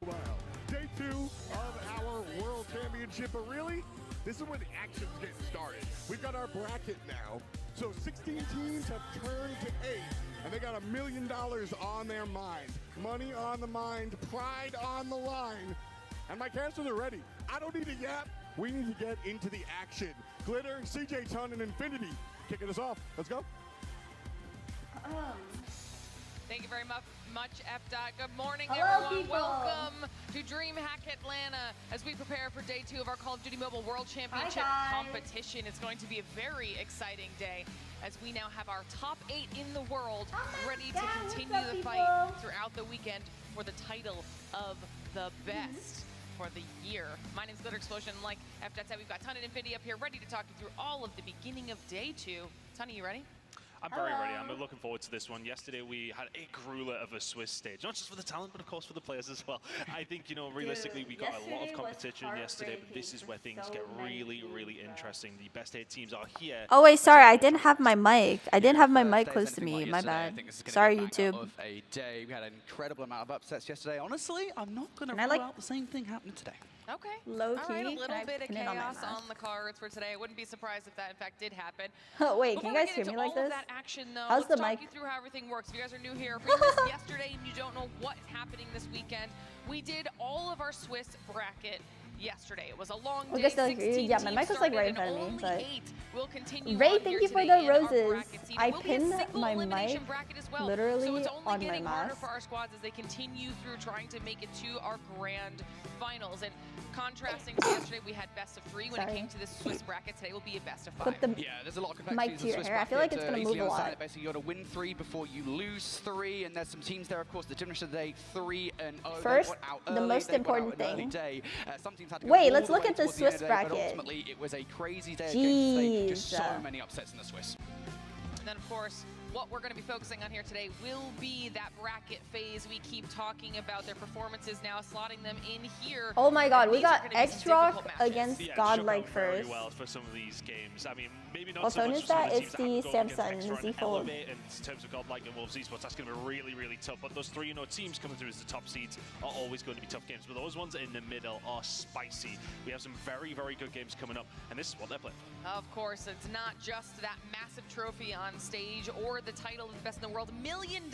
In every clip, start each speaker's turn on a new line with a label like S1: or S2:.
S1: Wow. Day 2 of our World Championship, but really, this is where the action's getting started. We've got our bracket now, so 16 teams have turned to 8, and they got $1 million on their mind. Money on the mind, pride on the line, and my cancers are ready. I don't need a yap. We need to get into the action. Glitter, CJ Ton, and Infinity kicking us off. Let's go.
S2: Thank you very much, F. Good morning,
S3: Hello,
S2: everyone.
S3: people.
S2: Welcome to DreamHack Atlanta as we prepare for day 2 of our Call of Duty Mobile World Championship competition. It's going to be a very exciting day as we now have our top 8 in the world ready to continue the fight throughout the weekend for the title of the best for the year. My name's Glitter Explosion. Like F. said, we've got Ton and Infinity up here ready to talk you through all of the beginning of day 2. Ton, are you ready?
S4: I'm very ready. I'm looking forward to this one. Yesterday we had a grueler of a Swiss stage, not just for the talent, but of course for the players as well. I think, you know, realistically, we got a lot of competition yesterday, but this is where things get really, really interesting. The best 8 teams are here.
S3: Oh wait, sorry, I didn't have my mic. I didn't have my mic close to me. My bad. Sorry, YouTube.
S5: We had an incredible amount of upsets yesterday. Honestly, I'm not going to rule out the same thing happening today.
S2: Okay.
S3: Low key.
S2: All right, a little bit of chaos on the cards for today. I wouldn't be surprised if that in fact did happen.
S3: Oh wait, can you guys hear me like this?
S2: That action, though,
S3: How's the
S2: let's
S3: mic?
S2: talk you through how everything works. If you guys are new here, if you missed yesterday and you don't know what's happening this weekend, we did all of our Swiss bracket yesterday. It was a long day. 16
S3: yeah, my mic was like right in front of me. But
S2: we'll continue
S3: Ray, thank you for the roses. I pinned my mic literally on my mask.
S2: For our squads as they continue through trying to make it to our grand finals. And contrasting to yesterday, we had best of 3 when it came to this Swiss bracket. Today will be a best of 5.
S3: Put the
S5: there's a lot of complexity
S3: mic to your hair. I feel like it's going to move a lot.
S5: Basically, you got to win 3 before you lose 3, and there's some teams there, of course, the difference today 3-0.
S3: First, the most important thing.
S5: Some teams had to go
S3: Wait, let's look at the
S5: towards
S3: Swiss
S5: end of
S3: bracket.
S5: But ultimately, it was a crazy day of games today. Just so many upsets in the Swiss.
S2: And then, of course, what we're going to be focusing on here today will be that bracket phase we keep talking about. Their performances now, slotting them in here.
S3: Oh my god, we got X-Rock against Godlike
S4: very
S3: first.
S4: well for some of these games. I mean, maybe not
S3: What
S4: so
S3: phone
S4: much
S3: is
S4: for some of
S3: that?
S4: the
S3: It's
S4: teams
S3: the
S4: that have to go
S3: Samsung
S4: against Extra
S3: Z
S4: and
S3: Fold.
S4: Elevate. In terms of Godlike and Wolves Esports, that's going to be really, really tough. But those 3 teams coming through as the top seeds are always going to be tough games. But those ones in the middle are spicy. We have some very, very good games coming up, and this is what they're playing.
S2: Of course, it's not just that massive trophy on stage or the title of the best in the world. $1 million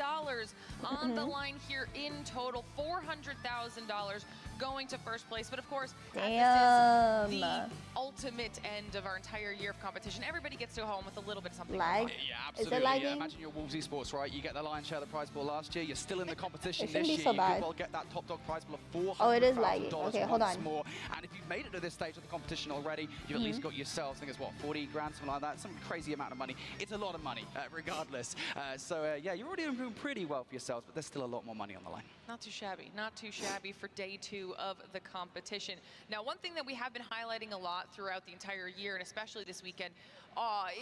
S2: on the line here in total. $400,000 going to first place. But of course, as this is the ultimate end of our entire year of competition, everybody gets to go home with a little bit of something.
S5: Yeah, absolutely.
S3: Is it lagging?
S5: Imagine your Wolves Esports, right? You get the lion's share of the prize pool last year. You're still in the competition
S3: It
S5: this
S3: shouldn't
S5: year.
S3: be so
S5: You
S3: bad.
S5: could well get that top dog prize pool of $400,000.
S3: Oh, it is lagging. Okay, hold on.
S5: More. And if you've made it to this stage of the competition already, you've at least got yourself, I think it's what, 40 grand, something like that. Some crazy amount of money. It's a lot of money, regardless. Yeah, you're already doing pretty well for yourselves, but there's still a lot more money on the line.
S2: Not too shabby. Not too shabby for day 2 of the competition. Now, one thing that we have been highlighting a lot throughout the entire year, and especially this weekend,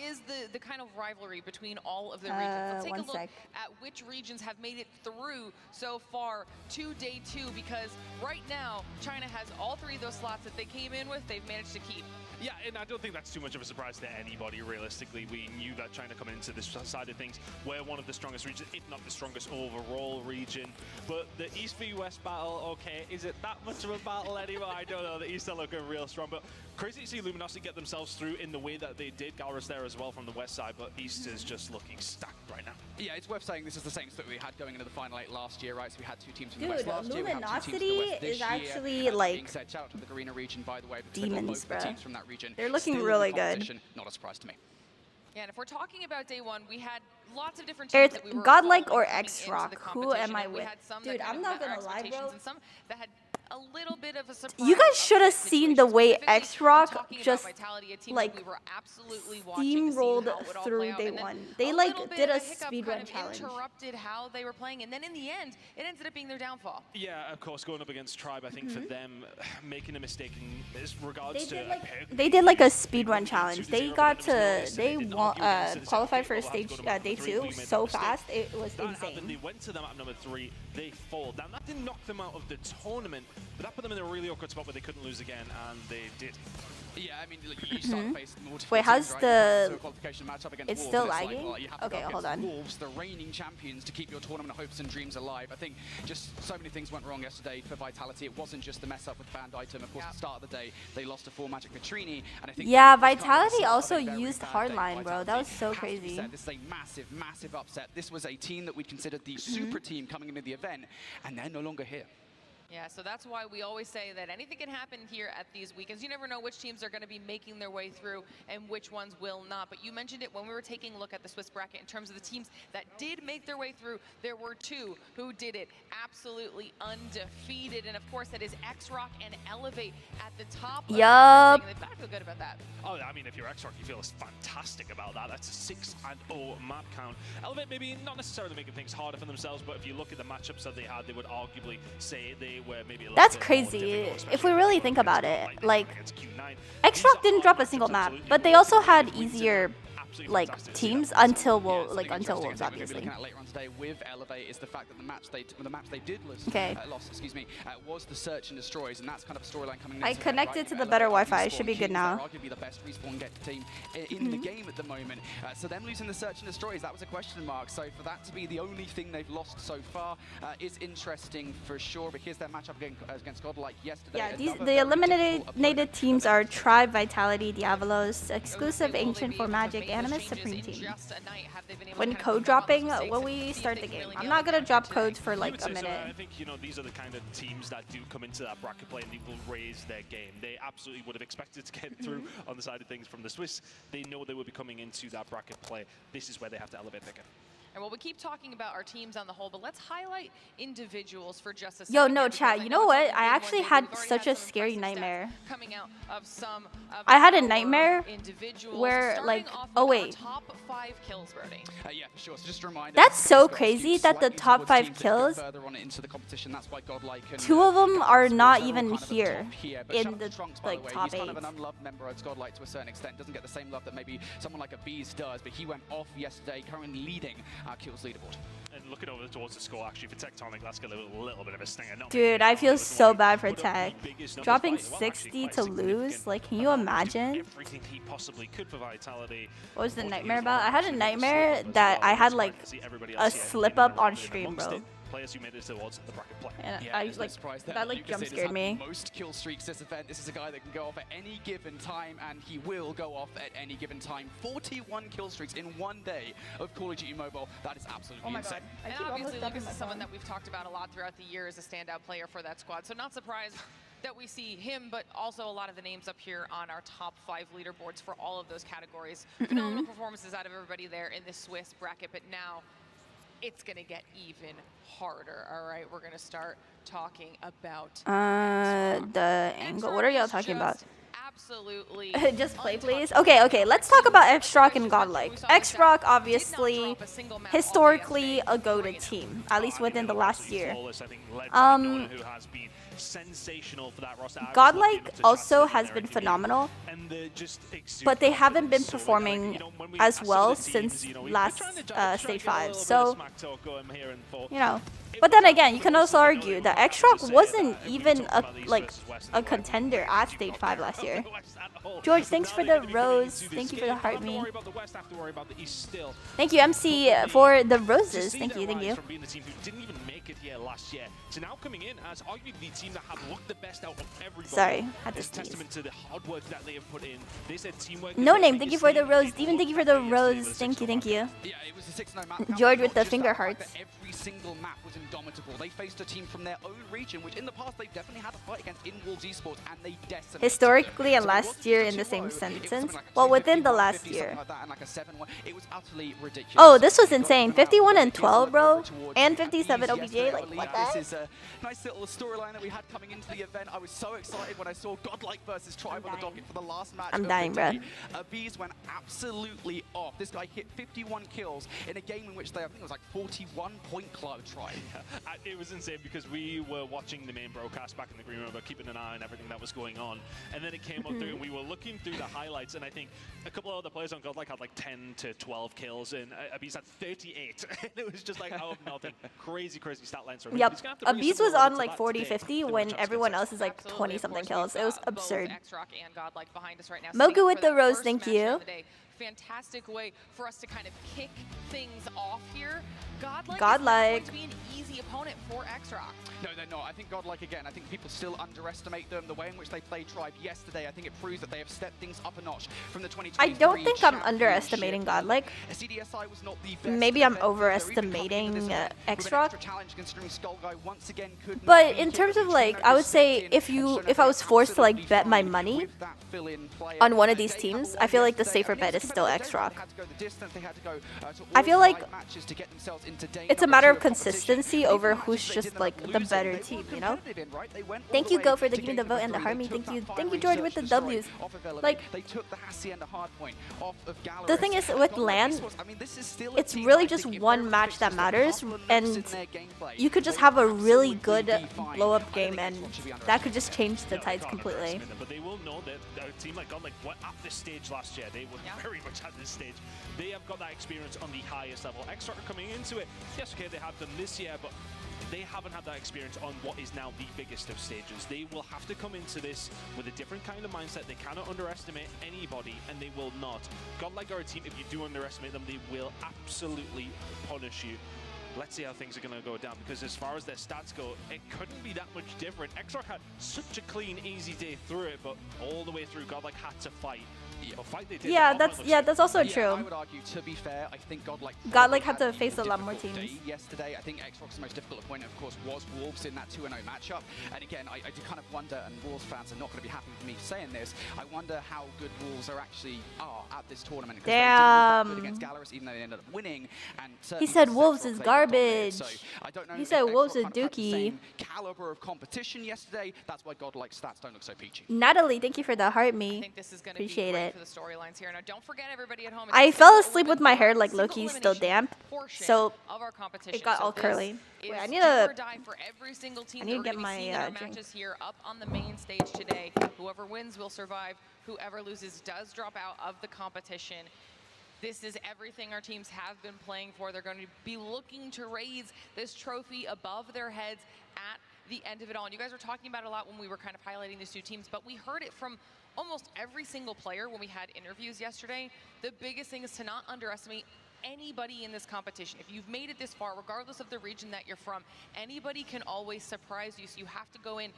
S2: is the kind of rivalry between all of the regions. Let's take a look at which regions have made it through so far to day 2, because right now, China has all 3 of those slots that they came in with, they've managed to keep.
S4: Yeah, and I don't think that's too much of a surprise to anybody, realistically. We knew that China coming into this side of things, we're one of the strongest regions, if not the strongest overall region. But the East v West battle, okay, is it that much of a battle anymore? I don't know. The East are looking real strong, but crazy to see Luminosity get themselves through in the way that they did. Galrus there as well from the West side, but East is just looking stacked right now.
S5: Yeah, it's worth saying this is the same split we had going into the final 8 last year, right? So we had 2 teams from the West
S3: Dude,
S5: last year.
S3: Luminosity
S5: we have 2 teams from the West this
S3: is actually
S5: year.
S3: like
S5: Said, shout out to the Garena region, by the way, because
S3: demons,
S5: both the teams from that region.
S3: They're looking
S5: still
S3: really
S5: in the
S3: good.
S5: competition. Not a surprise to me.
S2: Yeah, and if we're talking about day 1, we had lots of different teams
S3: Godlike or X-Rock? Who am I with? Dude, I'm not gonna lie, bro.
S2: And some that had a little bit of a surprise.
S3: You guys should have seen the way
S2: Specifically,
S3: X-Rock
S2: talking about
S3: just
S2: Vitality, a team
S3: like
S2: that we were absolutely watching to see
S3: steamrolled
S2: how it would all
S3: through
S2: play out.
S3: day
S2: And then
S3: one. They
S2: a
S3: like
S2: little bit
S3: did
S2: of
S3: a
S2: hiccup
S3: speedrun
S2: kind of
S3: challenge.
S2: interrupted how they were playing, and then in the end, it ended up being their downfall.
S4: Yeah, of course, going up against Tribe, I think for them, making a mistake in regards to
S3: They did like a speedrun challenge. They got to qualified for stage day 2 so fast. It was
S4: that happened.
S3: insane.
S4: They went to the map number 3. They fall. Now that didn't knock them out of the tournament, but that put them in a really awkward spot where they couldn't lose again, and they did.
S5: Yeah, I mean, you start to face multiple
S3: Wait, how's
S5: teams, right?
S3: the-
S5: So a qualification matchup against
S3: It's
S5: Wolves,
S3: still
S5: and like,
S3: lagging?
S5: well, you have to
S3: Okay,
S5: go
S3: hold
S5: against
S3: on.
S5: Wolves, the reigning champions, to keep your tournament hopes and dreams alive. I think just so many things went wrong yesterday for Vitality. It wasn't just the mess up with the banned item. Of course, at the start of the day, they lost to 4 Magic Vitrini, and I think
S3: Yeah,
S5: that was kind of the
S3: Vitality
S5: start of
S3: also
S5: a very
S3: used
S5: bad day
S3: hardline,
S5: for
S3: bro. That
S5: Vitality.
S3: was so
S5: Has to be
S3: crazy.
S5: said, this is a massive, massive upset. This was a team that we'd considered the super team coming into the event, and they're no longer here.
S2: Yeah, so that's why we always say that anything can happen here at these weekends. You never know which teams are going to be making their way through and which ones will not. But you mentioned it when we were taking a look at the Swiss bracket in terms of the teams that did make their way through. There were 2 who did it absolutely undefeated. And of course, that is X-Rock and Elevate at the top.
S3: Yup.
S2: They've got to feel good about that.
S4: Oh, I mean, if you're X-Rock, you feel fantastic about that. That's a 6-0 map count. Elevate maybe not necessarily making things harder for themselves, but if you look at the matchups that they had, they would arguably say they were maybe a little
S3: That's
S4: bit more
S3: crazy.
S4: difficult,
S3: If we
S4: especially
S3: really
S4: against
S3: think about it,
S4: Lightning
S3: like
S4: against Q9.
S3: X-Rock
S4: These
S3: didn't
S4: are
S3: drop a
S4: matchups
S3: single map,
S4: absolutely
S3: but they
S4: worth
S3: also
S4: it.
S3: had
S4: Wins it.
S3: easier
S4: Absolutely
S3: like
S4: fantastic to see
S3: teams
S4: that.
S3: until
S5: Yeah,
S3: Wolves,
S5: something
S3: like until
S5: interesting
S3: Wolves,
S5: I think we're
S3: obviously.
S5: looking at later on today with Elevate is the fact that the match they did lose,
S3: Okay.
S5: lost, excuse me, was the search and destroys, and that's kind of a storyline coming.
S3: I
S5: into
S3: connected
S5: right?
S3: to the
S5: Elevate
S3: better
S5: are
S3: Wi-Fi.
S5: respawn
S3: Should be good
S5: kings.
S3: now.
S5: They're arguably the best respawn get team in the game at the moment. So them losing the search and destroys, that was a question mark. So for that to be the only thing they've lost so far is interesting for sure. But here's their matchup against Godlike yesterday.
S3: Yeah,
S5: Another
S3: the
S5: very
S3: eliminated
S5: difficult opponent.
S3: teams are Tribe, Vitality, Diablos, exclusive
S2: Will they
S3: Ancient
S2: be
S3: for
S2: able to
S3: Magic,
S2: make those
S3: Animus,
S2: changes
S3: Supreme
S2: in
S3: Team.
S2: just a night? Have they been able to
S3: When
S2: kind of
S3: code
S2: pick up on those
S3: dropping,
S2: mistakes
S3: when
S2: and
S3: we
S2: see if
S3: start
S2: they
S3: the
S2: can
S3: game.
S2: really
S3: I'm
S2: nail
S3: not
S2: it
S3: gonna
S2: down
S3: drop
S2: today?
S3: codes for
S4: You
S3: like
S4: would
S3: a
S4: say so.
S3: minute.
S4: I think these are the kind of teams that do come into that bracket play and they will raise their game. They absolutely would have expected to get through on the side of things from the Swiss. They know they will be coming into that bracket play. This is where they have to elevate their game.
S2: And well, we keep talking about our teams on the whole, but let's highlight individuals for just a second.
S3: Yo,
S2: here,
S3: no,
S2: because
S3: chat,
S2: I
S3: you
S2: know
S3: know
S2: it's
S3: what?
S2: only
S3: I
S2: been one
S3: actually
S2: day, but
S3: had
S2: we've already
S3: such a
S2: some
S3: scary
S2: impressive stats
S3: nightmare.
S2: coming out of some of
S3: I had a
S2: our
S3: nightmare
S2: individuals,
S3: where,
S2: starting
S3: like,
S2: off
S3: oh,
S2: with our
S3: wait.
S2: top 5 kills, Brody.
S5: Yeah, for sure. So just a reminder.
S3: That's
S5: these
S3: so
S5: guys
S3: crazy
S5: skew
S3: that the
S5: slightly
S3: top
S5: towards
S3: 5
S5: teams that go
S3: kills,
S5: further on into the competition. That's why Godlike and
S3: 2 of them
S5: Elgato
S3: are
S5: Sports
S3: not
S5: are all
S3: even
S5: kind of at the
S3: here
S5: top here. But
S3: in
S5: shout out
S3: the
S5: to Trunks, by
S3: like
S5: the way.
S3: top
S5: He's kind of
S3: 8.
S5: an unloved member of Godlike to a certain extent. Doesn't get the same love that maybe someone like a Bees does, but he went off yesterday, currently leading our kills leaderboard.
S4: And looking over towards the score, actually, for Tectonic, that's got a little bit of a stinger. Not
S3: Dude,
S4: making
S3: I
S4: it
S3: feel
S4: was the
S3: so
S4: one who
S3: bad for
S4: put up the
S3: Tech.
S4: biggest numbers
S3: Dropping
S4: by as well, actually,
S3: 60
S4: quite
S3: to
S4: significant.
S3: lose? Like, can you imagine?
S4: Everything he possibly could for Vitality.
S3: What was the
S4: Unfortunately,
S3: nightmare
S4: he was
S3: about? I had a
S4: actually
S3: nightmare
S4: slip up as
S3: that
S4: well.
S3: I had
S4: It's
S3: like
S4: quite to see everybody
S3: a
S4: else here
S3: slip
S4: in and
S3: up on
S4: around it.
S3: stream,
S4: Amongst
S3: bro.
S4: it, players who made it towards the bracket play.
S3: And
S5: Yeah,
S3: I
S5: there's no
S3: like
S5: surprise there.
S3: that like
S5: Lucas
S3: jump
S5: has
S3: scared
S5: had
S3: me.
S5: the most kill streaks this event. This is a guy that can go off at any given time, and he will go off at any given time. 41 kill streaks in one day of Call of Duty Mobile. That is absolutely
S3: Oh my
S5: insane.
S3: god. I
S2: And
S3: keep almost
S2: obviously,
S3: dropping
S2: Lucas
S3: my
S2: is someone
S3: phone.
S2: that we've talked about a lot throughout the year as a standout player for that squad. So not surprised that we see him, but also a lot of the names up here on our top 5 leaderboards for all of those categories. Phenomenal performances out of everybody there in the Swiss bracket, but now it's going to get even harder. All right, we're going to start talking about
S3: The angle. What are y'all talking about?
S2: Absolutely.
S3: Just play, please. Okay. Let's talk about X-Rock and Godlike. X-Rock, obviously, historically a goated team, at least within the last year.
S4: Sensational for that roster.
S3: Godlike also has been phenomenal, but they haven't been performing as well since last stage 5. So, you know. But then again, you can also argue that X-Rock wasn't even a contender at stage 5 last year. George, thanks for the rose. Thank you for the heart me. Thank you, MC, for the roses. Thank you.
S4: So now coming in as arguably the team that have looked the best out of everybody.
S3: Sorry, had to
S4: It's
S3: sneeze.
S4: testament to the hard work that they have put in. They said teamwork.
S3: No name, thank you for the rose. Steven, thank you for the rose. Thank you.
S5: Yeah, it was a 6-0 map.
S3: George with the
S5: Just
S3: finger
S5: that fact
S3: hearts.
S5: that every single map was indomitable. They faced a team from their own region, which in the past they've definitely had to fight against in Wolves Esports, and they decimated.
S3: Historically and
S5: So it
S3: last
S5: wasn't
S3: year
S5: just
S3: in the
S5: 2-0,
S3: same
S5: it was something
S3: sentence.
S5: like a
S3: Well, within the
S5: 251,
S3: last
S5: 50,
S3: year.
S5: something like that, and like a 7-1. It was utterly ridiculous.
S3: Oh, this was
S5: They got
S3: insane.
S5: come out
S3: 51 and
S5: with
S3: 12, bro.
S5: towards
S3: And
S5: the
S3: 57
S5: easiest
S3: GTA.
S5: I
S3: Like,
S5: believe
S3: what the heck?
S5: this is a nice little storyline that we had coming into the event. I was so excited when I saw Godlike versus Tribe on the docket for the last match.
S3: I'm
S5: of
S3: dying,
S5: the
S3: bruh.
S5: day. Bees went absolutely off. This guy hit 51 kills in a game in which they, I think it was like 41-point club Tribe.
S4: It was insane because we were watching the main broadcast back in the green room, but keeping an eye on everything that was going on. And then it came up through, and we were looking through the highlights, and I think a couple of other players on Godlike had like 10 to 12 kills, and Abiz had 38. And it was just like, oh, nothing. Crazy stat lines.
S3: Yep. Abiz was on like 40, 50 when everyone else is like 20-something kills. It was absurd. Mogu with the rose, thank you.
S2: Fantastic way for us to kind of kick things off here. Godlike is going to be an easy opponent for X-Rock.
S5: No, they're not. I think Godlike, again, I think people still underestimate them. The way in which they played Tribe yesterday, I think it proves that they have stepped things up a notch from the 2023
S3: I don't think I'm
S5: championship.
S3: underestimating Godlike.
S5: CDSI was not the best
S3: Maybe I'm
S5: event. They're even
S3: overestimating
S5: coming into this event with an
S3: X-Rock.
S5: extra challenge considering Skullguy once again could not
S3: But
S5: make
S3: in
S5: it.
S3: terms of
S5: Each
S3: like,
S5: member
S3: I would say
S5: stepped in and shown
S3: if
S5: that
S3: I was
S5: they're
S3: forced to like
S5: absolutely
S3: bet my
S5: fine
S3: money
S5: with that fill-in player.
S3: on one of these
S5: They
S3: teams,
S5: have
S3: I feel like the
S5: yesterday.
S3: safer
S5: I mean,
S3: bet is
S5: it's
S3: still
S5: competitive.
S3: X-Rock.
S5: They had to go the distance. They had to go to
S3: I feel like
S5: all-night matches to get themselves into day
S3: it's a
S5: number
S3: matter
S5: 2
S3: of
S5: of competition.
S3: consistency
S5: Even
S3: over
S5: matches
S3: who's
S5: they
S3: just
S5: didn't
S3: like
S5: end up
S3: the
S5: losing,
S3: better
S5: they were
S3: team, you know?
S5: competitive in, right? They went all
S3: Thank
S5: the
S3: you, Go,
S5: way
S3: for the
S5: to
S3: Give Me
S5: game
S3: the Vote and the
S5: number 3.
S3: Harmy.
S5: They
S3: Thank
S5: took
S3: you.
S5: that
S3: Thank you,
S5: fire
S3: Jordan,
S5: range
S3: with the
S5: search destroy
S3: W's.
S5: off of Elevate.
S3: Like,
S5: they took the Hacienda hardpoint off of Gallery.
S3: the thing is with LAN, it's really just one match that matters, and you could just have a really good blow-up game, and that could just change the tides completely.
S4: But they will know that a team like Godlike were at this stage last year. They were very much at this stage. They have got that experience on the highest level. X-Rock are coming into it. Yes, okay, they have done this year, but they haven't had that experience on what is now the biggest of stages. They will have to come into this with a different kind of mindset. They cannot underestimate anybody, and they will not. Godlike are a team, if you do underestimate them, they will absolutely punish you. Let's see how things are going to go down, because as far as their stats go, it couldn't be that much different. X-Rock had such a clean, easy day through it, but all the way through, Godlike had to fight.
S3: Yeah, that's also true.
S5: I would argue, to be fair, I think
S3: Godlike had to face a lot more teams.
S5: Yesterday, I think X-Rock's most difficult opponent, of course, was Wolves in that 2-0 matchup. And again, I do kind of wonder, and Wolves fans are not going to be happy with me saying this, I wonder how good Wolves are at this tournament.
S3: Damn.
S5: They did against Gallerus, even though they ended up winning. And
S3: He said Wolves is
S5: X-Rock
S3: garbage.
S5: so I don't know
S3: He
S5: if
S3: said
S5: X-Rock
S3: Wolves is
S5: kind of had the
S3: dookie.
S5: same caliber of competition yesterday. That's why Godlike stats don't look so peachy.
S3: Natalie, thank you for the heart
S2: I
S3: me.
S2: think this is going to be
S3: Appreciate
S2: great
S3: it.
S2: for the storylines here. Now, don't forget, everybody at home.
S3: I fell asleep with my hair like Loki's still damp, so it got all curly. Wait, I need to get my drink.
S2: Matches here up on the main stage today. Whoever wins will survive. Whoever loses does drop out of the competition. This is everything our teams have been playing for. They're going to be looking to raise this trophy above their heads at the end of it all. And you guys were talking about it a lot when we were kind of highlighting these two teams, but we heard it from almost every single player when we had interviews yesterday. The biggest thing is to not underestimate anybody in this competition. If you've made it this far, regardless of the region that you're from, anybody can always surprise you. So you have to go in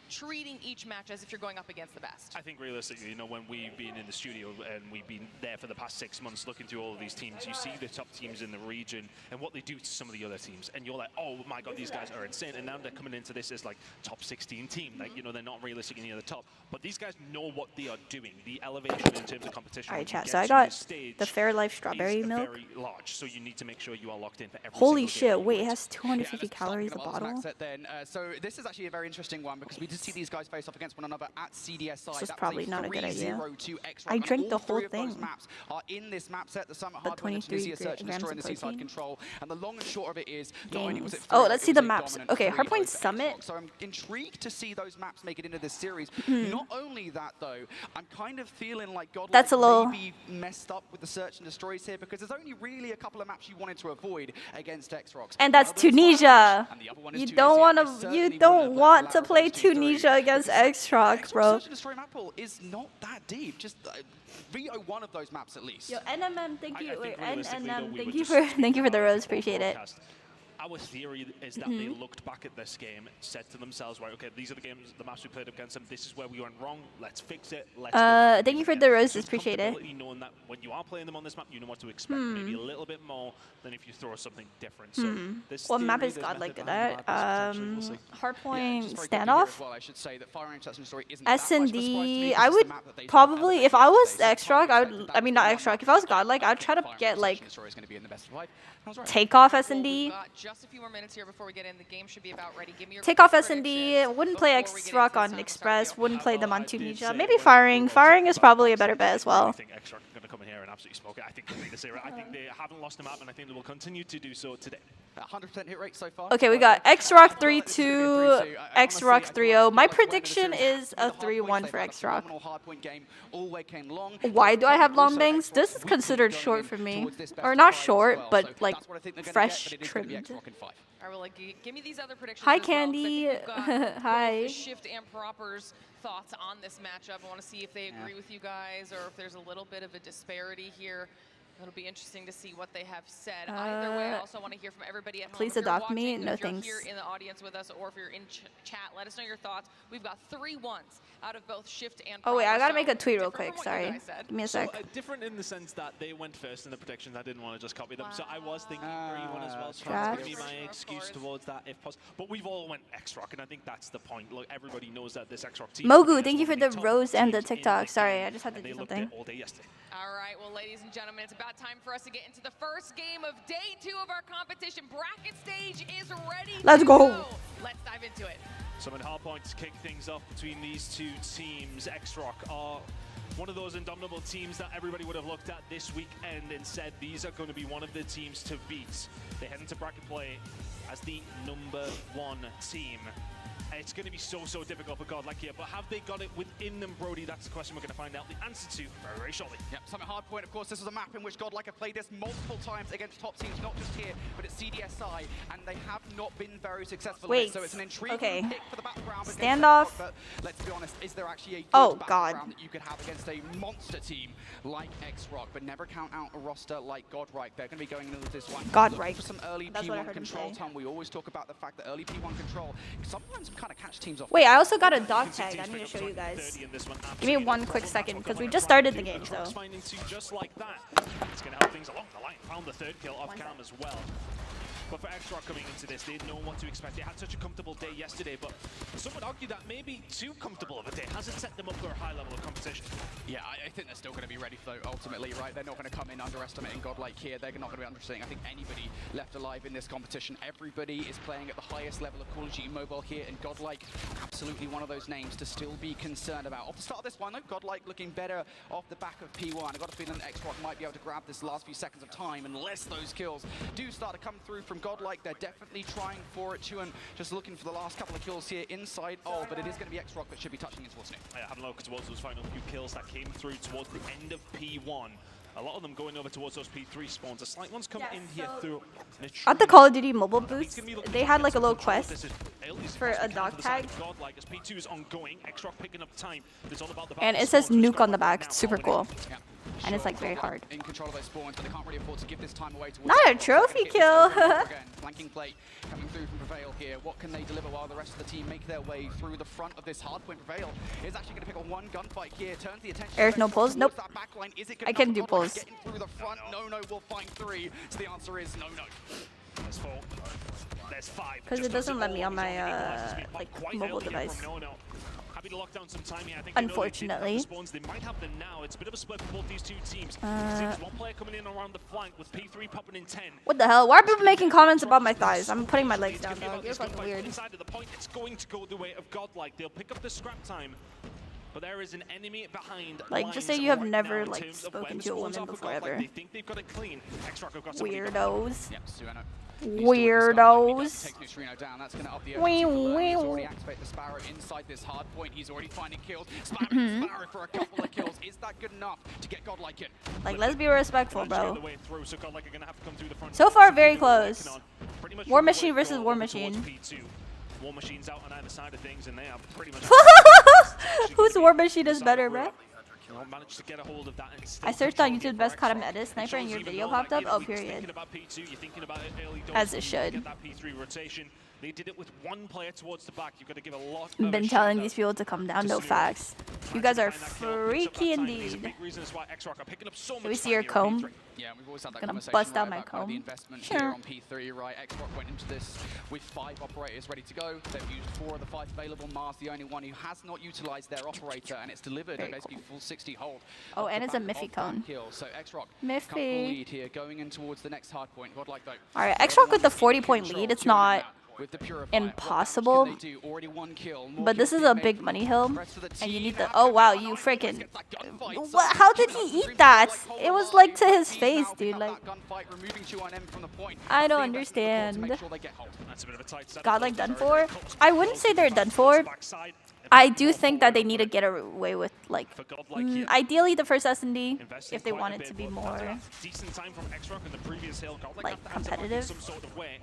S2: treating each match as if you're going up against the best.
S4: I think realistically, you know, when we've been in the studio and we've been there for the past 6 months looking through all of these teams, you see the top teams in the region and what they do to some of the other teams, and you're like, oh my god, these guys are insane. And now they're coming into this as like top 16 team. Like, you know, they're not realistic near the top, but these guys know what they are doing. The elevation in terms of competition.
S3: All right, chat. So I got the Fairlife strawberry milk.
S4: Very large, so you need to make sure you are locked in for every
S3: Holy
S4: single game
S3: shit! Wait, it
S4: you
S3: has 250 calories a bottle.
S5: So this is actually a very interesting one because we did see these guys face off against one another at CDSI.
S3: This is
S5: That
S3: probably
S5: was
S3: not a good idea.
S5: 3-0 to X-Rock.
S3: I
S5: And
S3: drank
S5: all
S3: the whole
S5: three of those
S3: thing.
S5: maps are in this map set. The Summit
S3: The
S5: Hardpoint,
S3: 23
S5: Tunisia Search and
S3: grams
S5: Destroy,
S3: of
S5: and the Seaside
S3: protein.
S5: Control. And the long and short of it is, not only was it
S3: Oh,
S5: 3-0,
S3: let's
S5: it
S3: see
S5: was
S3: the
S5: a
S3: maps.
S5: dominant
S3: Okay,
S5: 3-0
S3: Hardpoint
S5: for
S3: Summit.
S5: X-Rock. So I'm intrigued to see those maps make it into this series. Not only that though, I'm kind of feeling like Godlike
S3: That's a little-
S5: maybe messed up with the Search and Destroys here because there's only really a couple of maps you wanted to avoid against X-Rock.
S3: And that's Tunisia. You don't want to. You don't want to play Tunisia against X-Rock, bro.
S5: Search and Destroy map pool is not that deep. Just Rio one of those maps at least.
S3: Yo, NMM, thank you.
S4: I think
S3: Wait,
S4: realistically, though,
S3: NMM,
S4: we
S3: thank
S4: were
S3: you
S4: just
S3: for
S4: speaking
S3: thank you for the
S4: about it
S3: rose.
S4: before the
S3: Appreciate it.
S4: broadcast. Our theory is that they looked back at this game, said to themselves, right, okay, these are the games, the maps we played against them. This is where we went wrong. Let's fix it. Let's go back
S3: Thank you for
S4: again.
S3: the roses.
S4: Just
S3: Appreciate it.
S4: comfortability knowing that when you are playing them on this map, you know what to expect. Maybe a little bit more than if you throw something different. So this
S3: What map
S4: theory,
S3: is
S4: this
S3: Godlike
S4: method
S3: good at?
S4: behind the madness, potentially, we'll see.
S3: Hardpoint
S5: just very quickly here
S3: standoff.
S5: as well, I should say that Firing Search and Destroy isn't that much of a surprise to
S3: S&D.
S5: me
S3: I
S5: because it's
S3: would
S5: the map that they
S3: probably, if I was
S5: elevated
S3: X-Rock, I would. I mean, not X-Rock. If I was Godlike, I'd try to
S5: Firing
S3: get
S5: Search
S3: like
S5: and Destroy is going to be in the best of 5. I was right.
S3: takeoff
S2: Well,
S3: S&D.
S2: we've got just a few more minutes here before we get in. The game should be about ready. Give me your
S3: Take off
S2: quick
S3: S&D.
S2: predictions
S3: Wouldn't play
S2: before we get
S3: X-Rock
S2: into
S3: on
S2: this
S3: Express.
S2: video.
S3: Wouldn't play them on
S4: I did
S3: Tunisia.
S4: say
S3: Maybe
S4: when
S3: Firing.
S4: we
S3: Firing
S4: talked
S3: is
S4: about
S3: probably a
S4: this,
S3: better bet as well.
S4: I think X-Rock are going to come in here and absolutely smoke it. I think they say, I think they haven't lost a map, and I think they will continue to do so today.
S5: 100% hit rate so far.
S3: Okay, we got X-Rock 3-2, X-Rock 3-0. My prediction is a 3-1 for X-Rock. Why do I have long bangs? This is considered short for me. Or not short, but like fresh trimmed.
S2: All right, well, give me these other predictions.
S3: Hi,
S2: as well, 'cause I think
S3: Candy.
S2: we've got both
S3: Hi.
S2: the Shift and Proper's thoughts on this matchup. I want to see if they agree with you guys or if there's a little bit of a disparity here. It'll be interesting to see what they have said. Either way, I also want to hear from everybody at home.
S3: Please
S2: If you're
S3: adopt me.
S2: watching,
S3: No
S2: if you're
S3: thanks.
S2: here in the audience with us, or if you're in chat, let us know your thoughts. We've got 3 1s out of both Shift and
S3: Oh wait, I
S2: Proper,
S3: gotta
S2: so
S3: make a tweet real
S2: different
S3: quick.
S2: from what you
S3: Sorry.
S2: guys said.
S3: Give me a
S4: So,
S3: sec.
S4: different in the sense that they went first in the predictions. I didn't want to just copy them. So I was thinking 3-1 as well. So that's going to be my excuse towards that if possible. But we've all went X-Rock, and I think that's the point. Look, everybody knows that this X-Rock team...
S3: Mogu,
S4: is
S3: thank you
S4: one
S3: for
S4: of
S3: the
S4: top
S3: rose and the
S4: teams in
S3: TikTok. Sorry,
S4: game,
S3: I just had to
S4: and
S3: do
S4: they looked
S3: something.
S4: it all day yesterday.
S2: All right, well, ladies and gentlemen, it's about time for us to get into the first game of day 2 of our competition. Bracket stage is ready.
S3: Let's
S2: to
S3: go.
S2: Let's dive into it.
S4: Some hard points kick things off between these two teams. X-Rock are one of those indomitable teams that everybody would have looked at this weekend and said these are going to be one of the teams to beat. They head into bracket play as the #1 team. It's going to be so difficult for Godlike here, but have they got it within them, Brody? That's the question we're going to find out the answer to very shortly.
S5: Yep, Summit Hardpoint, of course, this was a map in which Godlike have played this multiple times against top teams, not just here, but at CDSI, and they have not been very successful.
S3: Wait,
S5: So it's an intriguing
S3: okay.
S5: pick for the background.
S3: Standoff.
S5: But let's be honest, is there actually a good
S3: Oh,
S5: background
S3: God.
S5: that you could have against a monster team like X-Rock? But never count out a roster like Godrike. They're going to be going into this one.
S3: Godrike.
S5: Looking for some early
S3: That's what I
S5: P1
S3: heard him
S5: control
S3: say.
S5: time. We always talk about the fact that early P1 control sometimes kind of catch teams off.
S3: Wait, I also got a dog tag. I need to show you guys. Give me one quick second, because we just started the game, so.
S4: Just like that. It's going to help things along the line. Found the 3rd kill off cam as well. But for X-Rock coming into this, they know what to expect. They had such a comfortable day yesterday, but some would argue that maybe too comfortable of a day hasn't set them up for a high level of competition.
S5: Yeah, I think they're still going to be ready for ultimately, right? They're not going to come in underestimating Godlike here. They're not going to be underestimating, I think, anybody left alive in this competition. Everybody is playing at the highest level of Call of Duty Mobile here, and Godlike, absolutely one of those names to still be concerned about. Off the start of this one, though, Godlike looking better off the back of P1. I've got a feeling that X-Rock might be able to grab this last few seconds of time, unless those kills do start to come through from Godlike. They're definitely trying for it, Chuan just looking for the last couple of kills here inside. Oh, but it is going to be X-Rock that should be touching it towards it.
S4: Yeah, having a look towards those final few kills that came through towards the end of P1. A lot of them going over towards those P3 spawns. A slight one's come in here through.
S3: At the Call of Duty mobile booth, they had like a little quest for a dog tag.
S4: Godlike as P2 is ongoing. X-Rock picking up time. It's all about the
S3: And it says nuke on the back. It's super cool. And it's like very hard.
S5: In control of those spawns, but they can't really afford to give this time away towards
S3: Not a trophy kill.
S5: Flanking plate coming through from Prevail here. What can they deliver while the rest of the team make their way through the front of this hardpoint? Prevail is actually going to pick a one gunfight here. Turns the attention.
S3: There's no pulls. Nope.
S5: That back line. Is it
S3: I can do pulls.
S5: Getting through the front. No, we'll find 3. So the answer is no.
S4: There's 4. There's 5.
S3: Because it doesn't let me on my like mobile device.
S4: Happy to lock down some time here. I think
S3: Unfortunately.
S4: They might have them now. It's a bit of a split for both these two teams. Seems one player coming in around the flank with P3 popping in 10.
S3: What the hell? Why are people making comments about my thighs? I'm putting my legs down, dog. You're fucking weird.
S4: Inside of the point, it's going to go the way of Godlike. They'll pick up the scrap time. But there is an enemy behind.
S3: Like, just say you have never like spoken to a woman before ever.
S4: They think they've got it clean.
S3: Weirdos.
S5: Yep, Suano.
S3: Weirdos.
S5: Take Neutrino down. That's going to up the
S3: Wee,
S5: He's
S3: wee.
S5: already activated the Sparrow inside this hard point. He's already finding kills. Sparrow for a couple of kills. Is that good enough to get Godlike in?
S3: Like, let's be respectful, bro.
S4: Through, so Godlike are gonna have to come through the front.
S3: So far, very close. War
S4: War
S3: Machine versus War Machine.
S4: War Machine's out on either side of things, and they are pretty much.
S3: Whose War Machine is better, bro?
S4: Managed to get a hold of that and
S3: I searched on YouTube best CODM edit sniper and your video popped up. Oh, period. As it should.
S4: They did it with one player towards the back. You've got to give a lot.
S3: Been telling these people to come down. No facts. You guys are freaky indeed. Can we see your comb?
S5: Yeah, we've always had that
S3: Gonna
S5: conversation,
S3: bust
S5: right,
S3: out my
S5: about kind of the
S3: comb.
S5: investment
S3: Sure.
S5: here on P3, right? Xrock went into this with 5 operators ready to go. They've used 4 of the 5 available. Mars the only one who has not utilized their operator, and it's delivered
S3: Very
S5: a basically
S3: cool.
S5: full 60 hold.
S3: Oh,
S5: off
S3: and
S5: the
S3: it's a
S5: back
S3: Miffy
S5: of that
S3: cone.
S5: kill. So Xrock,
S3: Miffy.
S5: comfortable lead here, going in towards the next hard point. Godlike though.
S3: All right, Xrock with the 40-point lead. It's not
S5: with the Purifier.
S3: impossible,
S5: What damage can they do? Already 1 kill. More
S3: but this
S5: kills
S3: is a
S5: being
S3: big
S5: made
S3: money
S5: from
S3: hill,
S5: the rest of the
S3: and you
S5: team.
S3: need the.
S5: Have
S3: Oh
S5: to
S3: wow,
S5: get
S3: you
S5: that
S3: freaking.
S5: gunfight. So
S3: What? How did he eat that? It was like to his
S5: He's
S3: face,
S5: now
S3: dude.
S5: picked
S3: Like,
S5: up that gunfight, removing 2-on-M from the point.
S3: I don't
S5: That's the investment to
S3: understand.
S5: make sure they get hold.
S4: That's a bit of a tight setup.
S3: Godlike done for? I wouldn't say they're done for. I do think that they need to get away with like ideally the first S&D if they want it to be more
S4: decent time from Xrock in the previous hill.
S3: like competitive.
S4: Some sort of way.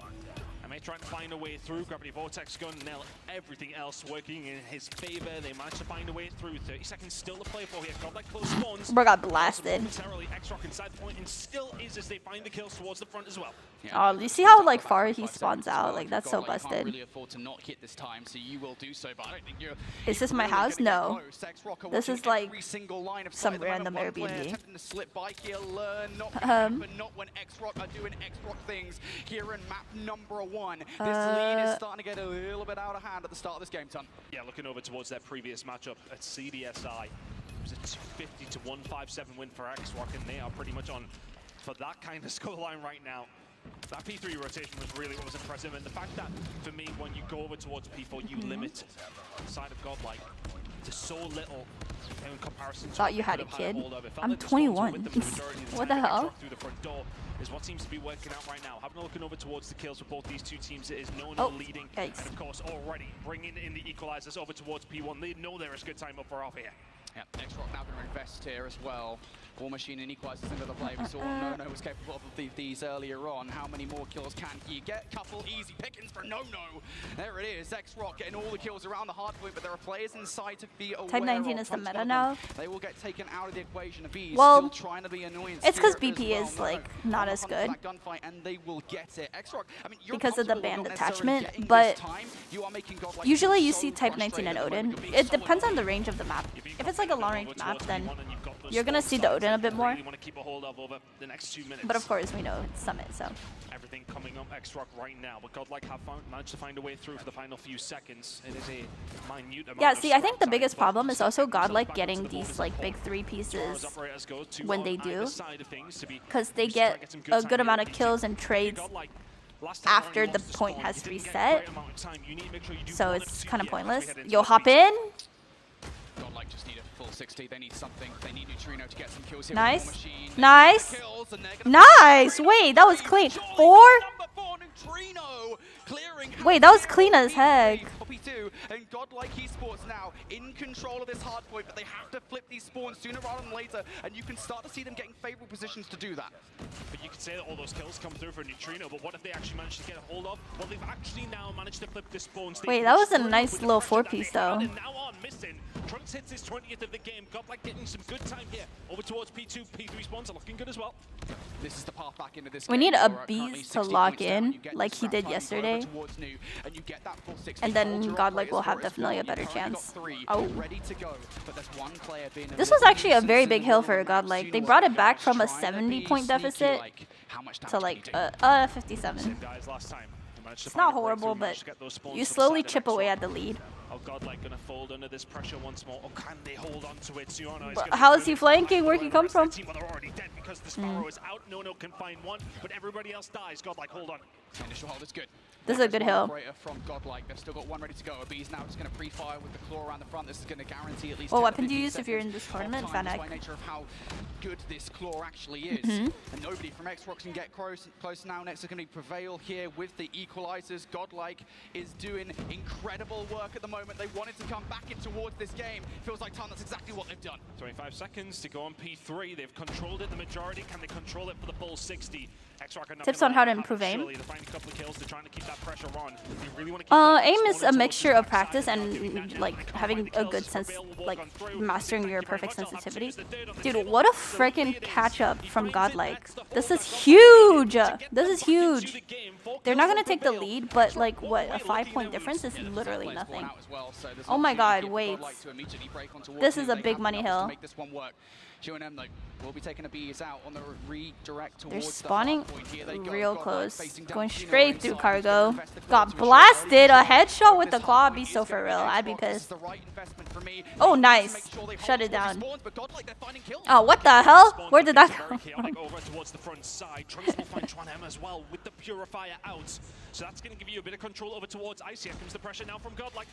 S4: And they trying to find a way through. Gravity Vortex gun, nail everything else working in his favor. They managed to find a way through. 30 seconds still to play for here. Godlike close spawns.
S3: Bro got blasted.
S4: Momentarily, Xrock inside the point and still is as they find the kills towards the front as well.
S3: Oh, you see how like far he spawns out? Like that's so
S5: Can't
S3: busted.
S5: really afford to not hit this time, so you will do so, but I don't think you're
S3: Is this my
S5: really
S3: house?
S5: gonna get
S3: No.
S5: close. Xrock are
S3: This
S5: watching
S3: is like
S5: every single line of
S3: some
S5: sight at the moment.
S3: random
S5: One player
S3: Airbnb.
S5: attempting to slip by here, learn, not gonna happen, not when Xrock are doing Xrock things here in map number 1. This lead is starting to get a little bit out of hand at the start of this game, Ton.
S4: Yeah, looking over towards their previous matchup at CDSI. It was a 250 to 157 win for Xrock, and they are pretty much on for that kind of scoreline right now. That P3 rotation was really what was impressive, and the fact that, for me, when you go over towards P4, you limit the side of Godlike to so little in comparison to
S3: Thought you had a kid. I'm 21. What the hell?
S4: Through the front door is what seems to be working out right now. Having a looking over towards the kills for both these two teams, it is no leading,
S3: yikes.
S4: and of course already bringing in the equalizers over towards P1. They know there is good time up for off here.
S5: Yeah, Xrock now going to invest here as well. War Machine and equalizers into the play. We saw No-No was capable of these earlier on. How many more kills can he get? Couple easy pickings for No-No. There it is. Xrock getting all the kills around the hard point, but there are players inside to be aware
S3: Type 19
S5: of.
S3: is the
S5: Once
S3: meta
S5: one of
S3: now.
S5: them, they will get taken out of the equation. B's
S3: Well,
S5: still trying to be annoying.
S3: it's because
S5: here
S3: BP
S5: as
S3: is
S5: well.
S3: like not as good
S5: That gunfight, and they will get it. Xrock, I mean, you're
S3: because of the
S5: comfortable
S3: band
S5: not necessarily
S3: attachment,
S5: getting
S3: but
S5: this time. You are making Godlike
S3: usually you
S5: so
S3: see Type 19 and
S5: frustrated at the
S3: Odin.
S5: moment. You're being
S3: It
S5: so
S3: depends on the range of the map. If it's like a long range map, then you're gonna see the Odin a bit more.
S4: Over the next 2 minutes.
S3: But of course we know it's Summit, so.
S4: Everything coming up Xrock right now, but Godlike have managed to find a way through for the final few seconds. It is a minute amount
S3: Yeah,
S4: of
S3: see, I think the
S4: scrap
S3: biggest
S4: time,
S3: problem
S4: but
S3: is also
S4: stepping
S3: Godlike
S4: back
S3: getting
S4: onto the
S3: these
S4: ball
S3: like
S4: is
S3: big
S4: important.
S3: 3
S4: As
S3: pieces
S4: operators go to
S3: when
S4: on
S3: they
S4: either
S3: do,
S4: side of things to be
S3: because they
S4: just try
S3: get
S4: to
S3: a
S4: some
S3: good
S4: time
S3: amount
S4: here.
S3: of kills and trades
S4: Godlike, last time around,
S3: after
S4: you
S3: the
S4: lost
S3: point
S4: spawn.
S3: has
S4: You didn't get a
S3: reset.
S4: great amount of time. You need to make sure you do
S3: So
S4: one of
S3: it's
S4: two
S3: kind of
S4: here as we
S3: pointless.
S4: head into
S3: You'll
S4: the
S3: hop
S4: beach.
S3: in.
S5: Godlike just need a full 60. They need something. They need Neutrino to get some kills here.
S3: Nice.
S5: With War Machine.
S3: Nice.
S5: Kills, and they're gonna
S3: Nice. Wait, that was clean. 4?
S5: Number 4, Neutrino, clearing
S3: Wait, that was clean as heck.
S5: Poppy 2 and Godlike Esports now in control of this hard point, but they have to flip these spawns sooner rather than later, and you can start to see them getting favorable positions to do that.
S4: But you could say that all those kills come through for Neutrino, but what if they actually managed to get a hold of? Well, they've actually now managed to flip the spawns.
S3: Wait, that was a nice little 4-piece though.
S4: And now on missing. Trunks hits his 20th of the game. Godlike getting some good time here. Over towards P2, P3 spawns are looking good as well.
S5: This is the path back into this
S3: We
S5: game.
S3: need a
S5: You're currently
S3: beast to
S5: 60
S3: lock
S5: points down.
S3: in,
S5: You get
S3: like
S5: this
S3: he did
S5: scrap time, go over
S3: yesterday.
S5: towards New, and you get that full 60.
S3: And then
S5: Hold your
S3: Godlike will
S5: operators
S3: have
S5: for it as
S3: definitely
S5: well.
S3: a better
S5: You've currently
S3: chance.
S5: got 3
S3: Oh.
S5: ready to go, but there's one player being
S3: This was actually a
S5: nuisance
S3: very
S5: in
S3: big
S5: the
S3: hill
S5: middle
S3: for
S5: of the
S3: Godlike.
S5: map.
S3: They
S5: Sooner
S3: brought
S5: or
S3: it back
S5: later,
S3: from a
S5: trying to
S3: 70-point
S5: be
S3: deficit
S5: sneaky, like, how much
S3: to
S5: damage
S3: like
S5: can you do?
S3: 57.
S4: Same guys last time. Managed to
S3: It's
S4: find
S3: not
S4: a breakthrough,
S3: horrible,
S4: managed
S3: but
S4: to get those spawns
S3: you
S4: to the
S3: slowly
S4: side of
S3: chip away
S4: Xrock.
S3: at the lead.
S4: Oh, Godlike gonna fold under this pressure once more. Oh, can they hold on to it? Suono is
S3: But
S4: gonna
S3: how
S4: do
S3: is he
S4: it.
S3: flanking? Where'd he come from?
S4: Team, well, they're already dead because the Sparrow is out. No can find one, but everybody else dies. Godlike, hold on.
S5: Initial hold is good.
S3: This is a good
S5: There's one
S3: hill.
S5: operator from Godlike. They've still got one ready to go. B's now just going to pre-fire with the claw around the front. This is going to guarantee at least.
S3: What
S5: 10 to
S3: weapon do you
S5: 15
S3: use if you're in
S5: seconds
S3: this tournament?
S5: of time, just
S3: Fennec.
S5: by nature of how good this claw actually is. And nobody from Xrock can get close now. Next is going to be Prevail here with the equalizers. Godlike is doing incredible work at the moment. They wanted to come back in towards this game. Feels like time. That's exactly what they've done.
S4: 25 seconds to go on P3. They've controlled it the majority. Can they control it for the full 60? Xrock are not
S3: Tips
S4: gonna
S3: on how to
S4: let that
S3: improve
S4: happen.
S3: aim?
S4: Surely they're finding a couple of kills. They're trying to keep that that pressure on. You really want to keep
S3: aim is a mixture of practice and like having a good sense, like mastering your perfect sensitivity. Dude, what a freaking catch up from Godlike. This is huge. This is huge. They're not gonna take the lead, but like what, a 5-point difference is literally nothing. Oh my god, wait. This is a big money hill.
S5: CODM will be taking a bees out on the redirect towards
S3: They're spawning
S5: the
S3: real close, going straight through cargo. Got blasted, a headshot with the claw. I'd be so for real, I'd be pissed. Oh, nice. Shut it down. Oh, what the hell? Where did that come from?
S4: Over towards the front side. Trunks will find CODM as well with the Purifier out. So that's going to give you a bit of control over towards Icy. Here comes the pressure now from Godlike.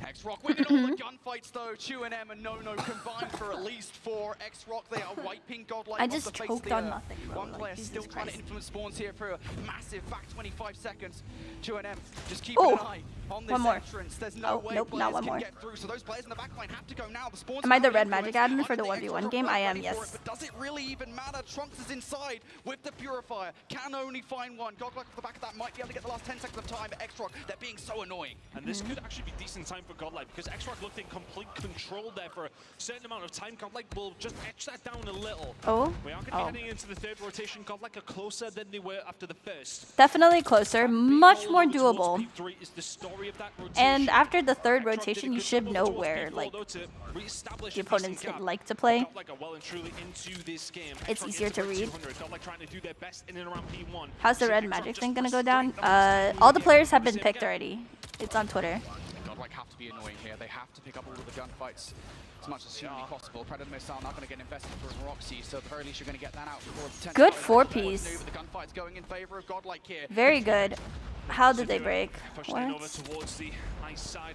S5: X-Rock winning all the gunfights though. CODM and No-No combined for at least 4. X-Rock, they are wiping Godlike
S3: I
S5: off
S3: just
S5: the face
S3: choked
S5: of the
S3: on
S5: earth.
S3: nothing, bro.
S5: One player
S3: Like,
S5: still
S3: Jesus
S5: trying to
S3: Christ.
S5: influence spawns here for a massive back 25 seconds. CODM just keeping
S3: Oh,
S5: an eye on this
S3: one more.
S5: entrance. There's no way
S3: nope, not
S5: players
S3: one
S5: can
S3: more.
S5: get through. So those players in the backline have to go now. The spawns
S3: Am I the
S5: have
S3: red magic
S5: influence.
S3: admin for the
S5: Under
S3: 1v1
S5: X-Rock
S3: game? I am,
S5: ready for
S3: yes.
S5: it, but does it really even matter? Trunks is inside with the Purifier. Can only find one. Godlike off the back of that might be able to get the last 10 seconds of time. But X-Rock, they're being so annoying.
S4: And this could actually be decent time for Godlike because X-Rock looked in complete control there for a certain amount of time. Godlike will just etch that down a little.
S3: Oh,
S4: We are going to be heading into the third rotation. Godlike are closer than they were after the first.
S3: definitely closer, much more doable.
S4: P3 is the story of that rotation.
S3: And after the third rotation, you should know where like the opponents like to play. It's easier to read. How's the red magic thing gonna go down? All the players have been picked already. It's on Twitter.
S5: Godlike have to be annoying here. They have to pick up all of the gunfights as much as humanly possible. Predator missile not going to get invested for Roxy, so at the very least you're going to get that out before the 10
S3: Good
S5: seconds.
S3: 4-piece.
S5: The gunfight's going in favor of Godlike here.
S3: Very good. How did they break? What?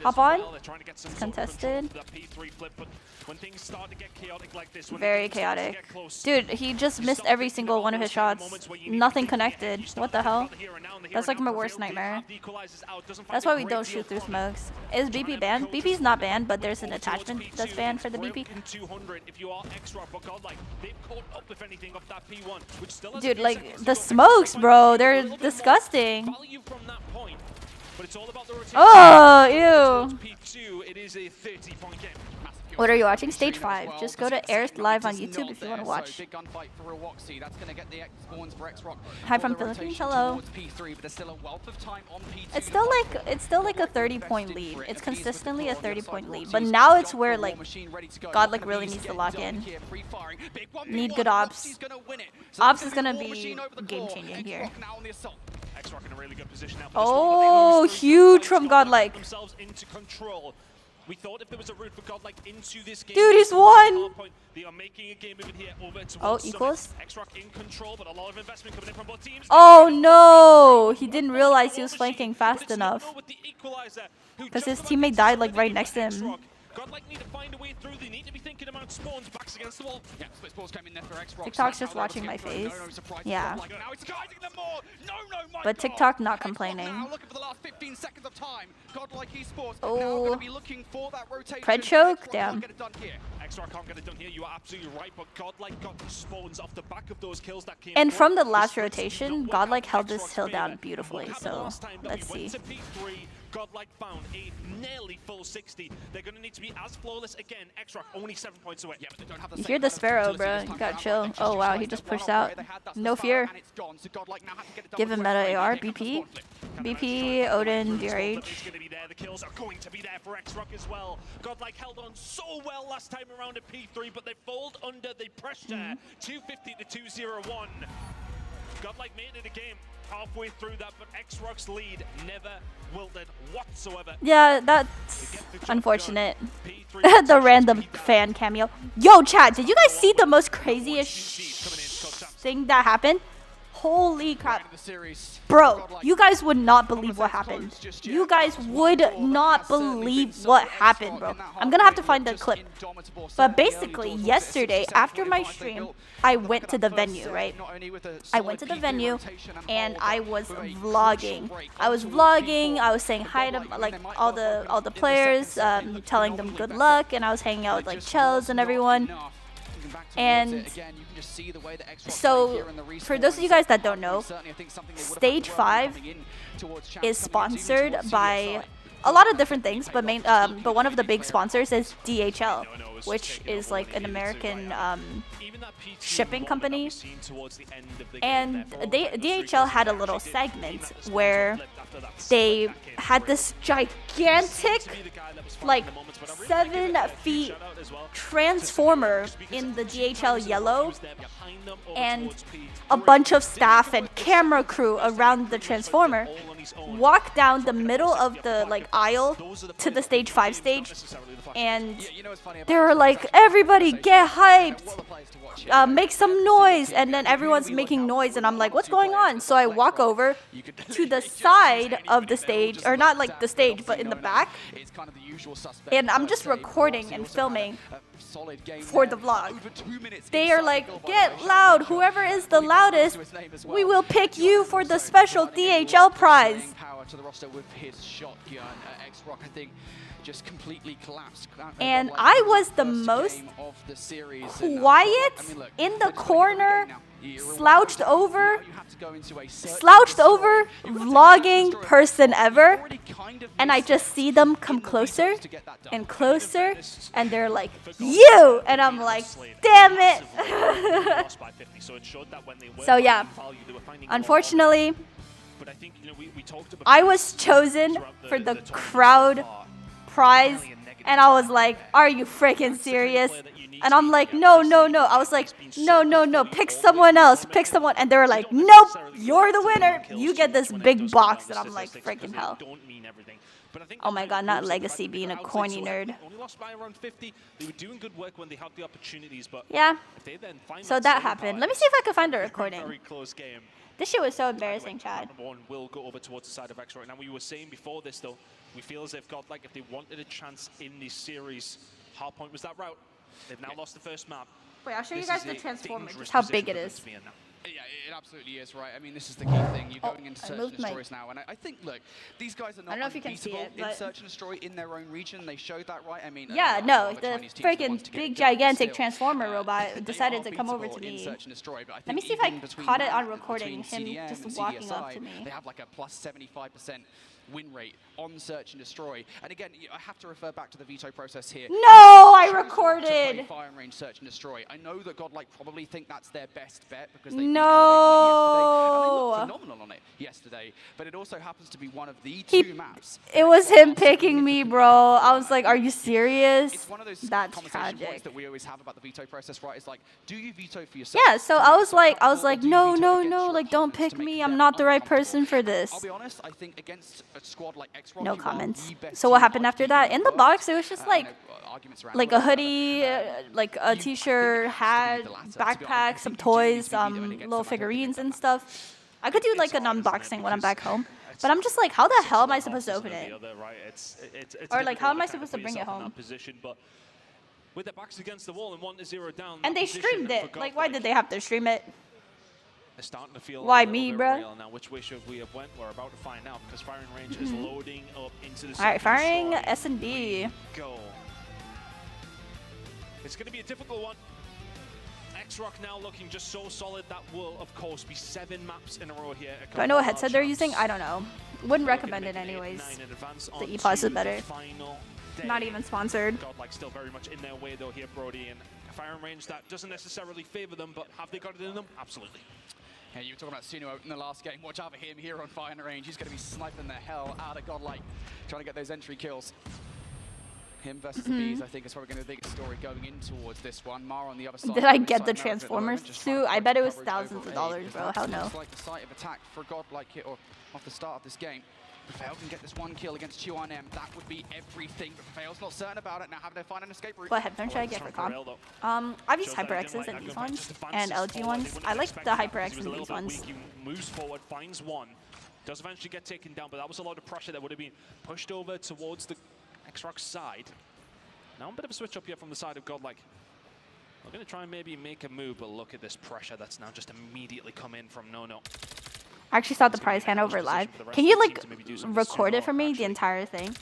S3: Hop
S4: Hop
S3: on?
S4: Contested.
S3: Contested.
S4: Like
S3: Very chaotic. Dude, he just missed every single one of his shots. Nothing connected. What the hell? That's like my worst nightmare. That's why we don't shoot through smokes. Is BP banned? BP's not banned, but there's an attachment that's banned for the BP. Dude, like, the smokes, bro, they're disgusting. Oh, ew.
S4: It is a 30-point game.
S3: What are you watching? Stage 5. Just go to Aerith live on YouTube if you want to watch. Hi from Philippines. Hello. It's still like a 30-point lead. It's consistently a 30-point lead. But now it's where like Godlike really needs to lock in. Need good ops. Ops is gonna be game-changing here. Oh, huge from Godlike.
S4: We thought if there was a route for Godlike into this game,
S3: dude, he's won.
S4: They are making a game over here over
S3: Oh, equals.
S4: X-Rock in control, but a lot of investment coming in from both teams.
S3: Oh no, he didn't realize he was flanking fast enough because his teammate died like right next to him.
S4: Godlike need to find a way through. They need to be thinking about spawns. Backs against the wall. Yeah, split spawns came in there for X-Rock.
S3: TikTok's just watching my face. Yeah.
S4: Now it's guiding them more. No,
S3: But TikTok not complaining.
S5: Now looking for the last 15 seconds of time. Godlike esports
S3: Oh.
S5: now going to be looking for that rotation.
S3: Pred choke?
S5: X-Rock
S3: Damn.
S5: can't get it done here.
S4: X-Rock can't get it done here. You are absolutely right, but Godlike got the spawns off the back of those kills that came.
S3: And from the
S4: forward.
S3: last
S4: splits did
S3: rotation,
S4: not work
S3: Godlike
S4: out
S3: held
S4: in
S3: this
S4: X-Rock's
S3: hill
S4: favor.
S3: down beautifully.
S4: What happened
S3: So
S4: last time that
S3: let's
S4: we went
S3: see.
S4: to P3, Godlike found a nearly full 60. They're going to need to be as flawless again. X-Rock only 7 points away. Yeah, but they don't have the
S3: You
S4: same
S3: hear the
S4: kind of
S3: sparrow,
S4: utility
S3: bro.
S4: this
S3: You
S4: time
S3: gotta
S4: around.
S3: chill.
S4: They just
S3: Oh wow, he
S4: utilized
S3: just
S4: the one
S3: pushed out.
S4: way they had. That's the
S3: No
S4: sparrow,
S3: fear.
S4: and it's gone. So Godlike now have to get it done
S3: Give
S4: with
S3: him
S4: West
S3: meta
S4: Side.
S3: AR,
S4: Here comes the
S3: BP.
S4: spawn flip.
S3: BP, Odin,
S4: The spawn's
S3: DRH.
S4: going to be there. The kills are going to be there for X-Rock as well. Godlike held on so well last time around at P3, but they fold under the pressure. 250 to 201. Godlike made it a game halfway through that, but X-Rock's lead never wilted whatsoever.
S3: Yeah, that's unfortunate. The random fan cameo. Yo, chat, did you guys see the most craziest thing that happened? Holy crap. Bro, you guys would not believe what happened. You guys would not believe what happened, bro. I'm gonna have to find the clip. But basically, yesterday, after my stream, I went to the venue, right? I went to the venue, and I was vlogging. I was saying hi to like all the players, telling them good luck, and I was hanging out with like Chels and everyone. And so, for those of you guys that don't know, Stage 5 is sponsored by a lot of different things, but one of the big sponsors is DHL, which is like an American shipping company. And DHL had a little segment where they had this gigantic, like 7 feet transformer in the DHL yellow, and a bunch of staff and camera crew around the transformer walk down the middle of the aisle to the Stage 5 stage, and they were like, everybody get hyped, make some noise, and then everyone's making noise, and I'm like, what's going on? So I walk over to the side of the stage, or not like the stage, but in the back, and I'm just recording and filming for the vlog. They are like, get loud, whoever is the loudest, we will pick you for the special DHL prize. And I was the most quiet in the corner, slouched over vlogging person ever, and I just see them come closer and closer, and they're like, you, and I'm like, damn it. So yeah, unfortunately, I was chosen for the crowd prize, and I was like, are you freaking serious? And I'm like, no. I was like, no, pick someone else, pick someone. And they were like, nope, you're the winner. You get this big box. And I'm like, freaking hell. Oh my god, not Legacy being a corny nerd. Yeah, so that happened. Let me see if I can find a recording. This shit was so embarrassing, Chad.
S4: Will go over towards the side of Xrock. Now, we were saying before this, though, we feel as if if they wanted a chance in this series, Hardpoint was that route. They've now lost the first map.
S3: Wait, I'll show you guys the transformer, just how big it is.
S5: Yeah, it absolutely is, right? I mean, this is the key thing. You're going into Search and Destroys now, and I think, look, these guys are not unbeatable in Search and Destroy in their own region. They showed that, right? I mean,
S3: yeah, no, the freaking big, gigantic transformer robot decided to come over to me. Let me see if I caught it on recording, him just walking up to me.
S5: They have like a plus 75% win rate on Search and Destroy. And again, I have to refer back to the veto process here.
S3: No, I recorded.
S5: Fire and Range Search and Destroy. I know that Godlike probably think that's their best bet because they
S3: no.
S5: looked phenomenal on it yesterday. But it also happens to be one of the 2 maps.
S3: It was him picking me, bro. I was like, are you serious?
S5: It's one of those
S3: that's
S5: conversation
S3: tragic.
S5: points that we always have about the veto process, right? It's like, do you veto for yourself?
S3: Yeah, so I was like, no, like, don't pick me. I'm not the right person for this.
S5: I'll be honest, I think against a squad like Xrock,
S3: no comments. So what happened after that? In the box, it was just like a hoodie, like a t-shirt, hat, backpack, some toys, little figurines and stuff. I could do like an unboxing when I'm back home, but I'm just like, how the hell am I supposed to open it? Or like, how am I supposed to bring it home?
S4: With their backs against the wall and 1-0 down.
S3: And they streamed it. Like, why did they have to stream it?
S4: Starting to feel
S3: why me, bro?
S4: Now, which way should we have went? We're about to find out because Firing Range is loading up into the.
S3: All right, firing S&D.
S4: Go. It's going to be a difficult one. Xrock now looking just so solid. That will, of course, be 7 maps in a row here.
S3: Do I know what headset they're using? I don't know. Wouldn't recommend it anyways. The EPOS is better. Not even sponsored.
S4: Godlike still very much in their way though here, Brody, and Firing Range that doesn't necessarily favor them, but have they got it in them? Absolutely.
S5: Yeah, you were talking about Suno in the last game. Watch out for him here on Fire and Range. He's going to be sniping the hell out of Godlike, trying to get those entry kills. Him versus the Bees, I think, is probably going to be the biggest story going in towards this one. Mar on the other side.
S3: Did I get the Transformers too? I bet it was thousands of dollars, bro. Hell no.
S5: It's like the site of attack for Godlike here, or off the start of this game. Fail can get this 1 kill against QRM. That would be everything, but Fail's not certain about it. Now having to find an escape route.
S3: What headphone should I get for comp? I've used HyperX's in these ones, and LG ones. I like the HyperX in these ones.
S4: Moves forward, finds one. Does eventually get taken down, but that was a lot of pressure that would have been pushed over towards the Xrox side. Now a bit of a switch up here from the side of Godlike. We're going to try and maybe make a move, but look at this pressure that's now just immediately come in from No.
S3: I actually saw the prize hand over live. Can you like record it for me, the entire thing?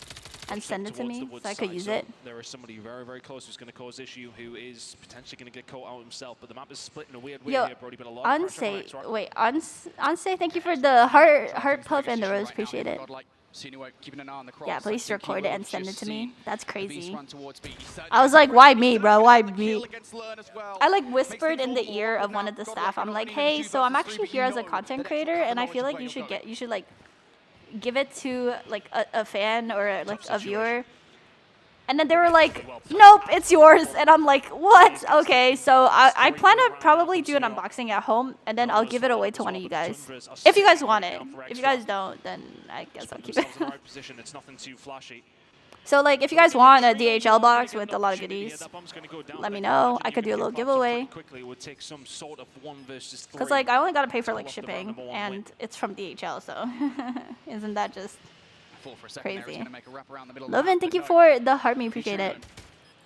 S3: and send it to
S4: towards
S3: me
S4: the wood
S3: so I could
S4: side,
S3: use
S4: so
S3: it.
S4: There is somebody very, very close who's going to cause issue, who is potentially going to get caught out himself. But the map is split in a weird way
S3: Yo,
S4: here, Brody. But a lot of pressure on
S3: Unse,
S4: X-Rock.
S3: wait, Unse, thank you for the heart puff and the rose. Appreciate it. Yeah, please record it and send it to me. That's crazy. I was like, why me, bro? Why me? I like whispered in the ear of one of the staff. I'm like, hey, so I'm actually here as a content creator, and I feel like you should like give it to like a fan or like a viewer. And then they were like, nope, it's yours. And I'm like, what? Okay, so I plan to probably do an unboxing at home, and then I'll give it away to one of you guys. If you guys want it. If you guys don't, then I guess I'll keep it.
S4: It's nothing too flashy.
S3: So, like, if you guys want a DHL box with a lot of goodies, let me know. I could do a little giveaway. Because, like, I only got to pay for, like, shipping, and it's from DHL, so isn't that just crazy? Lovin, thank you for the heart me. Appreciate it.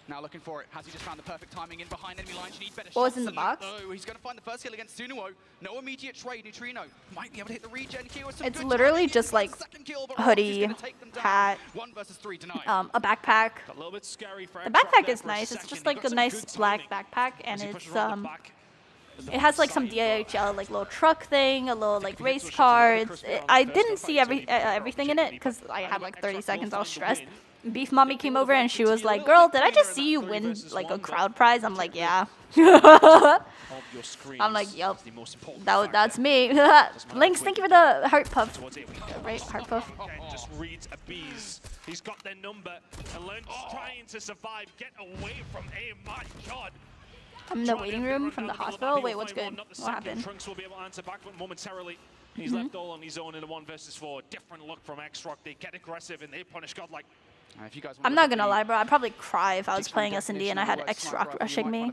S5: Now looking for it. Has he just found the perfect timing in behind enemy lines? You need better
S3: What was
S5: shots
S3: in the
S5: than
S3: box?
S5: that. Oh, he's going to find the first kill against Sunuo. No immediate trade. Neutrino might be able to hit the regen here with some
S3: It's
S5: good
S3: literally
S5: timing.
S3: just like
S5: Kill,
S3: hoodie, hat,
S5: 1 versus 3 denied.
S3: a backpack.
S4: A little bit scary for
S3: The
S4: X-Rock
S3: backpack
S4: there
S3: is
S4: for
S3: nice.
S4: a
S3: It's just
S4: second.
S3: like
S4: He got
S3: a
S4: some
S3: nice
S4: good
S3: black
S4: timing
S3: backpack,
S4: as
S3: and
S4: he
S3: it's
S4: pushes around the back.
S3: it has like some DHL like little truck thing, a little like race cards. I didn't see everything in it because I had like 30 seconds. I was stressed. Beef Mommy came over and she was like, "Girl, did I just see you win like a crowd prize?" I'm like, "Yeah." I'm like, "Yup, that's me." Lynx, thank you for the heart puff. Right, heart puff.
S4: Just reads a bees. He's got their number and learns trying to survive. Get away from A. My God.
S3: I'm in the waiting room from the hospital. Wait, what's good? What happened?
S4: Trunks will be able to answer back, but momentarily he's left all on his own in a 1 versus 4. Different look from X-Rock. They get aggressive and they punish Godlike.
S5: If you guys
S3: I'm not gonna lie, bro. I'd probably cry if I was playing S&D and I had X-Rock rushing me.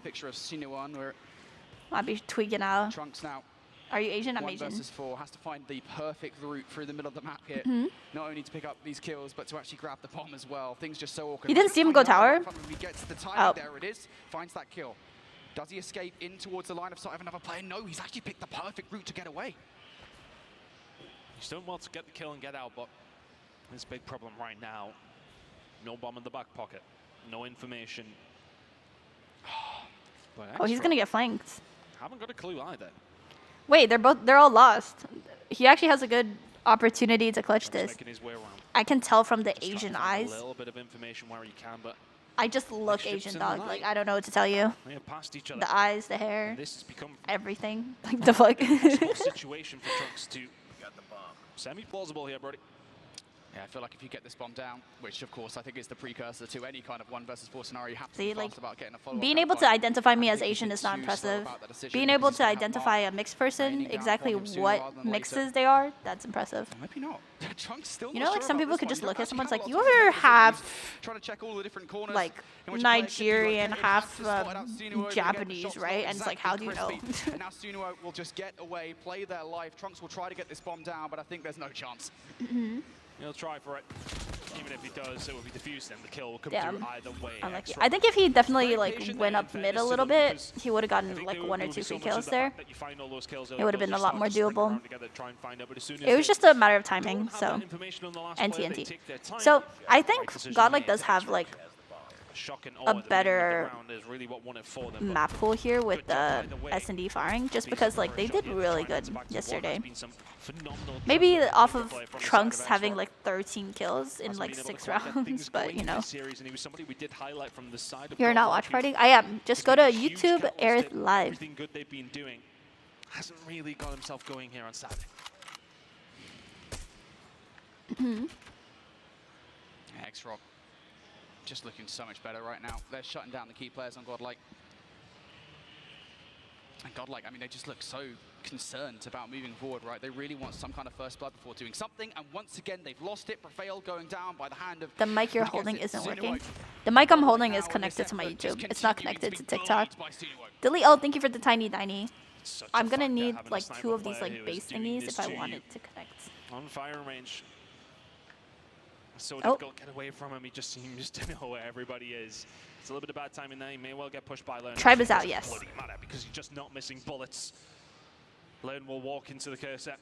S3: I'd be tweaking out.
S5: Trunks now.
S3: Are you Asian? I'm
S5: 1
S3: Asian.
S5: versus 4 has to find the perfect route through the middle of the map here. Not only to pick up these kills, but to actually grab the bomb as well. Things just so awkward.
S3: You didn't see him go tower?
S5: He gets the timing, there it is. Finds that kill. Does he escape in towards the line of sight of another player? No, he's actually picked the perfect route to get away.
S4: He's doing well to get the kill and get out, but there's a big problem right now. No bomb in the back pocket. No information.
S3: Oh, he's gonna get flanked.
S4: Haven't got a clue either.
S3: Wait, they're all lost. He actually has a good opportunity to clutch this.
S4: Making his way around.
S3: I can tell from the
S4: Just trying
S3: Asian
S4: to find
S3: eyes.
S4: A little bit of information where he can, but
S3: I just look
S4: ships
S3: Asian,
S4: in the
S3: dog.
S4: night.
S3: Like, I don't know what to tell you.
S4: they have passed each other.
S3: The eyes, the hair,
S4: This has become
S3: everything. Like, the fuck?
S4: a possible situation for Trunks to semi-plausible here, Brody.
S5: Yeah, I feel like if you get this bomb down, which of course I think is the precursor to any kind of 1 versus 4 scenario, you have to
S3: See,
S5: be
S3: like,
S5: fast about getting a follow-up.
S3: being able to identify me as Asian is not impressive. Being able to identify a mixed person, exactly what mixes they are, that's impressive.
S5: Maybe not. Trunks still
S3: You
S5: not
S3: know, like
S5: sure
S3: some
S5: about
S3: people
S5: this
S3: could
S5: one.
S3: just
S5: You
S3: look
S5: don't
S3: at someone
S5: actually
S3: like,
S5: have
S3: you
S5: lots of
S3: ever have
S5: trying to check all the different corners
S3: like
S5: in which a player could be
S3: Nigerian,
S5: located.
S3: half
S5: Has to spot out Sunuo, but again,
S3: Japanese,
S5: shots
S3: right?
S5: not
S3: And it's like, how do you know?
S5: exactly and now Sunuo will just get away, play their life. Trunks will try to get this bomb down, but I think there's no chance.
S4: He'll try for it. Even if he does, it will be diffused and the kill will come
S3: Yeah,
S4: through either way.
S3: unlucky. I think if he definitely like went up mid a little bit, he would have gotten like 1 or 2 free kills there. It would have been a lot more doable. It was just a matter of timing, so NT. So I think Godlike does have like a better map pool here with the S&D firing, just because like they did really good yesterday. Maybe off of Trunks having like 13 kills in like 6 rounds, but you know. You're not watch partying? I am. Just go to YouTube, Aerith Live.
S4: Everything good they've been doing hasn't really got himself going here on Saturday.
S5: X-Rock just looking so much better right now. They're shutting down the key players on Godlike. And Godlike, I mean, they just look so concerned about moving forward, right? They really want some kind of first blood before doing something, and once again, they've lost it. Prevail going down by the hand of...
S3: The mic you're holding isn't working. The mic I'm holding is connected to my YouTube. It's not connected to TikTok. Delete. Oh, thank you for the tiny. I'm gonna need like 2 of these like base thingies if I want it to connect.
S4: On firing range. So difficult to get away from him. He just seems to know where everybody is. It's a little bit of bad timing there. He may well get pushed by Learn.
S3: Tribe is out, yes.
S4: Bloody matter because he's just not missing bullets. Learn will walk into the cursor.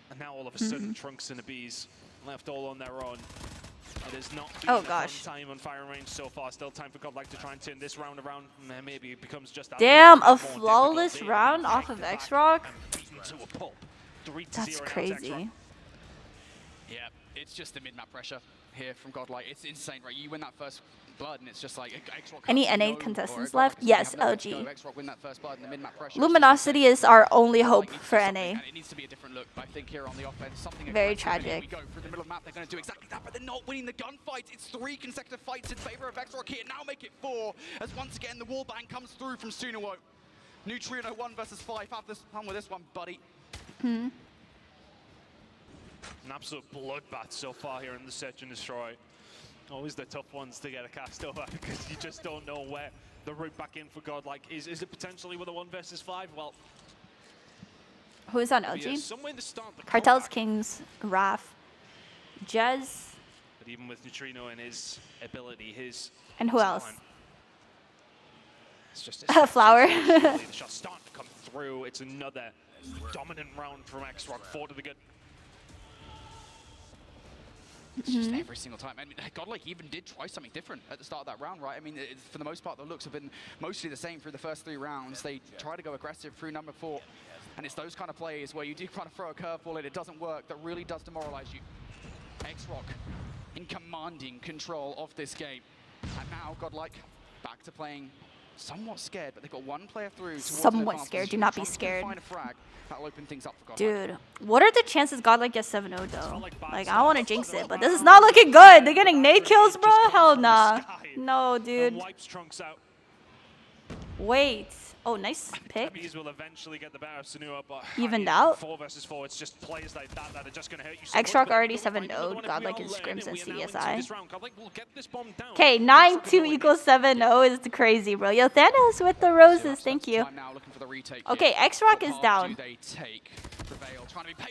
S4: And now all of a sudden, Trunks and the Bees left all on their own. It has not
S3: Oh,
S4: been a
S3: gosh.
S4: fun time on firing range so far. Still time for Godlike to try and turn this round around. Maybe it becomes just that
S3: Damn,
S4: little
S3: a
S4: bit more
S3: flawless
S4: difficult.
S3: round
S4: They
S3: off of
S4: back
S3: X-Rock?
S4: and beaten to a pulp. 3-0
S3: That's
S4: against
S3: crazy.
S4: X-Rock.
S5: Yeah, it's just the mid-map pressure here from Godlike. It's insane, right? You win that first blood, and it's just like X-Rock.
S3: Any
S5: has
S3: NA
S5: no-
S3: contestants
S5: or
S3: left?
S5: Godlike
S3: Yes,
S5: have nowhere to
S3: LG.
S5: go. X-Rock win that first blood, and the mid-map pressure.
S3: Luminosity is our only hope
S5: Godlike needs to
S3: for
S5: do something,
S3: NA.
S5: and it needs to be a different look, I think, here on the offense. Something
S3: Very
S5: aggressive, and here
S3: tragic.
S5: we go through the middle of the map. They're going to do exactly that, but they're not winning the gunfights. It's 3 consecutive fights in favor of X-Rock here. Now make it 4, as once again the wall bang comes through from Sunuwo. Neutrino 1 versus 5. Have this fun with this one, buddy.
S4: An absolute bloodbath so far here in the Search and Destroy. Always the tough ones to get a cast over because you just don't know where the route back in for Godlike is. Is it potentially with a 1 versus 5? Well,
S3: Who is on
S4: yeah,
S3: LG?
S4: somewhere to start the
S3: Cartels,
S4: comeback.
S3: Kings, Raph, Jez,
S4: But even with Neutrino and his ability, his
S3: and who else?
S4: talent, it's just
S3: Flower.
S4: the shots starting to come through. It's another dominant round from X-Rock. 4 to the good.
S5: It's just every single time. I mean, Godlike even did try something different at the start of that round, right? I mean, for the most part, the looks have been mostly the same through the first 3 rounds. They try to go aggressive through number 4, and it's those kind of plays where you do kind of throw a curveball and it doesn't work that really does demoralize you. X-Rock in commanding control of this game. And now Godlike back to playing somewhat scared, but they've got 1 player through. towards an
S3: Somewhat
S5: advanced
S3: scared. Do
S5: position.
S3: not be
S5: Trump can
S3: scared.
S5: Find a frag. That'll open things up for Godlike.
S3: Dude, what are the chances Godlike gets 7-0 though? Like, I don't want to jinx it, but this is not looking good. They're getting nade kills, bro? Hell nah. No, dude.
S4: And wipes Trunks out.
S3: Wait. Oh, nice pick.
S4: Bees will eventually get the better of Sunuwo, but
S3: Evened out.
S4: 4 versus 4. It's just players like that that are just going to hurt you.
S3: X-Rock already 7-0'd. Godlike is Scrims and CSI. Okay, 9-2 equals 7-0 is crazy, bro. Yo, Thanos with the roses. Thank you. Okay, X-Rock is down.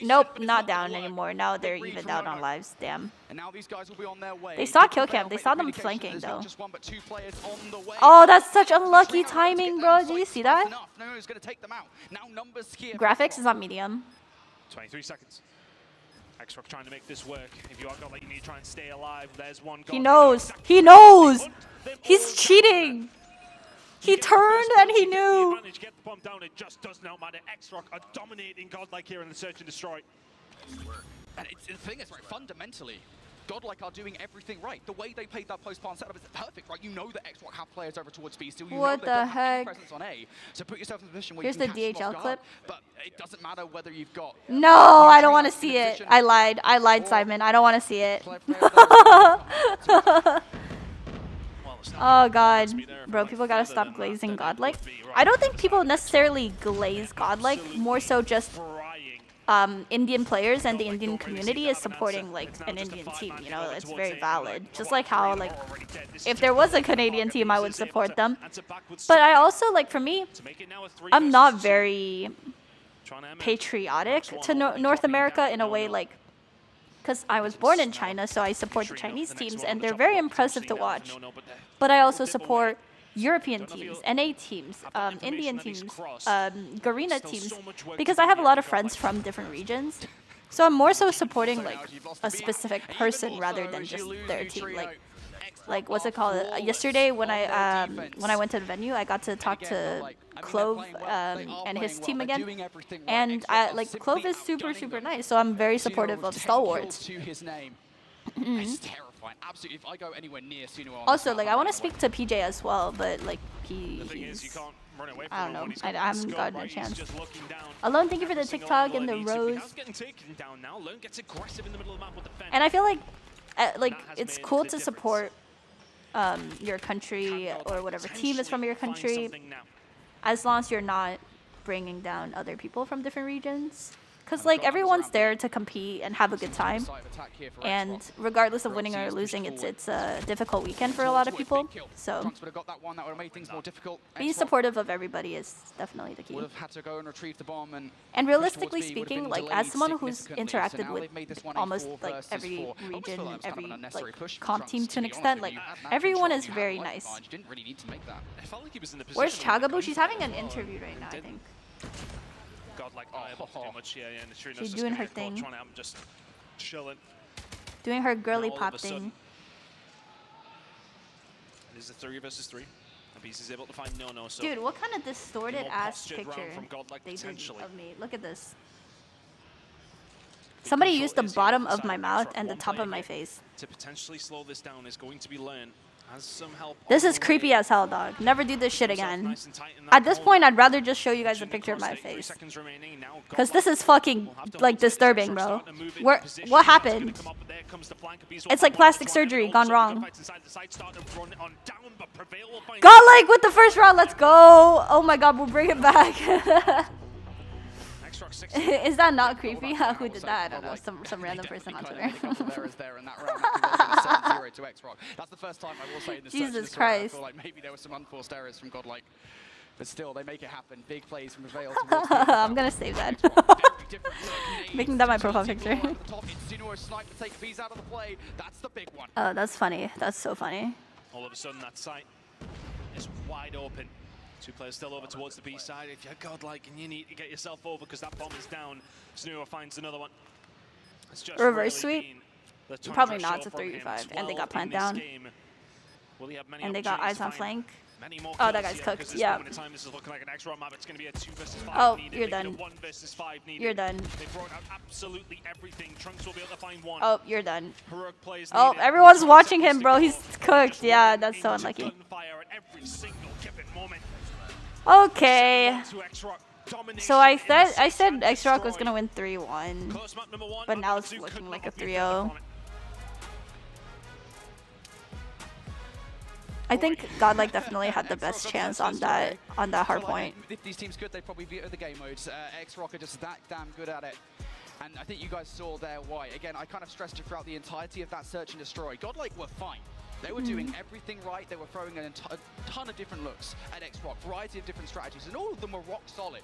S3: Nope, not down anymore. Now they're even down on lives. Damn.
S5: And now these guys will be on their way.
S3: They saw kill cam. They saw them flanking
S5: There's
S3: though.
S5: not just 1 but 2 players on the way.
S3: Oh, that's such unlucky timing, bro. Did you see that?
S5: No, it's going to take them out. Now numbers here.
S3: Graphics is on medium.
S4: 23 seconds. X-Rock trying to make this work. If you are Godlike, you need to try and stay alive. There's one.
S3: He knows. He knows. He's cheating. He turned and he knew.
S4: Get the bomb down. It just does not matter. X-Rock are dominating Godlike here in the Search and Destroy.
S5: And the thing is, right, fundamentally, Godlike are doing everything right. The way they played that post-spawn setup is perfect, right? You know that X-Rock have players over towards B still. You
S3: What
S5: know
S3: the
S5: they don't have any
S3: heck?
S5: presence on A. So put yourself in a position where
S3: Here's
S5: you
S3: the
S5: can catch them
S3: DHL
S5: off
S3: clip.
S5: guard, but it doesn't matter whether you've got...
S3: No, I don't want to see it. I lied. I lied, Simon. I don't want to see it. Oh god, bro, people gotta stop glazing Godlike. I don't think people necessarily glaze Godlike, more so just Indian players and the Indian community is supporting like an Indian team, you know, it's very valid. Just like how like if there was a Canadian team I would support them. But I also like, for me, I'm not very patriotic to North America in a way, like, because I was born in China, so I support the Chinese teams, and they're very impressive to watch. But I also support European teams, NA teams, Indian teams, Garena teams, because I have a lot of friends from different regions. So I'm more so supporting like a specific person rather than just their team. Like what's it called? Yesterday when I went to the venue, I got to talk to Clove and his team again, and like Clove is super nice. So I'm very supportive of Stalwarts.
S5: Absolutely, if I go anywhere near Sunuwo.
S3: Also, like, I want to speak to PJ as well, but like he's I don't know. I haven't gotten a chance. Alone, thank you for the TikTok and the rose. And I feel like it's cool to support your country or whatever team is from your country, as long as you're not bringing down other people from different regions. Because, like, everyone's there to compete and have a good time. And regardless of winning or losing, it's a difficult weekend for a lot of people. So being supportive of everybody is definitely the key. And realistically speaking, like, as someone who's interacted with almost, like, every region, every, like, comp team to an extent, like, everyone is very nice. Where's Chagabu? She's having an interview right now, I think.
S4: Godlike not able to do much here, and
S3: She's doing her thing.
S4: I'm just chilling.
S3: Doing her girly
S4: Now all
S3: pop
S4: of a sudden,
S3: thing.
S4: It is a 3 versus 3. And Beast is able to find no. So
S3: Dude, what kind of distorted
S4: more
S3: ass
S4: postured
S3: picture
S4: round from Godlike
S3: they did
S4: potentially.
S3: of me? Look at this. Somebody
S4: control
S3: used the
S4: is here
S3: bottom
S4: on the
S3: of
S4: side
S3: my
S4: of
S3: mouth
S4: Extra.
S3: and the
S4: One
S3: top
S4: player
S3: of my
S4: here
S3: face.
S4: to potentially slow this down is going to be learned. Has some help.
S3: This
S4: on
S3: is
S4: the
S3: creepy
S4: way.
S3: as hell, dog. Never do this shit
S4: Himself
S3: again.
S4: nice and tight in that
S3: At this
S4: corner.
S3: point, I'd rather just show you guys a
S4: Watching the
S3: picture of my
S4: cross take, 3
S3: face.
S4: seconds remaining. Now
S3: Because this
S4: Godlike
S3: is fucking,
S4: will have to
S3: like,
S4: hold this.
S3: disturbing,
S4: Extra
S3: bro.
S4: starting to move into
S3: Where,
S4: position.
S3: what
S4: Now it's gonna
S3: happened?
S4: come up, but there comes the flank of Beast.
S3: It's like
S4: One
S3: plastic
S4: against one,
S3: surgery
S4: and all of
S3: gone
S4: a sudden
S3: wrong.
S4: Godlike's inside the side, starting to run on down, but Prevail will find
S3: Godlike with the first round. Let's go. Oh my god, we'll bring it back.
S4: Extra 6.
S3: Is that not creepy? Who did that? I don't know. Some random person on Twitter.
S5: That's the first time I will say in this
S3: Jesus
S5: search this
S3: Christ.
S5: round, I feel like maybe there were some unforced errors from Godlike. But still, they make it happen. Big plays from Prevail towards the
S3: I'm gonna save that. Making that my profile picture.
S5: That's the big one.
S3: Oh, that's funny. That's so funny.
S4: All of a sudden, that site is wide open. 2 players still over towards the B side. If you're Godlike and you need to get yourself over because that bomb is down, Snura finds another one. It's just
S3: Reverse
S4: really
S3: sweep?
S4: been the tundra
S3: Probably not.
S4: show
S3: It's a
S4: from him.
S3: 3v5, and they got
S4: 12
S3: plant
S4: in this
S3: down.
S4: game. Will he have many
S3: And they got
S4: opportunities
S3: eyes on
S4: to find
S3: flank.
S4: many more
S3: Oh, that
S4: kills
S3: guy's
S4: here?
S3: cooked,
S4: Because this
S3: yeah.
S4: moment in time, this is looking like an extra map. It's going to be a 2 versus 5
S3: Oh,
S4: needed.
S3: you're
S4: Maybe
S3: done.
S4: a 1 versus 5 needed.
S3: You're done.
S4: They brought out absolutely everything. Trunks will be able to find one.
S3: Oh, you're done.
S4: Heroic plays
S3: Oh,
S4: needed.
S3: everyone's
S4: 20
S3: watching
S4: seconds
S3: him,
S4: to
S3: bro.
S4: go.
S3: He's
S4: Just
S3: cooked. Yeah,
S4: running
S3: that's so
S4: into
S3: unlucky.
S4: gunfire at every single given moment.
S3: Okay.
S4: To X-Rock.
S3: So I
S4: Domination
S3: said
S4: in search and
S3: X-Rock was
S4: destroy.
S3: gonna win 3-1.
S4: Close map number 1,
S3: But now
S4: number
S3: it's
S4: 2
S3: looking
S4: could
S3: like
S4: not
S3: a
S4: be further
S3: 3-0.
S4: from it.
S3: I think Godlike definitely had the best chance on that hard point.
S5: If these teams could, they'd probably veto the game modes. X-Rock are just that damn good at it. And I think you guys saw there why. Again, I kind of stressed it throughout the entirety of that search and destroy. Godlike were fine. They were doing everything right. They were throwing a ton of different looks at X-Rock, variety of different strategies, and all of them were rock solid.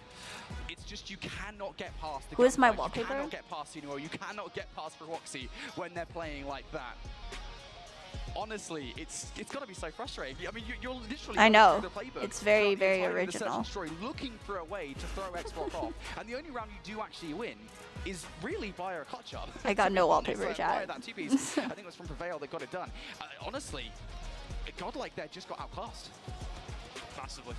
S5: It's just you cannot get past the
S3: Who is my
S5: gunfight.
S3: wallpaper?
S5: You cannot get past Sinuo. You cannot get past Roxy when they're playing like that. Honestly, it's gonna be so frustrating. I mean, you're literally
S3: I know.
S5: going through the playbook
S3: It's very,
S5: throughout the
S3: very
S5: entirety of the search and
S3: original.
S5: destroy, looking for a way to throw X-Rock off, and the only round you do actually win is really via a clutch up.
S3: I got no wallpaper,
S5: Via
S3: chat.
S5: that two-piece. I think it was from Prevail that got it done. Honestly, a Godlike there just got outclassed.
S4: Massively.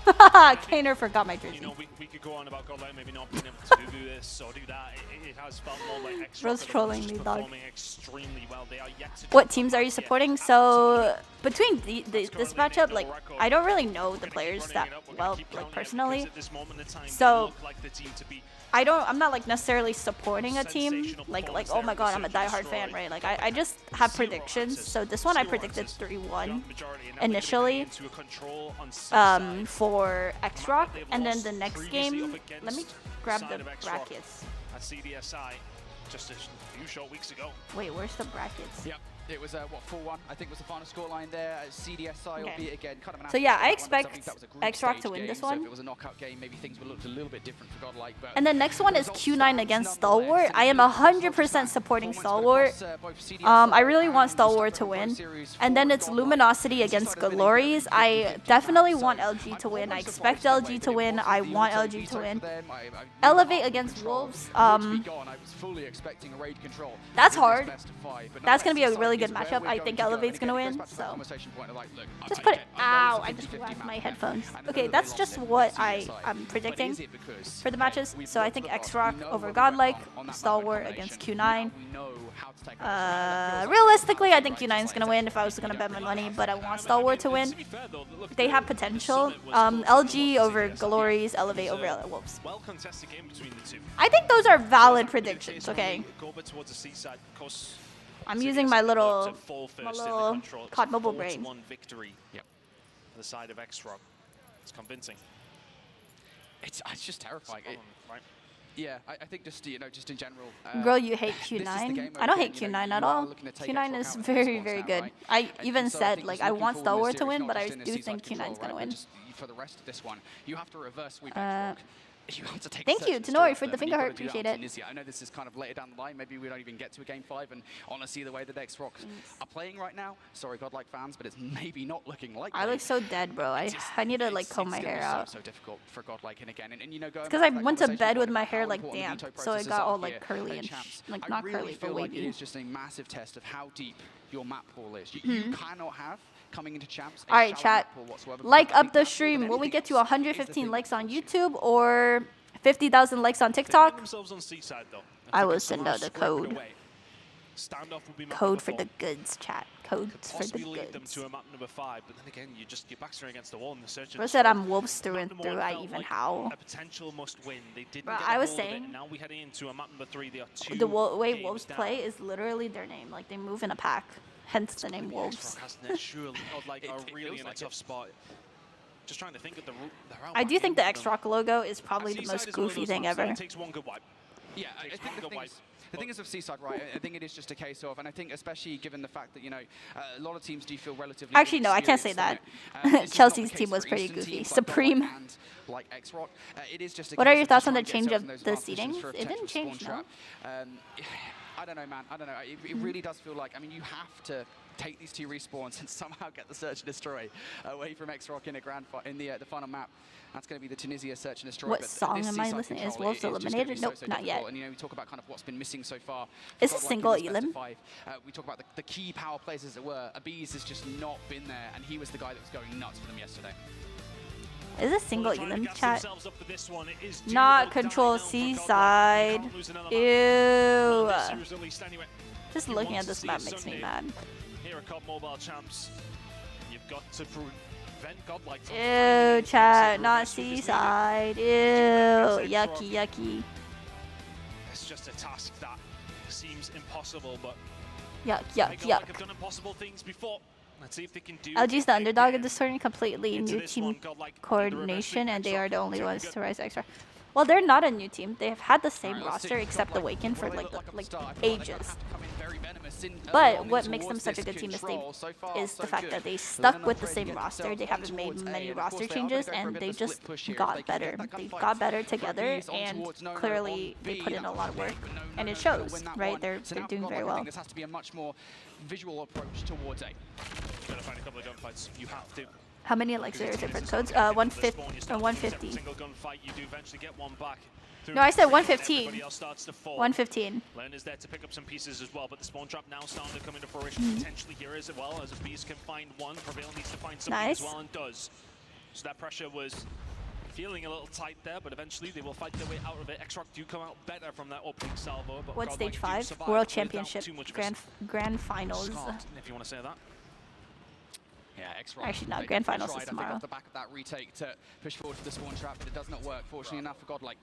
S3: Kaner forgot my
S4: You
S3: jersey.
S4: know, we could go on about Godlike maybe not being able to do this or do that. It has felt more like X-Rock
S3: Bro's trolling
S4: just
S3: me, dog.
S4: performing extremely well. They are yet to
S3: What
S4: do
S3: teams are you
S4: yet.
S3: supporting?
S4: Absolutely.
S3: So between this matchup, like I don't really know the
S4: We're gonna keep
S3: players
S4: running
S3: that
S4: it up. We're gonna
S3: well,
S4: keep
S3: like
S4: counting it
S3: personally.
S4: because at this moment in time, they
S3: So
S4: look like the team to beat.
S3: I'm not like necessarily supporting a team,
S4: Sensational
S3: like
S4: performance
S3: oh my
S4: there
S3: god,
S4: in
S3: I'm a
S4: the search and
S3: diehard fan,
S4: destroy.
S3: right? Like I just have
S4: Zero
S3: predictions.
S4: access.
S3: So this one I
S4: Zero
S3: predicted
S4: access.
S3: 3-1
S4: You have the majority, and now they're gonna be
S3: initially,
S4: into a control on C-side.
S3: for X-Rock,
S4: They've
S3: and then
S4: lost
S3: the next
S4: previously
S3: game,
S4: up
S3: let me
S4: against
S3: grab
S4: side
S3: the
S4: of X-Rock
S3: brackets.
S4: at CDSI just a few short weeks ago.
S3: Wait, where's the brackets?
S5: Yep. It was, what, 4-1, I think was the final scoreline there. CDSI,
S3: Okay.
S5: albeit again, kind of an
S3: So yeah, I
S5: average scoreline, but
S3: expect
S5: that was a group
S3: X-Rock
S5: stage
S3: to win
S5: game,
S3: this
S5: so
S3: one.
S5: if it was a knockout game, maybe things would look a little bit different for Godlike. But
S3: And the next one is
S5: results
S3: Q9
S5: stand
S3: against
S5: nonetheless.
S3: Stalwart. I am 100% supporting Stalwart. I really want Stalwart to win. And then it's Luminosity against Glories. I definitely want LG to win. I expect LG to win. I want LG to win. Elevate against Wolves. That's hard. That's gonna be a really good matchup. I think Elevate's gonna win. So just put it. Ow! I just whacked my headphones. Okay, that's just what I'm predicting for the matches. So I think X-Rock over Godlike, Stalwart against Q9. Realistically, I think Q9 is gonna win if I was gonna bet my money, but I want Stalwart to win. They have potential. LG over Glories, Elevate over Wolves.
S4: Well contested game between the two.
S3: I think those are valid predictions. Okay,
S4: Go back towards the seaside. Of course,
S3: I'm
S4: CDSI
S3: using my
S4: look
S3: little
S4: to fall first in the
S3: little
S4: control. It's
S3: COD
S4: a
S3: Mobile
S4: 4-1
S3: brain.
S4: victory.
S5: Yep.
S4: For the side of X-Rock. It's convincing.
S5: It's just terrifying.
S4: Right?
S5: Yeah, I think just just in general.
S3: Girl, you hate
S5: this is the
S3: Q9?
S5: game
S3: I don't
S5: again,
S3: hate
S5: you know,
S3: Q9
S5: you
S3: at
S5: are
S3: all.
S5: looking to take
S3: Q9
S5: X-Rock
S3: is
S5: out in
S3: very,
S5: response
S3: very
S5: now,
S3: good.
S5: right?
S3: I even
S5: so
S3: said
S5: think
S3: like
S5: just
S3: I
S5: looking
S3: want
S5: forward in
S3: Stalwart
S5: this
S3: to
S5: series,
S3: win,
S5: not
S3: but I
S5: just in this
S3: do
S5: seaside
S3: think
S5: control,
S3: Q9's gonna
S5: right, but
S3: win.
S5: just for the rest of this one, you have to reverse sweep
S3: Uh,
S5: X-Rock. You have to take
S3: Thank
S5: search
S3: you,
S5: and
S3: Tenori,
S5: destroy
S3: for
S5: them,
S3: the
S5: and
S3: finger
S5: you've got
S3: heart.
S5: to do that
S3: Appreciate
S5: on
S3: it.
S5: Tunisia. I know this is kind of later down the line. Maybe we don't even get to a game 5. And honestly, the way the X-Rock are playing right now, sorry, Godlike fans, but it's maybe not looking like
S3: I look so dead, bro. I need to like comb my hair out.
S5: So difficult for Godlike, and again, and you know,
S3: Because I went to bed with my hair like damp, so it got all like curly and like not curly but
S5: like it
S3: wavy.
S5: is just a massive test of how deep your map pool is. You cannot have coming into champs.
S3: All right, chat. Like up the stream when we get to 115 likes on YouTube or 50,000 likes on TikTok. I will send out the code. Code for the goods, chat. Codes for the goods.
S4: To a map number 5, but then again, you're backstaring against the wall in the search.
S3: Bro said I'm wolves through and through. I even how.
S4: A potential must win. They didn't
S3: Bro,
S4: get
S3: I
S4: a
S3: was
S4: hold of it,
S3: saying
S4: and now we head into a map number 3. They are 2
S3: the way
S4: games
S3: wolves
S4: down.
S3: play is literally their name. Like they move in a pack. Hence the name wolves.
S4: Surely, like, are really in a tough spot. Just trying to think of the route.
S3: I do think the X-Rock logo is probably the most goofy thing ever.
S4: It takes one good wipe.
S5: Yeah, I think the thing is with Seaside, right, I think it is just a case of, and I think especially given the fact that, you know, a lot of teams do feel relatively
S3: Actually, no, I can't say that. Chelsea's team was pretty goofy. Supreme.
S5: Like X-Rock, it is just a
S3: What
S5: case
S3: are your
S5: of
S3: thoughts
S5: just
S3: on the
S5: trying to
S3: change
S5: get
S3: of
S5: yourself in
S3: the
S5: those advantages
S3: seating?
S5: for a
S3: It didn't
S5: potential
S3: change,
S5: spawn
S3: no?
S5: trap. I don't know, man. I don't know. It really does feel like, I mean, you have to take these 2 respawns and somehow get the search and destroy away from X-Rock in the final map. That's going to be the Tunisia search and destroy.
S3: What
S5: but
S3: song
S5: this
S3: am I
S5: Seaside
S3: listening? Is
S5: control,
S3: Wolves
S5: it is just gonna
S3: eliminated?
S5: be
S3: Nope,
S5: so
S3: not
S5: difficult.
S3: yet.
S5: And you know, we talk about kind of what's been missing so far.
S3: Is
S5: We've
S3: this
S5: got,
S3: single
S5: like, in this
S3: Elim?
S5: best of 5, we talk about the key power players, as it were. Abiz has just not been there, and he was the guy that was going nuts for them yesterday.
S3: Is this single Elim, chat? Not control Seaside. Ew. Just looking at this map makes me mad.
S4: Here are COD Mobile champs. You've got to prevent Godlike.
S3: Ew, chat, not Seaside. Ew, yucky, yucky.
S4: It's just a task that seems impossible, but
S3: Yuck, yuck, yuck.
S4: have done impossible things before. Let's see if they can do.
S3: LG's the underdog in this tournament, completely
S4: Into
S3: new
S4: this
S3: team
S4: one, Godlike,
S3: coordination,
S4: the
S3: and they are the only ones
S4: good.
S3: to rise extra. Well, they're not a new team. They have had the same
S5: Alright, let's
S3: roster
S5: see.
S3: except
S5: Godlike,
S3: Awaken for
S5: what do they
S3: like
S5: look like at the
S3: ages.
S5: start? I feel like they have to come in very venomous in early
S3: But
S5: on
S3: what
S5: in
S3: makes them
S5: towards
S3: such a
S5: this
S3: good team is
S5: control. So far,
S3: the
S5: so
S3: fact
S5: good.
S3: that they
S5: They're
S3: stuck
S5: then
S3: with the
S5: afraid to
S3: same
S5: get
S3: roster.
S5: themselves
S3: They
S5: on
S3: haven't made
S5: towards A,
S3: many
S5: and of course
S3: roster
S5: they are gonna
S3: changes,
S5: go for a
S3: and
S5: bit
S3: they
S5: of a split
S3: just
S5: push here if
S3: got
S5: they can
S3: better.
S5: get that
S3: They
S5: gunfight.
S3: got better
S5: For
S3: together,
S5: Abiz on
S3: and
S5: towards No No
S3: clearly
S5: on
S3: they
S5: B,
S3: put in
S5: that
S3: a lot of
S5: was
S3: work,
S5: big, but No
S3: and
S5: No
S3: it
S5: No
S3: shows,
S5: win that
S3: right?
S5: one.
S3: They're
S5: So now
S3: doing
S5: for
S3: very
S5: Godlike, I
S3: well.
S5: think this has to be a much more visual approach towards A.
S4: Gotta find a couple of gunfights. You have to.
S3: How many likes are there for codes? 150 or 150.
S4: Single gunfight, you do eventually get one back.
S3: No, I said 115.
S4: Everybody else starts to fall.
S3: 115.
S4: Len is there to pick up some pieces as well, but the spawn trap now starting to come into fruition potentially here as well, as Abiz can find one. Prevail needs to find something
S3: Nice.
S4: as well, and does. So that pressure was feeling a little tight there, but eventually they will fight their way out of it. X-Rock do come out better from that opening salvo. But
S3: What
S4: Godlike
S3: stage
S4: do
S3: 5?
S4: survive
S3: World
S4: without
S3: Championship
S4: too much of a
S3: grand finals.
S4: scar, if you want to say that.
S5: Yeah, X-Rock.
S3: Actually, no,
S5: They
S3: grand
S5: definitely
S3: finals is
S5: tried, I think,
S3: tomorrow.
S5: off the back of that retake to push forward to the spawn trap, but it does not work. Fortunately enough for Godlike,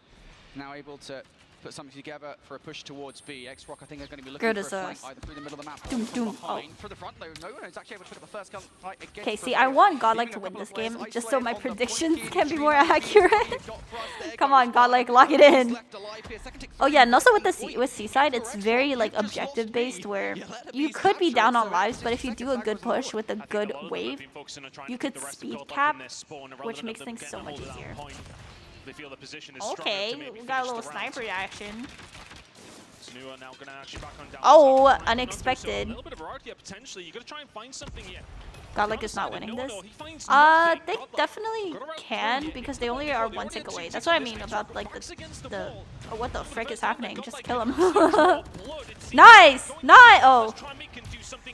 S5: now able to put something together for a push towards B. X-Rock, I think, are going to be looking
S3: Good
S5: for a
S3: as
S5: flank either through the middle of the map or
S3: Doom,
S5: from
S3: doom.
S5: behind.
S3: Oh.
S5: For the front, though, no one is actually able to pick up the first fight against
S3: Okay, see,
S5: Prevail.
S3: I want Godlike
S5: Leaving
S3: to
S5: a
S3: win
S5: couple
S3: this
S5: of players
S3: game, just so my
S5: isolated on the point
S3: predictions
S5: here.
S3: can be
S5: Between
S3: more
S5: them,
S3: accurate.
S5: you've got Frost there,
S3: Come
S5: goes
S3: on, Godlike, lock it
S5: Frost
S3: in.
S5: left alive here. Second tick
S3: Oh yeah, and also with
S5: point.
S3: with Seaside, it's very like objective based, where you could be down on lives, but if you do a good push with a good wave, you could speed cap, which makes things so much easier.
S4: They feel the position is
S3: Okay, we got a little sniper action.
S4: Now gonna actually back on down.
S3: Oh,
S4: A
S3: unexpected.
S4: little bit of variety potentially. You gotta try and find something here.
S3: Godlike is not winning this.
S4: He finds
S3: They
S4: nothing. Godlike
S3: definitely
S4: got around
S3: can,
S4: three.
S3: because they only are one tick away. That's what I mean about like the oh, what the frick is happening? Just kill him. Nice! Nice! Oh.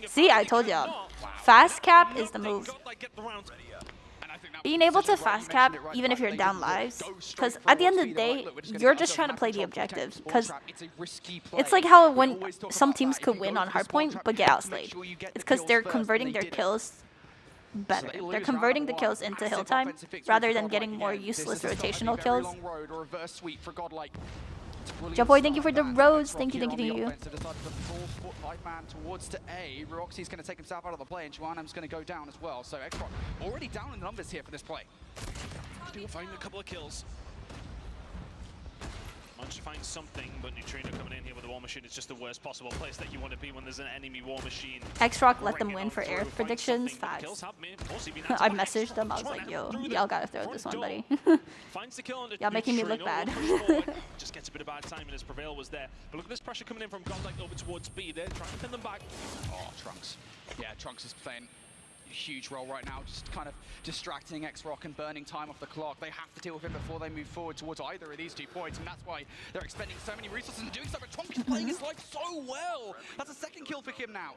S3: See, I told ya. Fast cap is the move. Being able to fast cap, even if you're down lives, because at the end of the day, you're just trying to play the objective. Because it's like how when some teams could win on hardpoint but get outslayed. It's because they're converting their kills better. They're converting the kills into hill time rather than getting more useless rotational kills. Jaboy, thank you for the rose. Thank you, thank you, thank you.
S5: Towards to A. Roxy's going to take himself out of the play, and Juanam's going to go down as well. So X-Rock already down in the numbers here for this play.
S4: Do find a couple of kills. Managed to find something, but Neutrino coming in here with the War Machine is just the worst possible place that you want to be when there's an enemy War Machine.
S3: X-Rock let them win for Aerith predictions. Facts. I messaged them. I was like, yo, y'all gotta throw this one, buddy. Y'all making me look bad.
S4: Just gets a bit of bad timing as Prevail was there. But look at this pressure coming in from Godlike over towards B. They're trying to pin them back.
S5: Oh, Trunks. Yeah, Trunks is playing a huge role right now, just kind of distracting X-Rock and burning time off the clock. They have to deal with him before they move forward towards either of these 2 points, and that's why they're expending so many resources and doing so. But Trunks is playing his life so well. That's a second kill for him now.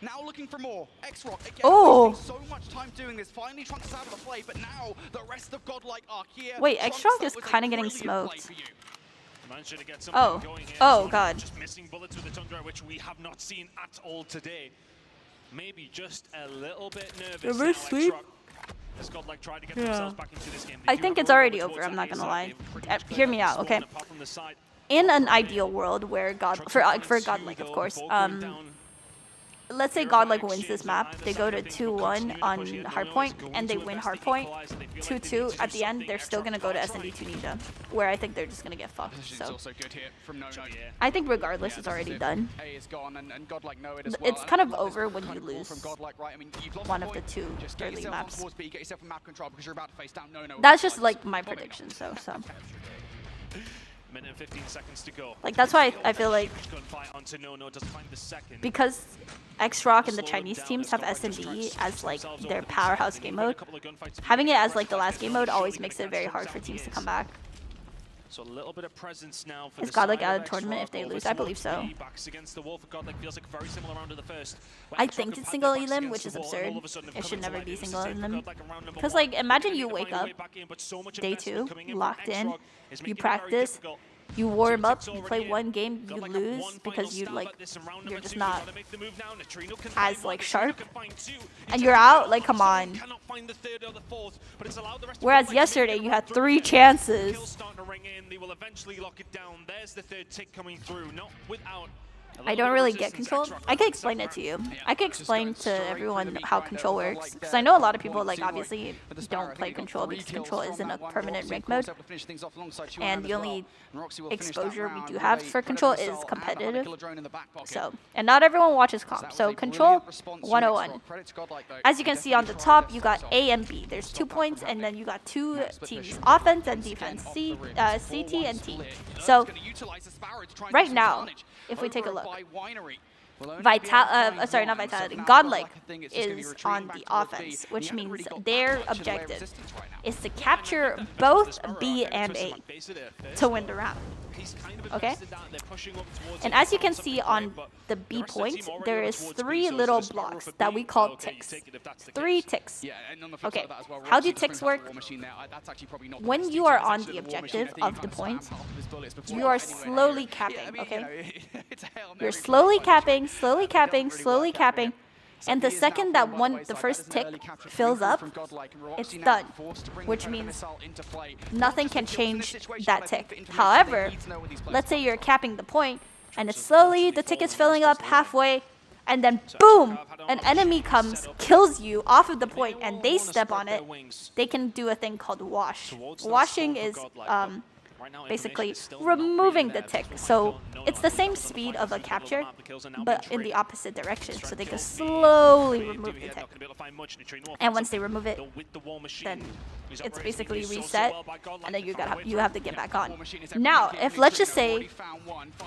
S5: Now looking for more. X-Rock again, wasting so much time doing this. Finally Trunks is out of the play, but now the rest of Godlike are here.
S3: Wait, X-Rock is kind of getting smoked.
S4: Oh,
S3: oh god.
S4: Just missing bullets with the Tundra, which we have not seen at all today. Maybe just a little bit nervous. Has Godlike tried to get themselves back into this game.
S3: I think it's already over, I'm not gonna lie. Hear me out, okay? In an ideal world where for Godlike, of course, let's say Godlike wins this map, they go to 2-1 on hardpoint, and they win hardpoint, 2-2 at the end, they're still gonna go to SND 2 Ninja, where I think they're just gonna get fucked. So I think regardless, it's already done. It's kind of over when you lose one of the two early maps. That's just like my prediction, so.
S4: Minute and 15 seconds to go.
S3: Like that's why I feel like because X-Rock and the Chinese teams have S&D as like their powerhouse game mode, having it as like the last game mode always makes it very hard for teams to come back.
S4: So a little bit of presence now for
S3: Is Godlike out of the tournament if they lose? I believe so. I think it's single elim, which is absurd. It should never be single elim. Because like, imagine you wake up, day 2, locked in, you practice, you warm up, you play one game, you lose because you're just not as like sharp, and you're out. Like, come on. Whereas yesterday you had 3 chances. I don't really get Control. I can explain it to you. I can explain to everyone how Control works, because I know a lot of people like obviously don't play Control because Control isn't a permanent rank mode, and the only exposure we do have for Control is competitive. So, and not everyone watches comp. So Control 101. As you can see on the top, you got A and B. There's 2 points, and then you got 2 teams, offense and defense, CT and T. So right now, if we take a look, Godlike is on the offense, which means their objective is to capture both B and A to win the round. Okay? And as you can see on the B point, there is 3 little blocks that we call ticks. 3 ticks. Okay, how do ticks work? When you are on the objective of the point, you are slowly capping, okay? You're slowly capping, slowly capping, slowly capping. And the second that the first tick fills up, it's done, which means nothing can change that tick. However, let's say you're capping the point, and it's slowly, the tick is filling up halfway, and then boom, an enemy comes, kills you off of the point, and they step on it. They can do a thing called wash. Washing is basically removing the tick. So it's the same speed of a capture, but in the opposite direction. So they can slowly remove the tick. And once they remove it, then it's basically reset, and then you have to get back on. Now, if let's just say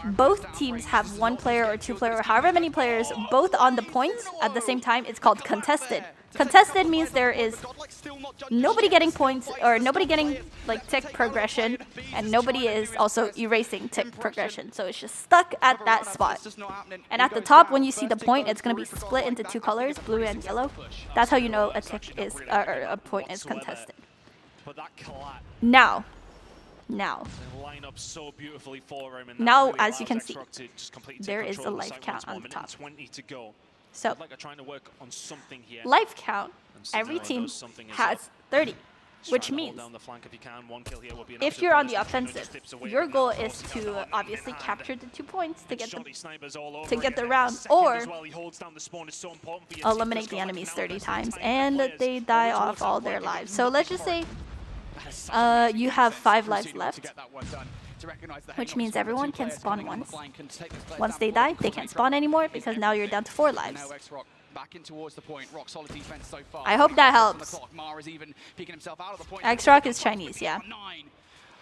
S3: both teams have 1 player or 2 player or however many players both on the points at the same time, it's called contested. Contested means there is nobody getting points or nobody getting like tick progression, and nobody is also erasing tick progression. So it's just stuck at that spot. And at the top, when you see the point, it's going to be split into 2 colors, blue and yellow. That's how you know a tick is or a point is contested. Now, as you can see, there is a life count on the top. So, life count, every team has 30, which means if you're on the offensive, your goal is to obviously capture the 2 points to get the round, or eliminate the enemies 30 times and they die off all their lives. So let's just say you have 5 lives left. which means everyone can spawn once. Once they die, they can't spawn anymore because now you're down to 4 lives.
S5: Back in towards the point. Rock solid defense so far.
S3: I hope that helps.
S5: Mara's even peeking himself out of the point.
S3: X-Rock is Chinese, yeah.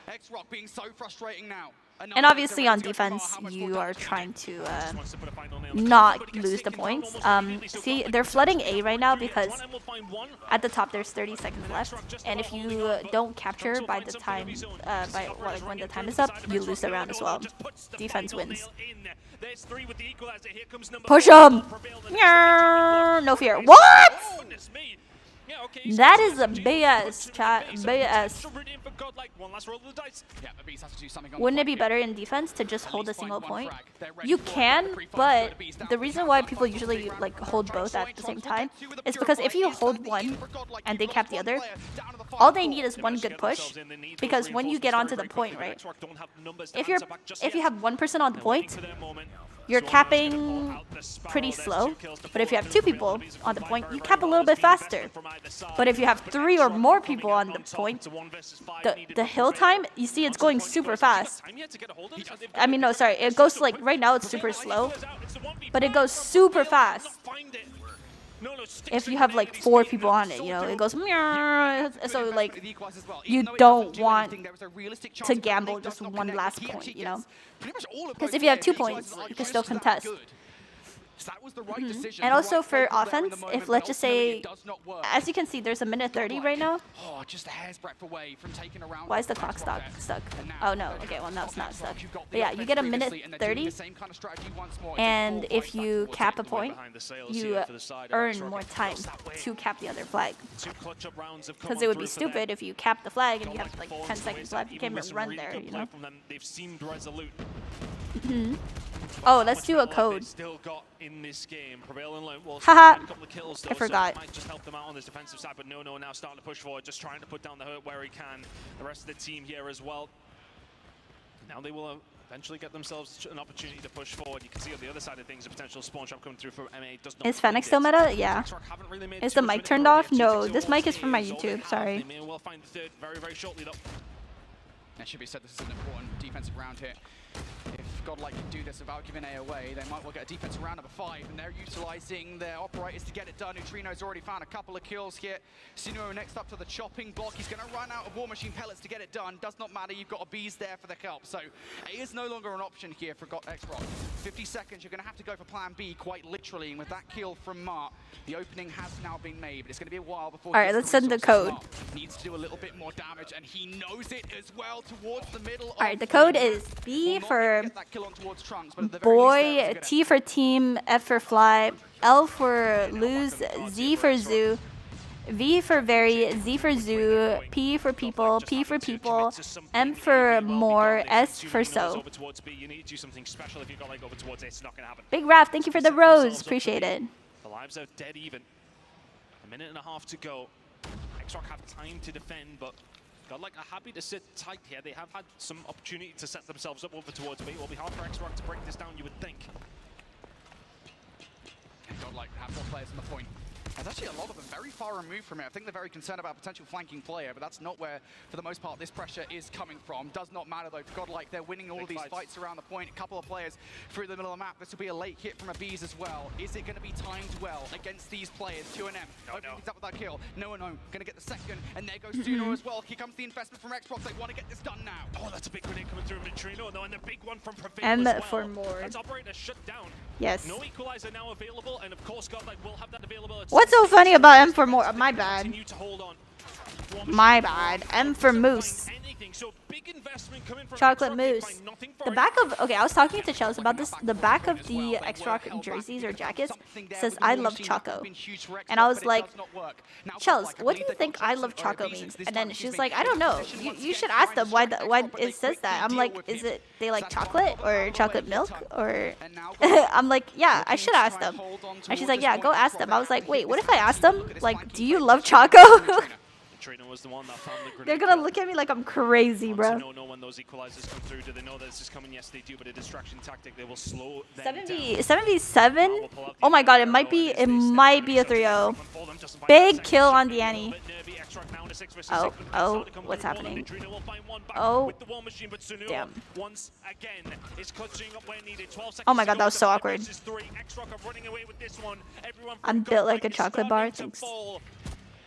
S5: X-Rock being so frustrating now.
S3: And obviously on defense, you are trying to not lose the points. See, they're flooding A right now because at the top there's 30 seconds left, and if you don't capture by the time, when the time is up, you lose the round as well. Defense wins. Push him! No fear. What? That is a BS, chat. BS. Wouldn't it be better in defense to just hold a single point? You can, but the reason why people usually like hold both at the same time is because if you hold one and they cap the other, all they need is one good push. Because when you get onto the point, right? If you have one person on the point, you're capping pretty slow, but if you have 2 people on the point, you cap a little bit faster. But if you have 3 or more people on the point, the hill time, you see it's going super fast. I mean, no, sorry, it goes like, right now it's super slow, but it goes super fast. If you have like 4 people on it, you know, it goes so like you don't want to gamble just one last point, you know, because if you have 2 points, you can still contest. And also for offense, if let's just say, as you can see, there's a minute 30 right now. Why is the clock stuck? Oh no, okay, well now it's not stuck. But yeah, you get a minute 30, and if you cap a point, you earn more time to cap the other flag. Because it would be stupid if you cap the flag and you have like 10 seconds left, you can't even run there, you know? Oh, let's do a code. Haha, I forgot.
S4: Might just help them out on this defensive side, but no, now starting to push forward, just trying to put down the hurt where he can. The rest of the team here as well. Now they will eventually get themselves an opportunity to push forward. You can see on the other side of things, a potential spawn trap coming through for MA.
S3: Is Fennec still meta? Yeah. Is the mic turned off? No, this mic is from my YouTube, sorry.
S4: We'll find the third very shortly though.
S5: That should be said, this is an important defensive round here. If Godlike can do this without giving A away, they might well get a defensive round number 5, and they're utilizing their operators to get it done. Neutrino's already found a couple of kills here. Sinuo next up to the chopping block. He's going to run out of War Machine pellets to get it done. Does not matter, you've got a bees there for the kelp. So A is no longer an option here for X-Rock. 50 seconds, you're going to have to go for plan B, quite literally. And with that kill from Mart, the opening has now been made, but it's going to be a while before...
S3: Alright, let's send the code.
S5: Needs to do a little bit more damage, and he knows it as well towards the middle.
S3: Alright, the code is B for boy, T for team, F for fly, L for lose, Z for zoo, V for very, Z for zoo, P for people, P for people, M for more, S for so. Big Raph, thank you for the rose. Appreciate it.
S4: The lives are dead even. A minute and a half to go. X-Rock have time to defend, but Godlike are happy to sit tight here. They have had some opportunity to set themselves up over towards B. It will be hard for X-Rock to break this down, you would think.
S5: Godlike have 4 players on the point. There's actually a lot of them very far removed from it. I think they're very concerned about potential flanking player, but that's not where, for the most part, this pressure is coming from. Does not matter, though, for Godlike. They're winning all of these fights around the point. A couple of players through the middle of the map. This will be a late hit from a Bees as well. Is it going to be timed well against these players? 2&M. Opening things up with that kill. No. Going to get the second, and there goes Juno as well. Here comes the investment from Xbox. They want to get this done now.
S4: Oh, that's a big grenade coming through Neutrino, though, and a big one from Prevail
S3: M
S4: as well.
S3: for more.
S4: That's operator shut down.
S3: Yes.
S4: No equalizer now available, and of course Godlike will have that available.
S3: What's so funny about M for more? My bad. My bad. M for moose. Chocolate mousse. The back of, okay, I was talking to Chels about this. The back of the X-Rock jerseys or jackets says "I love Choco," and I was like, Chels, what do you think "I love Choco" means? And then she's like, I don't know. You should ask them why it says that. I'm like, is it they like chocolate or chocolate milk or? I'm like, yeah, I should ask them. And she's like, yeah, go ask them. I was like, wait, what if I ask them like, do you love Choco?
S4: Was the one that found the
S3: They're gonna look at me like I'm crazy, bro.
S4: No, when those equalizers come through, do they know that this is coming? Yes, they do, but a distraction tactic, they will slow them
S3: 77? Oh my god, it might be a 3-0. Big kill on the Annie.
S4: Exrock now in a 6 versus 6.
S3: Oh,
S4: The
S3: oh,
S4: started to come
S3: what's
S4: through.
S3: happening?
S4: Neutrino will find one back
S3: Oh.
S4: with the War Machine, but Sunil
S3: Damn.
S4: once again is clutching up where needed. 12 seconds
S3: Oh my
S4: to
S3: god,
S4: go
S3: that was
S4: to
S3: so
S4: 5
S3: awkward.
S4: versus 3. Exrock are running away with this one. Everyone from
S3: I'm built like
S4: Godlike
S3: a
S4: is
S3: chocolate bar,
S4: starting to
S3: thanks.
S4: fall.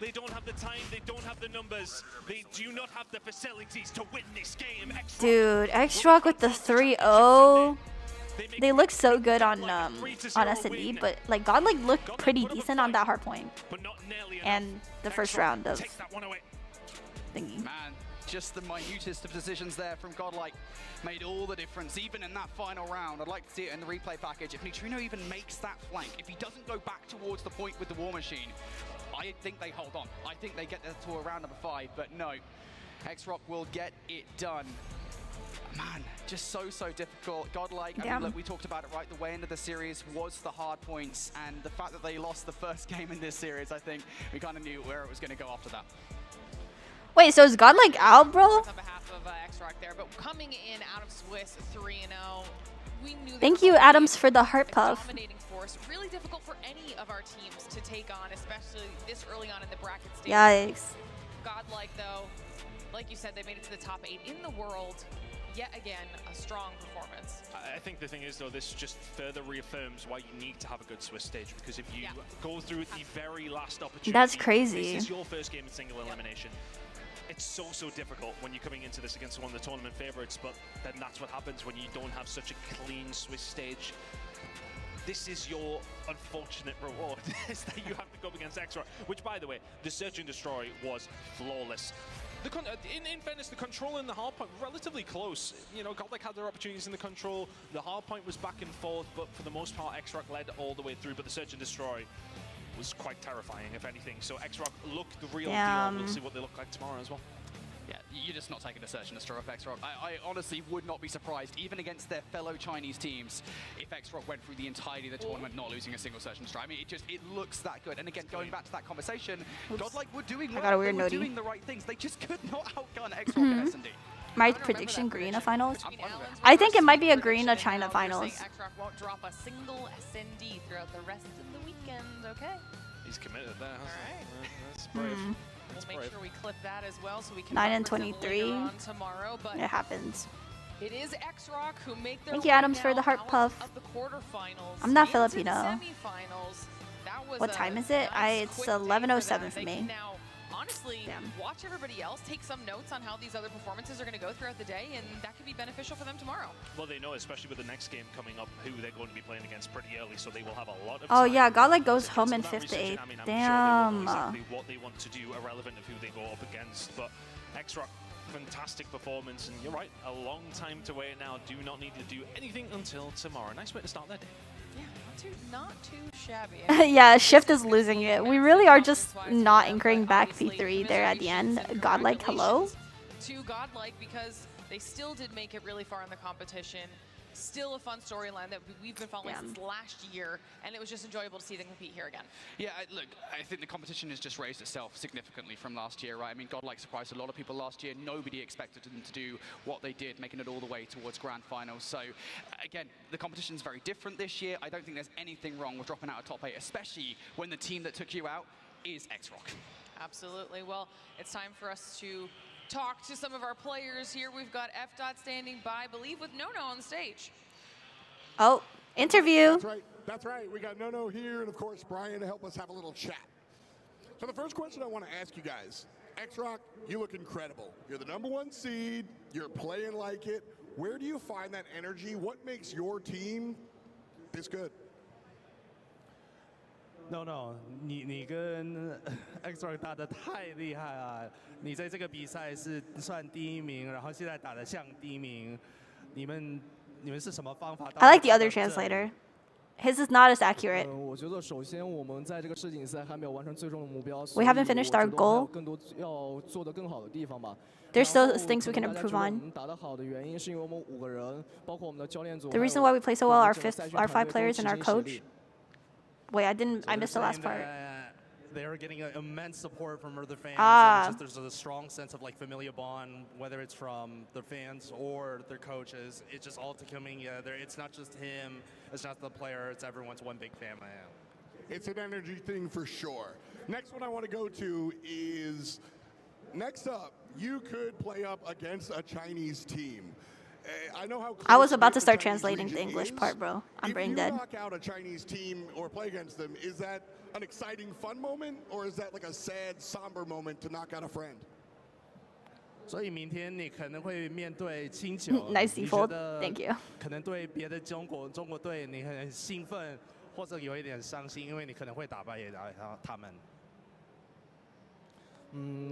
S4: They don't have the time, they don't have the numbers, they do not have the facilities to win this game. Exrock
S3: Dude, Exrock with the 3-0. They look so good on S&D, but like Godlike looked pretty decent on that hardpoint and the first round of thingy.
S5: Man, just the minutest of decisions there from Godlike made all the difference, even in that final round. I'd like to see it in the replay package. If Neutrino even makes that flank, if he doesn't go back towards the point with the War Machine, I think they hold on. I think they get to a round number 5, but no. Exrock will get it done. Man, just so difficult. Godlike, I mean, look, we talked about it, right? The way into the series was the hard points, and the fact that they lost the first game in this series, I think we kind of knew where it was going to go after that.
S3: Wait, so is Godlike out, bro?
S2: On behalf of Exrock there, but coming in out of Swiss 3-0, we knew
S3: Thank you, Adams, for the heart puff.
S2: dominating force. Really difficult for any of our teams to take on, especially this early on in the bracket stage.
S3: Yikes.
S2: Godlike, though, like you said, they made it to the top 8 in the world. Yet again, a strong performance.
S4: I think the thing is, though, this just further reaffirms why you need to have a good Swiss stage, because if you go through the very last opportunity,
S3: That's crazy.
S4: This is your first game in single elimination. It's so difficult when you're coming into this against one of the tournament favorites, but then that's what happens when you don't have such a clean Swiss stage. This is your unfortunate reward, is that you have to go up against Exrock, which, by the way, the Search and Destroy was flawless. In fairness, the control and the hardpoint were relatively close. You know, Godlike had their opportunities in the control. The hardpoint was back and forth, but for the most part, Exrock led all the way through. But the Search and Destroy was quite terrifying, if anything. So Exrock looked the real deal. We'll see what they look like tomorrow as well.
S5: Yeah, you're just not taking a Search and Destroy off Exrock. I honestly would not be surprised, even against their fellow Chinese teams, if Exrock went through the entirety of the tournament not losing a single Search and Destroy. I mean, it looks that good. And again, going back to that conversation, Godlike were doing well. They were doing the right things. They just could not outgun Exrock and S&D.
S3: My prediction, Green finals? I think it might be a Green China finals.
S2: Exrock won't drop a single SND throughout the rest of the weekend, okay?
S4: He's committed there, hasn't
S2: he?
S4: That's brave.
S2: We'll make sure we clip that as well, so we can
S3: 9 and 23.
S2: on tomorrow. But
S3: it happens.
S2: It is Exrock who make their
S3: Thank you, Adams, for the heart puff.
S2: Of the quarterfinals.
S3: I'm not Filipino.
S2: Semifinals. That was
S3: what time is it? It's 11:07 for me.
S2: Now, honestly, watch everybody else, take some notes on how these other performances are going to go throughout the day, and that could be beneficial for them tomorrow.
S4: Well, they know, especially with the next game coming up, who they're going to be playing against pretty early, so they will have a lot of time.
S3: Oh yeah, Godlike goes home in 5th to 8th.
S4: I mean, I'm
S3: Damn.
S4: sure they will know exactly what they want to do, irrelevant of who they go up against. But Exrock, fantastic performance, and you're right, a long time to wait now. Do not need to do anything until tomorrow. Nice way to start their day.
S2: Yeah, not too shabby.
S3: Yeah, Shift is losing it. We really are just not anchoring back P3 there at the end. Godlike, hello?
S2: To Godlike, because they still did make it really far in the competition. Still a fun storyline that we've been following since last year, and it was just enjoyable to see them compete here again.
S5: Yeah, look, I think the competition has just raised itself significantly from last year, right? I mean, Godlike surprised a lot of people last year. Nobody expected them to do what they did, making it all the way towards grand finals. So, again, the competition's very different this year. I don't think there's anything wrong with dropping out of top 8, especially when the team that took you out is Exrock.
S2: Absolutely. Well, it's time for us to talk to some of our players here. We've got F. standing by, I believe, with Nono on the stage.
S3: Oh, interview.
S1: That's right. We got Nono here, and of course, Brian to help us have a little chat. So the first question I want to ask you guys, Exrock, you look incredible. You're the #1 seed. You're playing like it. Where do you find that energy? What makes your team this good?
S6: No， 你跟 Exrock 打得太厉害了。你在这个比赛是算第1名，然后现在打得像第1名。你们是什么方法？
S3: I like the other translator. His is not as accurate.
S7: 我觉得首先我们在这个世锦赛还没有完成最终的目标。
S3: We haven't finished our goal.
S7: 更多要做得更好的地方吧。
S3: There's still things we can improve on.
S7: 打得好的原因是因为我们5个人，包括我们的教练组。
S3: The reason why we play so well are 5 players and our coach. Wait, I missed the last part.
S6: They're getting immense support from other fans. And there's a strong sense of like familial bond, whether it's from the fans or their coaches. It's just all coming together. It's not just him. It's not the player. It's everyone's one big family.
S1: It's an energy thing for sure. Next one I want to go to is, next up, you could play up against a Chinese team. I know how
S3: I was
S1: close
S3: about to
S1: the
S3: start
S1: Chinese
S3: translating the
S1: region
S3: English
S1: is.
S3: part, bro. I'm brain dead.
S1: If you knock out a Chinese team or play against them, is that an exciting, fun moment, or is that like a sad, somber moment to knock out a friend?
S6: 所以明天你可能会面对清酒
S3: Nice
S6: 你
S3: default.
S6: 觉得
S3: Thank you.
S6: 可能对别的中国队你很兴奋，或者有一点伤心，因为你可能会打败他们。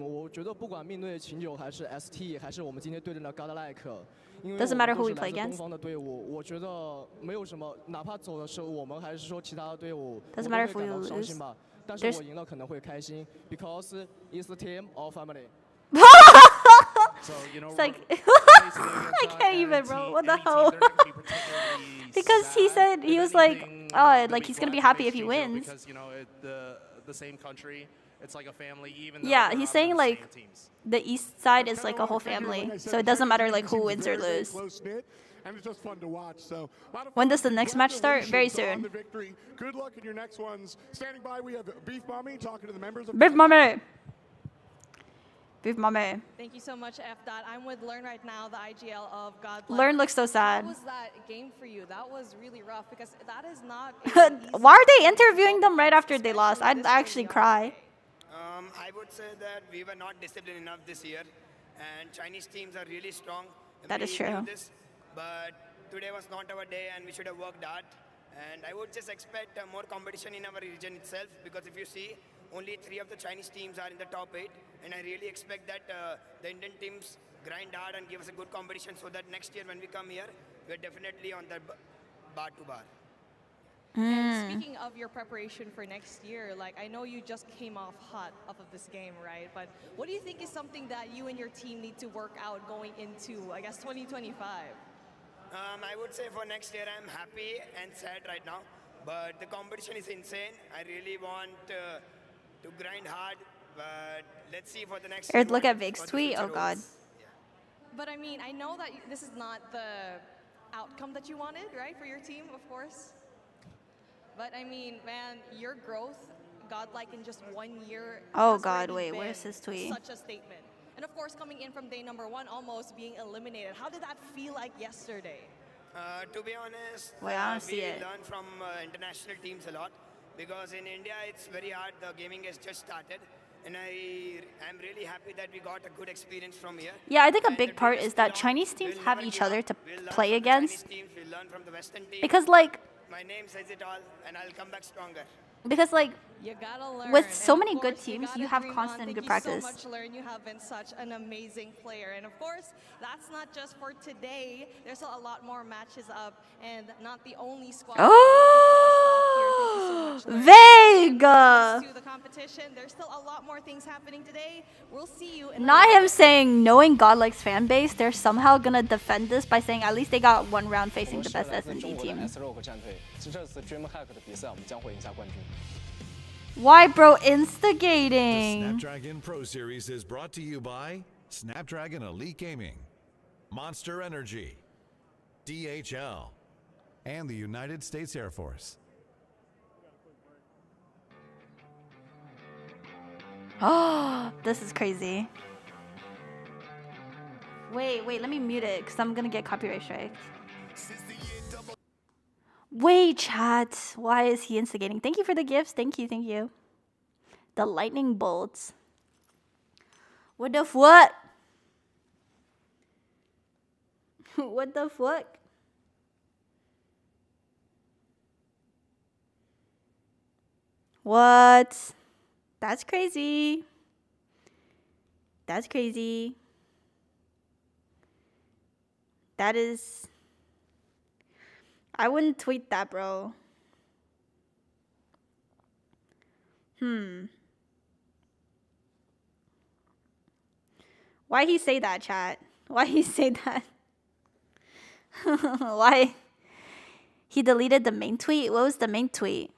S7: 我觉得不管面对秦九还是 ST， 还是我们今天对阵的 Godlike， 因为
S3: Doesn't
S7: 我
S3: matter
S7: 们
S3: who
S7: 都
S3: we
S7: 是来
S3: play
S7: 自
S3: against.
S7: 东方的队伍，我觉得没有什么，哪怕走的是我们，还是说其他的队伍，
S3: Doesn't
S7: 我
S3: matter
S7: 都
S3: if
S7: 会
S3: we
S7: 感到伤
S3: lose.
S7: 心吧。但是
S3: There's-
S7: 我赢了可能会开心 ，because it's the team or family。
S6: So, you know,
S3: It's like
S6: I
S3: can't even, bro. What the hell? Because he said he was like, oh, like he's gonna be happy if he wins.
S6: Because you know the same country, it's like a family. Even
S3: Yeah,
S6: though
S3: he's
S6: they're
S3: saying
S6: on the
S3: like
S6: same teams.
S3: the east side is like a whole family, so it doesn't matter like who wins or lose.
S1: And it's just fun to watch. So, a lot of
S3: When
S1: fun.
S3: does the next match start? Very
S1: Congratulations on
S3: soon.
S1: the victory. Good luck in your next ones. Standing by, we have Beef Mommy talking to the members of
S3: Beef mommy. Beef mommy.
S8: Thank you so much, F. Dot. I'm with Learn right now, the IGL of God.
S3: Learn looks so sad.
S8: How was that game for you? That was really rough because that is not.
S3: Why are they interviewing them right after they lost? I'd actually cry.
S9: I would say that we were not disciplined enough this year, and Chinese teams are really strong.
S3: That is true.
S9: But today was not our day, and we should have worked hard. And I would just expect more competition in our region itself, because if you see, only 3 of the Chinese teams are in the top 8, and I really expect that the Indian teams grind hard and give us a good competition, so that next year when we come here, we're definitely on the bar to bar.
S8: And speaking of your preparation for next year, like I know you just came off hot off of this game, right? But what do you think is something that you and your team need to work out going into, I guess, 2025?
S9: I would say for next year, I'm happy and sad right now, but the competition is insane. I really want to grind hard, but let's see for the next year.
S3: Or look at
S9: what
S3: Vig's
S9: the
S3: tweet.
S9: future
S3: Oh god.
S9: holds.
S8: But I mean, I know that this is not the outcome that you wanted, right, for your team, of course. But I mean, man, your growth, Godlike, in just 1 year.
S3: Oh
S8: has
S3: god,
S8: already
S3: wait, where's
S8: been
S3: his tweet?
S8: Such a statement. And of course, coming in from day number 1, almost being eliminated. How did that feel like yesterday?
S9: To be honest,
S3: Wait, I don't see
S9: we
S3: it.
S9: learn from international teams a lot, because in India it's very hard. The gaming has just started, and I'm really happy that we got a good experience from here.
S3: Yeah, I think a
S9: And
S3: big
S9: the
S3: part
S9: biggest
S3: is that
S9: belong-
S3: Chinese teams
S9: we'll
S3: have
S9: never
S3: each
S9: give
S3: other
S9: up.
S3: to
S9: We'll learn
S3: play
S9: from the Chinese
S3: against.
S9: teams, we'll learn from the Western teams.
S3: Because like
S9: My name says it all, and I'll come back stronger.
S8: You gotta learn.
S3: with
S8: And
S3: so
S8: of
S3: many good
S8: course,
S3: teams,
S8: gotta
S3: you have
S8: dream
S3: constant
S8: on.
S3: good
S8: Thank
S3: practice.
S8: You so much, Learn. You have been such an amazing player. And of course, that's not just for today. There's a lot more matches up, and not the only squad.
S3: Oh, Vega!
S8: To the competition, there's still a lot more things happening today. We'll see you in
S3: Not him saying, knowing Godlike's fan base, they're somehow gonna defend this by saying at least they got one round facing the best S&D team. Why, bro,
S10: The
S3: instigating?
S10: Snapdragon Pro Series is brought to you by Snapdragon Elite Gaming, Monster Energy, DHL, and the United States Air Force.
S3: Oh, this is crazy. Wait, let me mute it because I'm gonna get copyright strikes. Wait, chat. Why is he instigating? Thank you for the gifts. Thank you. The lightning bolts. What the fuck? What the fuck? What? That's crazy. That's crazy. That is... I wouldn't tweet that, bro. Why he say that, chat? Why he say that? Why? He deleted the main tweet? What was the main tweet?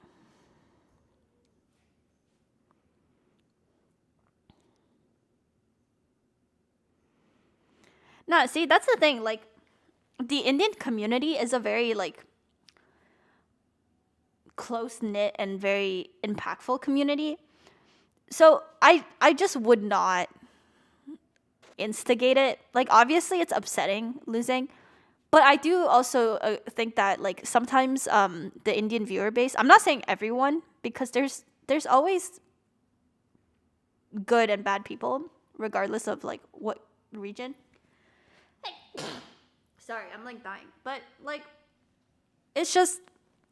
S3: No, see, that's the thing. Like, the Indian community is a very, like, close-knit and very impactful community. So I just would not instigate it. Like, obviously it's upsetting losing, but I do also think that, like, sometimes the Indian viewer base, I'm not saying everyone, because there's always good and bad people regardless of like what region. Sorry, I'm like dying. But like, it's just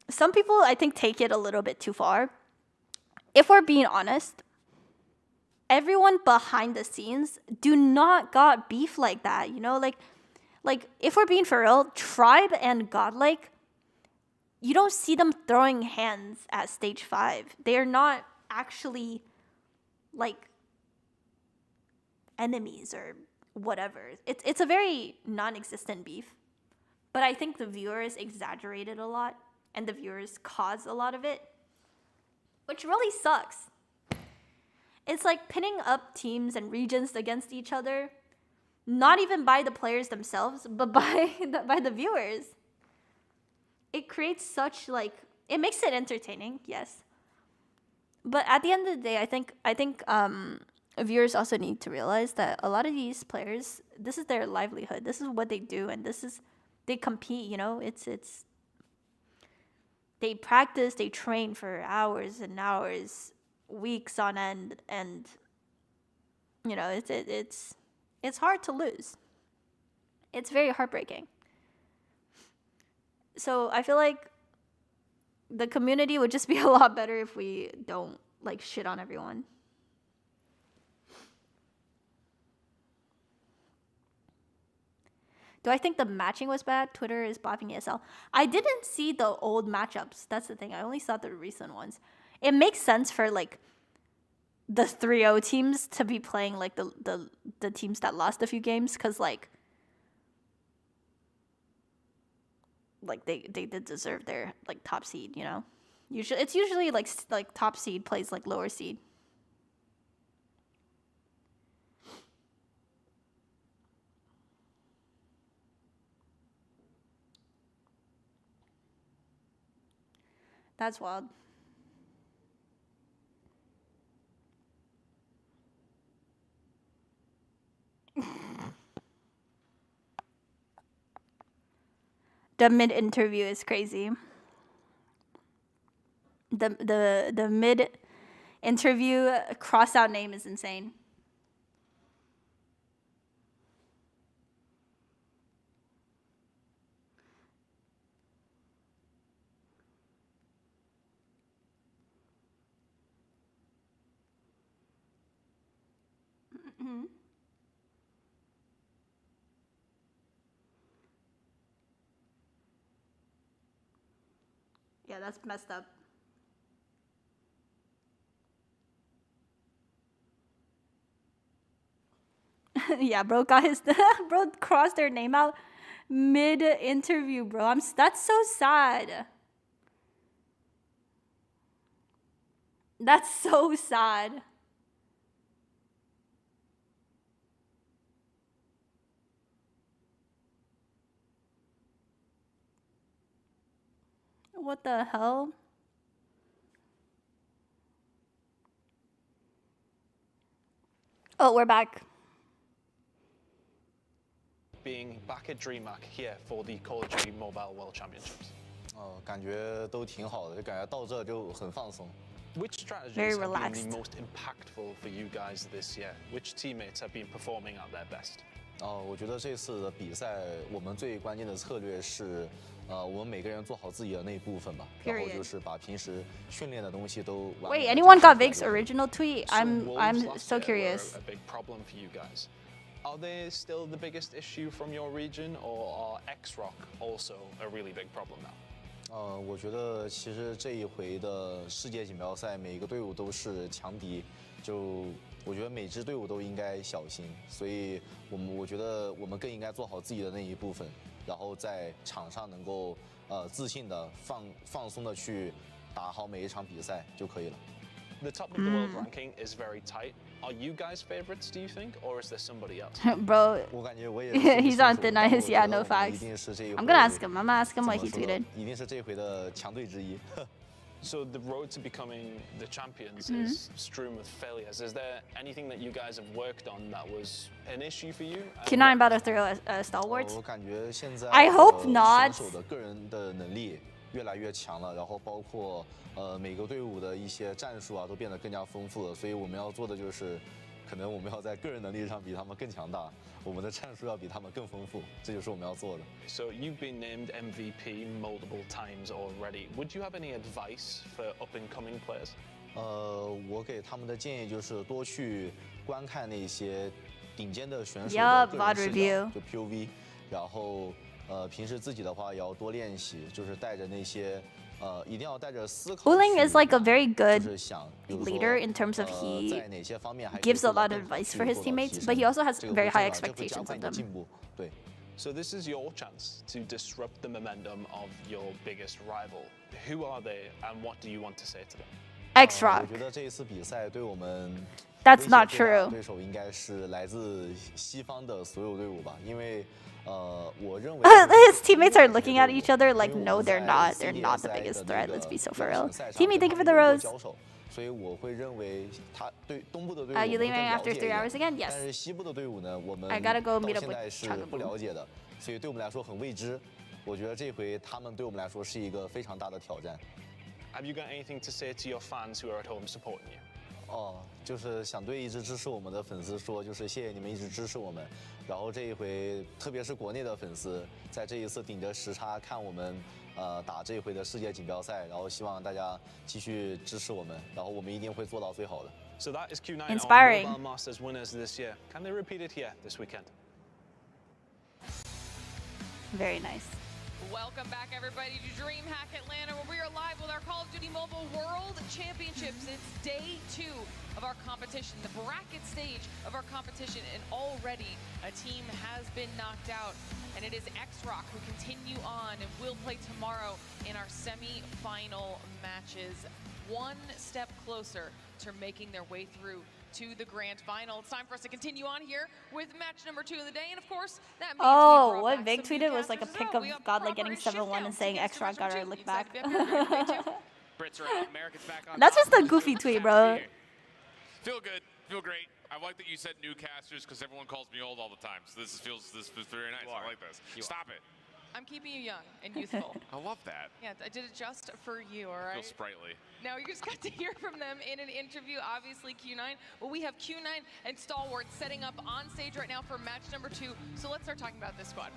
S3: some people I think take it a little bit too far. If we're being honest, everyone behind the scenes do not got beef like that, you know? Like if we're being for real, Tribe and Godlike, you don't see them throwing hands at stage 5. They are not actually like enemies or whatever. It's a very non-existent beef. But I think the viewers exaggerated a lot, and the viewers caused a lot of it, which really sucks. It's like pinning up teams and regions against each other, not even by the players themselves, but by the viewers. It creates such, like, it makes it entertaining, yes. But at the end of the day, I think viewers also need to realize that a lot of these players, this is their livelihood. This is what they do, and they compete, you know? It's they practice, they train for hours and hours, weeks on end, and you know, it's hard to lose. It's very heartbreaking. So I feel like the community would just be a lot better if we don't like shit on everyone. Do I think the matching was bad? Twitter is buffing ESL. I didn't see the old matchups. That's the thing. I only saw the recent ones. It makes sense for like the 3-0 teams to be playing like the teams that lost a few games, because like they did deserve their like top seed, you know. It's usually like top seed plays like lower seed. That's wild. The mid interview is crazy. The mid interview cross out name is insane. Mm-hmm. Yeah, that's messed up. Yeah, bro got his bro crossed their name out mid interview, bro. That's so sad. That's so sad. What the hell? Oh, we're back.
S11: Being back at DreamHack here for the Call of Duty Mobile World Championships.
S12: 感觉都挺好的，就感觉到这就很放松。
S11: Which strategies
S3: Very
S11: have been
S3: relaxed.
S11: the most impactful for you guys this year? Which teammates have been performing at their best?
S12: 我觉得这次的比赛，我们最关键的策略是，我们每个人做好自己的那一部分吧，然后就是把平时训练的东西都。
S3: Wait, anyone got Vic's original tweet? I'm so curious.
S11: A big problem for you guys. Are they still the biggest issue from your region, or are X-Rock also a really big problem now?
S12: 我觉得其实这一回的世界锦标赛，每个队伍都是强敌，就我觉得每支队伍都应该小心，所以我觉得我们更应该做好自己的那一部分，然后在场上能够自信的放松的去打好每一场比赛就可以了。
S11: The top of the world ranking is very tight. Are you guys favorites, do you think, or is there somebody else?
S3: Bro,
S12: 我感觉我也
S3: he's on thin ice. Yeah, no facts. I'm gonna ask him. I'm gonna ask him what he tweeted.
S12: 一定是这一回的强队之一。
S11: So the road to becoming the champions is strewn with failures. Is there anything that you guys have worked on that was an issue for you?
S3: Q9 about to throw stalwarts?
S12: 我感觉现在
S3: I hope not.
S12: 选手的个人的能力越来越强了，然后包括每个队伍的一些战术啊都变得更加丰富了，所以我们要做的就是，可能我们要在个人能力上比他们更强大，我们的战术要比他们更丰富，这就是我们要做的。
S11: So you've been named MVP multiple times already. Would you have any advice for up-and-coming players?
S12: 我给他们的建议就是多去观看那些顶尖的选手
S3: Yup,
S12: 的个
S3: VOD
S12: 人视
S3: review
S12: 角，就 POV， 然后平时自己的话也要多练习，就是带着那些一定要带着思考。
S3: Wuling is like a very good
S12: 就是想，比如说
S3: leader in terms of he
S12: 在哪些方面还可以
S3: gives a
S12: 做
S3: lot
S12: 得
S3: of
S12: 更好
S3: advice
S12: 去
S3: for his
S12: 做到
S3: teammates,
S12: 提升
S3: but he also has
S12: 这个
S3: very
S12: 会
S3: high
S12: 这会加
S3: expectations
S12: 快
S3: of
S12: 你的
S3: them.
S12: 进步，对。
S11: So this is your chance to disrupt the momentum of your biggest rival. Who are they, and what do you want to say to them?
S3: X-Rock.
S12: 我觉得这一次比赛对我们
S3: That's
S12: 威胁
S3: not
S12: 最大的
S3: true.
S12: 对手应该是来自西方的所有队伍吧，因为我认为
S3: His teammates are looking at each other like, no, they're not. They're not the biggest threat. Let's be so for real. Teamy, thank you for the rose.
S12: 所以我会认为他对东部的队伍
S3: You
S12: 我们
S3: leaving
S12: 更了
S3: after
S12: 解
S3: 3 hours
S12: 一
S3: again?
S12: 点，
S3: Yes.
S12: 但是西部的队伍呢，我们
S3: I gotta go
S12: 到
S3: meet up
S12: 现
S3: with
S12: 在是
S3: Chagabu.
S12: 不了解的，所以对我们来说很未知。我觉得这回他们对我们来说是一个非常大的挑战。
S11: Have you got anything to say to your fans who are at home supporting you?
S12: 就是想对一直支持我们的粉丝说，就是谢谢你们一直支持我们。然后这一回，特别是国内的粉丝，在这一次顶着时差看我们打这一回的世界锦标赛，然后希望大家继续支持我们，然后我们一定会做到最好的。
S11: So that is Q9
S3: Inspiring.
S11: on Mobile Masters winners this year. Can they repeat it here this weekend?
S3: Very nice.
S2: Welcome back, everybody, to DreamHack Atlanta, where we are live with our Call of Duty Mobile World Championships. It's day 2 of our competition, the bracket stage of our competition, and already a team has been knocked out, and it is X-Rock who continue on and will play tomorrow in our semi-final matches, one step closer to making their way through to the grand final. It's time for us to continue on here with match number 2 of the day, and of course, that means we brought
S3: What
S2: back
S3: Vig
S2: some
S3: tweeted was like a
S2: newcasters as
S3: pic
S2: well.
S3: of
S2: We have
S3: Godlike
S2: proper
S3: getting
S2: shift
S3: 7-1 and
S2: downs
S3: saying
S2: against
S3: X-Rock got our
S2: match
S3: lick
S2: number
S3: back.
S2: two. You said February day 2.
S13: Brits are out. Americans back on
S3: That's
S13: top.
S3: just a goofy tweet, bro.
S13: Feel good. Feel great. I like that you said newcasters because everyone calls me old all the time. So this feels very nice. I like this. Stop it.
S2: I'm keeping you young and youthful.
S13: I love that.
S2: Yeah, I did it just for you, all right?
S13: Feel sprightly.
S2: Now, you just got to hear from them in an interview, obviously Q9. Well, we have Q9 and Stalwart setting up on stage right now for match number 2. So let's start talking about this squad.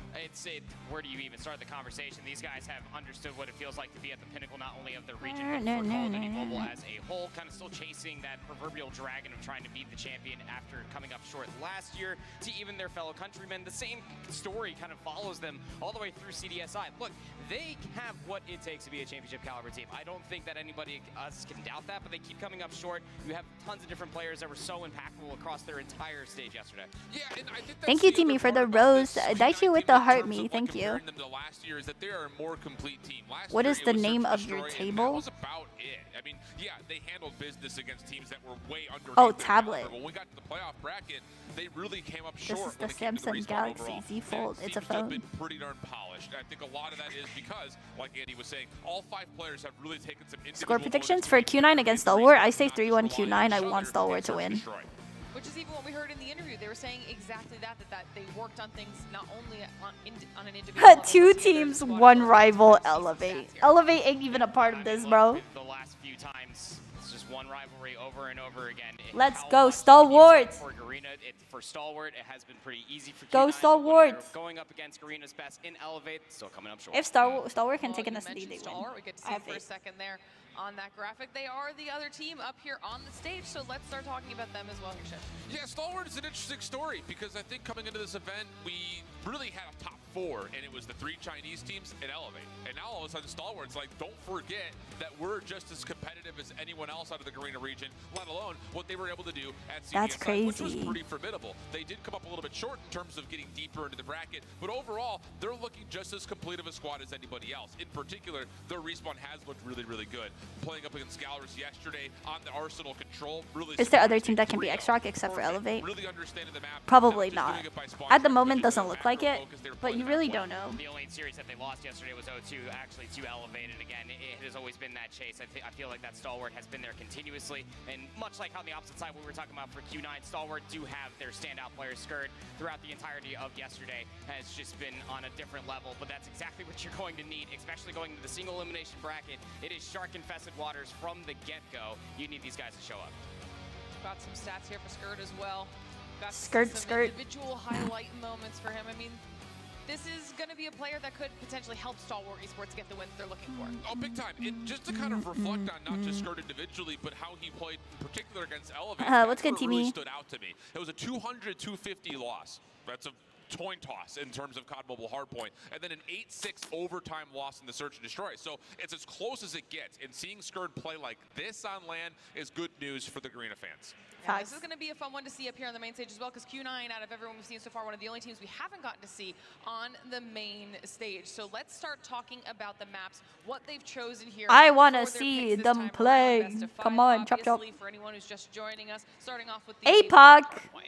S14: Where do you even start the conversation? These guys have understood what it feels like to be at the pinnacle, not only of the region, but for Call of Duty Mobile as a whole, kind of still chasing that proverbial dragon of trying to beat the champion after coming up short last year to even their fellow countrymen. The same story kind of follows them all the way through CDSI. Look, they have what it takes to be a championship caliber team. I don't think that anybody else can doubt that, but they keep coming up short. You have tons of different players that were so impactful across their entire stage yesterday.
S13: Yeah, and I think
S3: Thank you, Timmy, for the rose. Daichi with the heart me. Thank you. What is the name of your table?
S13: That was about it. I mean, yeah, they handled business against teams that were way under.
S3: Oh, tablet.
S13: When we got to the playoff bracket, they really came up
S3: This
S13: short.
S3: is the Samsung Galaxy Z Fold. It's a phone.
S13: Been pretty darn polished. I think a lot of that is because, like Andy was saying, all 5 players have really taken some
S3: Score predictions for Q9 against Stalwart. I say 3-1 Q9. I want Stalwart to win.
S2: Which is even what we heard in the interview. They were saying exactly that they worked on things not only on an individual level.
S3: 2 teams, 1 rival. Elevate. Elevate ain't even a part of this, bro.
S14: The last few times, it's just one rivalry over and over again.
S3: Let's go, Stalwart.
S14: For Garena, for Stalwart, it has been pretty easy for
S3: Go,
S14: Q9,
S3: Stalwart.
S14: going up against Garena's best in Elevate, still coming up short.
S3: If Stalwart can take an
S2: you
S3: SD,
S2: mentioned
S3: they win.
S2: Stalwart. We get to see it for a second there on that graphic. They are the other team up here on the stage, so let's start talking about them as well, Husha.
S13: Yeah, Stalwart is an interesting story because I think coming into this event, we really had a top 4, and it was the 3 Chinese teams at Elevate. And now all of a sudden, Stalwart's like, don't forget that we're just as competitive as anyone else out of the Garena region, let alone what they were able to do at CDSI,
S3: That's crazy.
S13: which was pretty formidable. They did come up a little bit short in terms of getting deeper into the bracket, but overall, they're looking just as complete of a squad as anybody else. In particular, their respawn has looked really, really good. playing up against Galler's yesterday on the Arsenal control. Really
S3: Is there other team that can be X-Rock except for Elevate?
S13: Really understanding the map.
S3: Probably not. At the moment, doesn't look like it, but you really don't know.
S14: The only series that they lost yesterday was 0-2, actually to Elevate, and again, it has always been that chase. I feel like that Stalwart has been there continuously, and much like on the opposite side, we were talking about for Q9, Stalwart do have their standout players. Skirt throughout the entirety of yesterday has just been on a different level, but that's exactly what you're going to need, especially going to the single elimination bracket. It is shark-infested waters from the get-go. You need these guys to show up.
S2: Got some stats here for Skirt as well. Got
S3: Skirt.
S2: individual highlight moments for him. I mean, this is going to be a player that could potentially help Stalwart Esports get the win they're looking for.
S13: Oh, big time. Just to kind of reflect on not just Skirt individually, but how he played in particular against Elevate.
S3: What's good, Timmy?
S13: Really stood out to me. It was a 200-250 loss. That's a coin toss in terms of COD Mobile Hardpoint, and then an 8-6 overtime loss in the Search and Destroy. So it's as close as it gets, and seeing Skirt play like this on land is good news for the Garena fans.
S2: Yeah, this is going to be a fun one to see up here on the main stage as well, because Q9, out of everyone we've seen so far, one of the only teams we haven't gotten to see on the main stage. So let's start talking about the maps, what they've chosen here.
S3: I want to see them play. Come on, chop chop.
S2: For anyone who's just joining us, starting off with the
S3: APOC.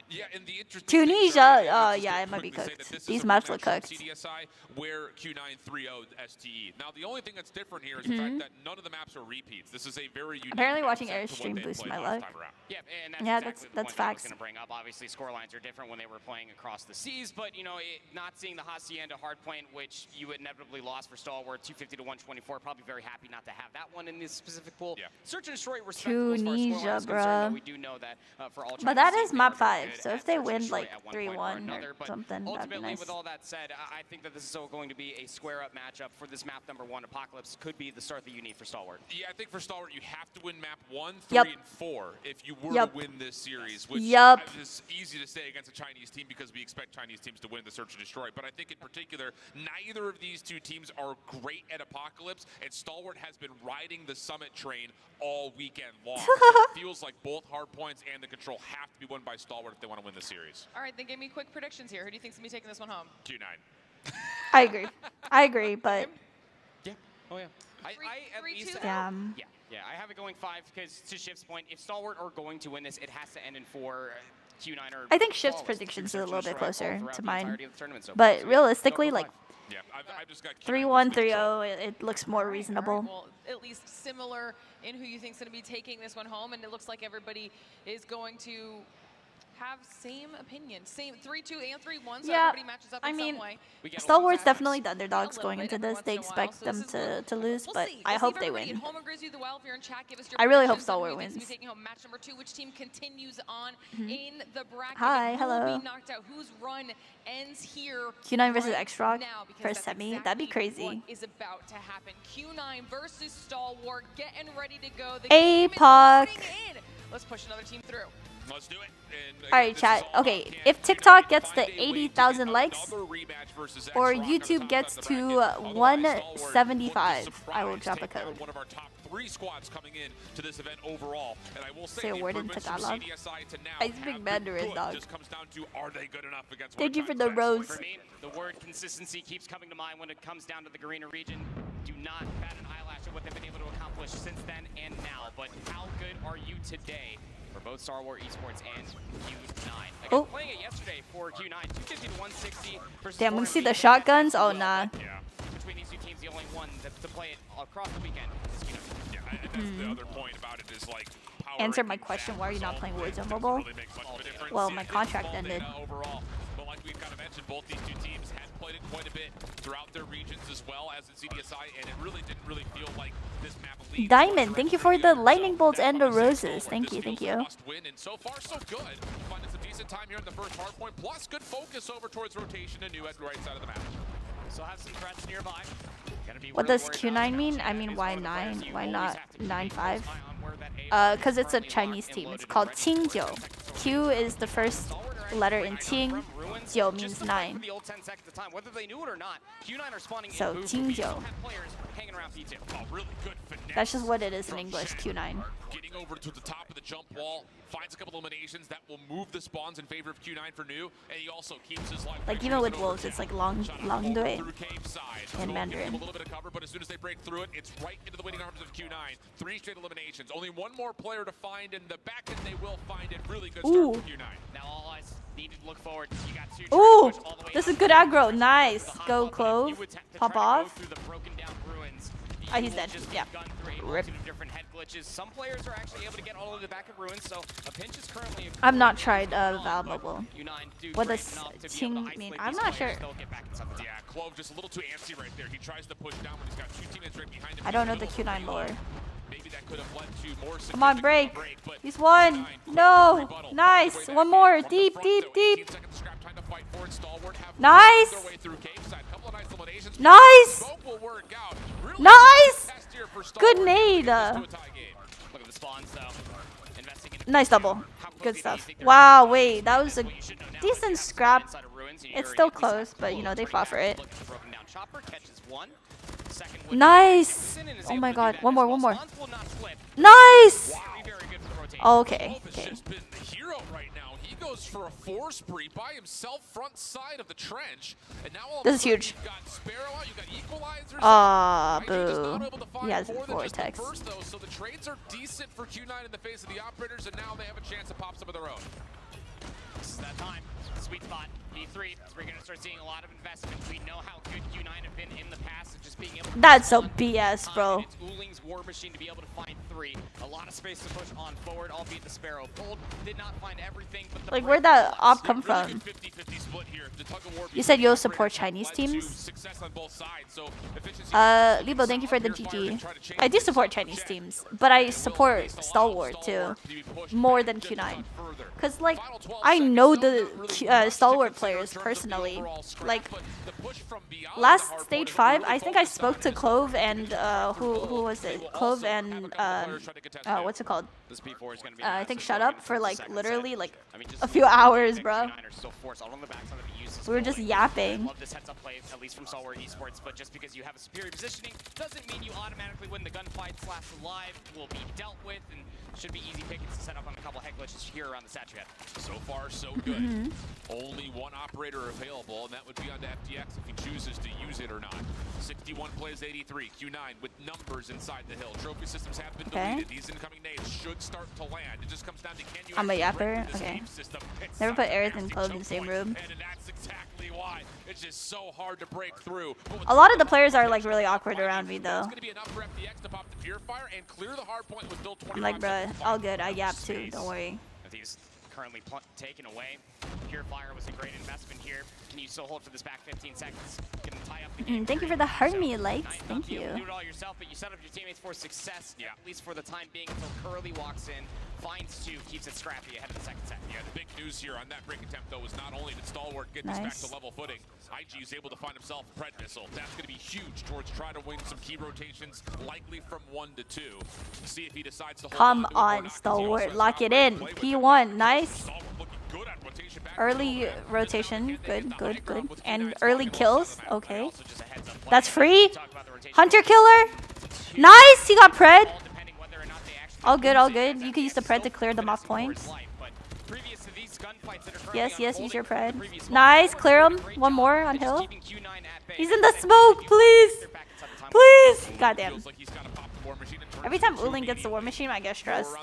S13: Yeah, and the interesting
S3: Tunisia. Yeah, it might be cooked. These maps look cooked.
S13: CDSI, where Q9 3-0'd STE. Now, the only thing that's different here is the fact that none of the maps are repeats. This is a very unique.
S3: Apparently, watching Airstream boosts my luck.
S14: Yeah, and
S3: Yeah,
S14: exactly
S3: that's
S14: the point
S3: facts.
S14: I was going to bring up. Obviously, scorelines are different when they were playing across the seas, but you know, not seeing the Hacienda hardpoint, which you inevitably lost for Stalwart, 250 to 124. Probably very happy not to have that one in this specific pool. Yeah. Search and Destroy, respectable as far as scorelines is concerned, but we do know that for all.
S3: But that is map 5, so if they win like 3-1 or something, that'd be
S14: ultimately,
S3: nice.
S14: with all that said, I think that this is still going to be a square-up matchup for this map number 1. Apocalypse could be the start that you need for Stalwart.
S13: Yeah, I think for Stalwart, you have to win map 1, 3,
S3: Yep.
S13: and 4 if you were
S3: Yep.
S13: to win this series, which
S3: Yep.
S13: is easy to say against a Chinese team because we expect Chinese teams to win the Search and Destroy. But I think in particular, neither of these two teams are great at Apocalypse, and Stalwart has been riding the Summit train all weekend long. So it feels like both hardpoints and the control have to be won by Stalwart if they want to win the series.
S2: All right, then give me quick predictions here. Who do you think's going to be taking this one home?
S13: Q9.
S3: I agree, but
S14: Yeah. Oh, yeah. I at least...
S3: yeah.
S14: Yeah, I have it going 5 because, to Shift's point, if Stalwart are going to win this, it has to end in 4. Q9 or
S3: I think Shift's
S14: flawless
S3: predictions are a
S14: Search
S3: little
S14: and
S3: bit
S14: Destroy
S3: closer
S14: throughout
S3: to
S14: the
S3: mine.
S14: entirety of the tournament so far.
S3: But
S14: So,
S3: realistically, like
S13: Yeah, I've just got
S3: 3-1, 3-0, it looks more
S2: All
S3: reasonable.
S2: right, well, at least similar in who you think's going to be taking this one home, and it looks like everybody is going to have same opinion, same 3-2 and 3-1, so
S3: Yeah,
S2: everybody matches up in some way.
S3: Stalwart's definitely the underdogs going into this. They expect them to lose, but I hope they win. I really hope Stalwart wins.
S2: Taking home match number 2, which team continues on in the bracket?
S3: Hi,
S2: Who
S3: hello.
S2: will be knocked out? Whose run ends here?
S3: Q9 versus
S2: right
S3: X-Rock
S2: now? Because
S3: for
S2: that's
S3: semi,
S2: exactly
S3: that'd be crazy.
S2: What is about to happen? Q9 versus Stalwart, getting ready to go. The game is
S3: APOC.
S2: loading in. Let's push another team through.
S13: Let's do it.
S3: Alright, chat. Okay, if TikTok gets to 80,000 likes or YouTube gets to 175, I will drop a code.
S13: One of our top 3 squads coming in to this event overall, and I will
S3: Say
S13: say
S3: a word in Tagalog.
S13: I
S3: speak Mandarin, dog.
S13: Just comes down to, are they good enough against
S3: Thank you for the rose.
S14: For me, the word consistency keeps coming to mind when it comes down to the Garena region. Do not bat an eyelash at what they've been able to accomplish since then and now, but how good are you today? For both Stalwart Esports and Q9. Like,
S3: Oh.
S14: playing it yesterday for Q9, 250 to 160. versus
S3: Damn, we
S14: 4
S3: see the
S14: and
S3: shotguns? Oh, nah.
S13: Yeah.
S14: Between these two teams, the only one to play it across the weekend is Q9.
S13: Yeah, and that's the other point about it is like power.
S3: Answer my question, why are you not playing Warzone Mobile?
S13: Really makes much of a difference.
S3: Well, my
S13: It's
S3: contract
S13: small
S3: ended.
S13: data overall, but like we've kind of mentioned, both these two teams had played it quite a bit throughout their regions as well as in CDSI, and it really didn't feel like this map leads.
S3: Diamond, thank you for the lightning bolts and the roses. Thank you, thank you.
S13: Must win, and so far so good. Finding some decent time here in the first hard point, plus good focus over towards rotation and new at the right side of the map.
S14: So have some threats nearby.
S3: What does Q9 mean? I mean, why 9? Why not 9-5? Because it's a Chinese team. It's called Qingjiu. Q is the first letter in Qing, Jiu means 9.
S14: For the old 10 seconds of time, whether they knew it or not, Q9 are spawning
S3: So,
S14: in
S3: Jing Jiu.
S14: players hanging around P2.
S13: Oh, really good finesse.
S3: That's just what it is in English, Q9.
S13: Getting over to the top of the jump wall, finds a couple eliminations that will move the spawns in favor of Q9 for new, and he also keeps his life.
S3: Like even with wolves, it's like long dui in
S13: A
S3: Mandarin.
S13: little bit of cover, but as soon as they break through it, it's right into the waiting arms of Q9. 3 straight eliminations. Only one more player to find in the back, and they will find it. Really good start for Q9.
S14: Now all eyes need to look forward. You got 2
S3: Ooh, this is good aggro. Nice. Go Clove. Pop off.
S14: through the broken down ruins.
S3: Oh, he's dead. Yeah. Rip.
S14: Different head glitches. Some players are actually able to get all of the back of ruins, so a pinch is currently.
S3: I've not tried Val Mobile. What does Ting mean? I'm not sure.
S13: Yeah, Clove just a little too antsy right there. He tries to push down when he's got 2 teammates right behind him.
S3: I don't know the Q9 lore.
S13: Maybe that could have led to more.
S3: Come on, break. He's one. No. Nice. One more. Deep, deep, deep. Nice. Nice. Nice. Good nade.
S14: Look at the spawns, though. Investing in
S3: Nice double. Good stuff. Wow, wait. That was a decent scrap. It's still close, but you know, they fought for it. Nice. Oh my god. One more, one more. Nice. Okay. Okay.
S13: He goes for a 4 spree by himself, front side of the trench, and now all
S3: This is huge.
S13: you got Sparrow out, you got Equalizers.
S3: Ah, boo. He has a vortex.
S13: First, though, so the trades are decent for Q9 in the face of the operators, and now they have a chance to pop some of their own.
S14: This is that time. Sweet spot. P3. We're going to start seeing a lot of investment. We know how good Q9 have been in the past of just being able to.
S3: That's so BS, bro.
S14: It's Ooling's War Machine to be able to find 3. A lot of space to push on forward, albeit the Sparrow pulled. Did not find everything, but the
S3: Like, where'd that op come from? You said you'll support Chinese teams? Libo, thank you for the GG. I do support Chinese teams, but I support Stalwart too, more than Q9. Cause like, I know the Stalwart players personally. Like, last stage 5, I think I spoke to Clove and who was it? Clove and what's it called? I think Shut Up for like literally like a few hours, bro. We were just yapping.
S14: Love this heads-up play, at least from Stalwart Esports, but just because you have a superior positioning doesn't mean you automatically win the gunfight. /alive will be dealt with, and should be easy pickings to set up on a couple head glitches here around the statue head.
S13: So far, so good. Only one operator available, and that would be on to FTX if he chooses to use it or not. 61 plays 83. Q9 with numbers inside the hill. Trophy systems have been deleted. These incoming nades should start to land. It just comes down to can you.
S3: I'm a yapper. Okay. Never put Aerith and Clove in the same room.
S13: And that's exactly why. It's just so hard to break through.
S3: A lot of the players are like really awkward around me though.
S13: It's going to be enough for FTX to pop the Purifier and clear the hard point with still 20.
S3: I'm like, bruh, all good. I yap too. Don't worry.
S14: These currently taken away. Purifier was a great investment here. Can you still hold for this back 15 seconds? Can tie up the game.
S3: Thank you for the Hermie lights. Thank you.
S14: Do it all yourself, but you set up your teammates for success, at least for the time being, until Curly walks in, finds 2, keeps it scrappy ahead of the second set.
S13: Yeah, the big news here on that break attempt, though, is not only did Stalwart get this back to level footing, IG is able to find himself a Pred Missile. That's going to be huge towards trying to win some key rotations, likely from 1 to 2. See if he decides to hold
S3: Come on, Stalwart. Lock it in. P1. Nice. Early rotation. Good, good, good. And early kills. Okay. That's free. Hunter killer. Nice. He got Pred. All good, all good. You can use the Pred to clear them off points. Yes, yes, use your Pred. Nice. Clear him. One more on hill. He's in the smoke. Please. Please. Goddamn. Every time Ooling gets the War Machine, I get stressed.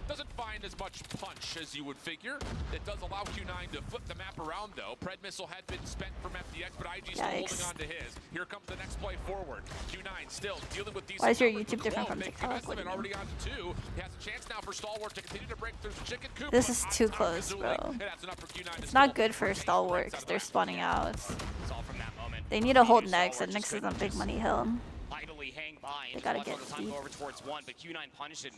S13: Doesn't find as much punch as you would figure. It does allow Q9 to flip the map around, though. Pred Missile had been spent from FTX, but IG still holding on to his. Here comes the next play forward. Q9 still dealing with these.
S3: Why is your YouTube different from TikTok?
S13: Already on to 2. He has a chance now for Stalwart to continue to break through chicken coop.
S3: This is too close, bro. It's not good for Stalwart because they're spawning out. They need to hold next, and next is a big money hill.
S14: basically hang by and
S3: gotta
S14: just watch all
S3: get
S14: the time
S3: deep.
S14: go over towards one, but Q9 punished it.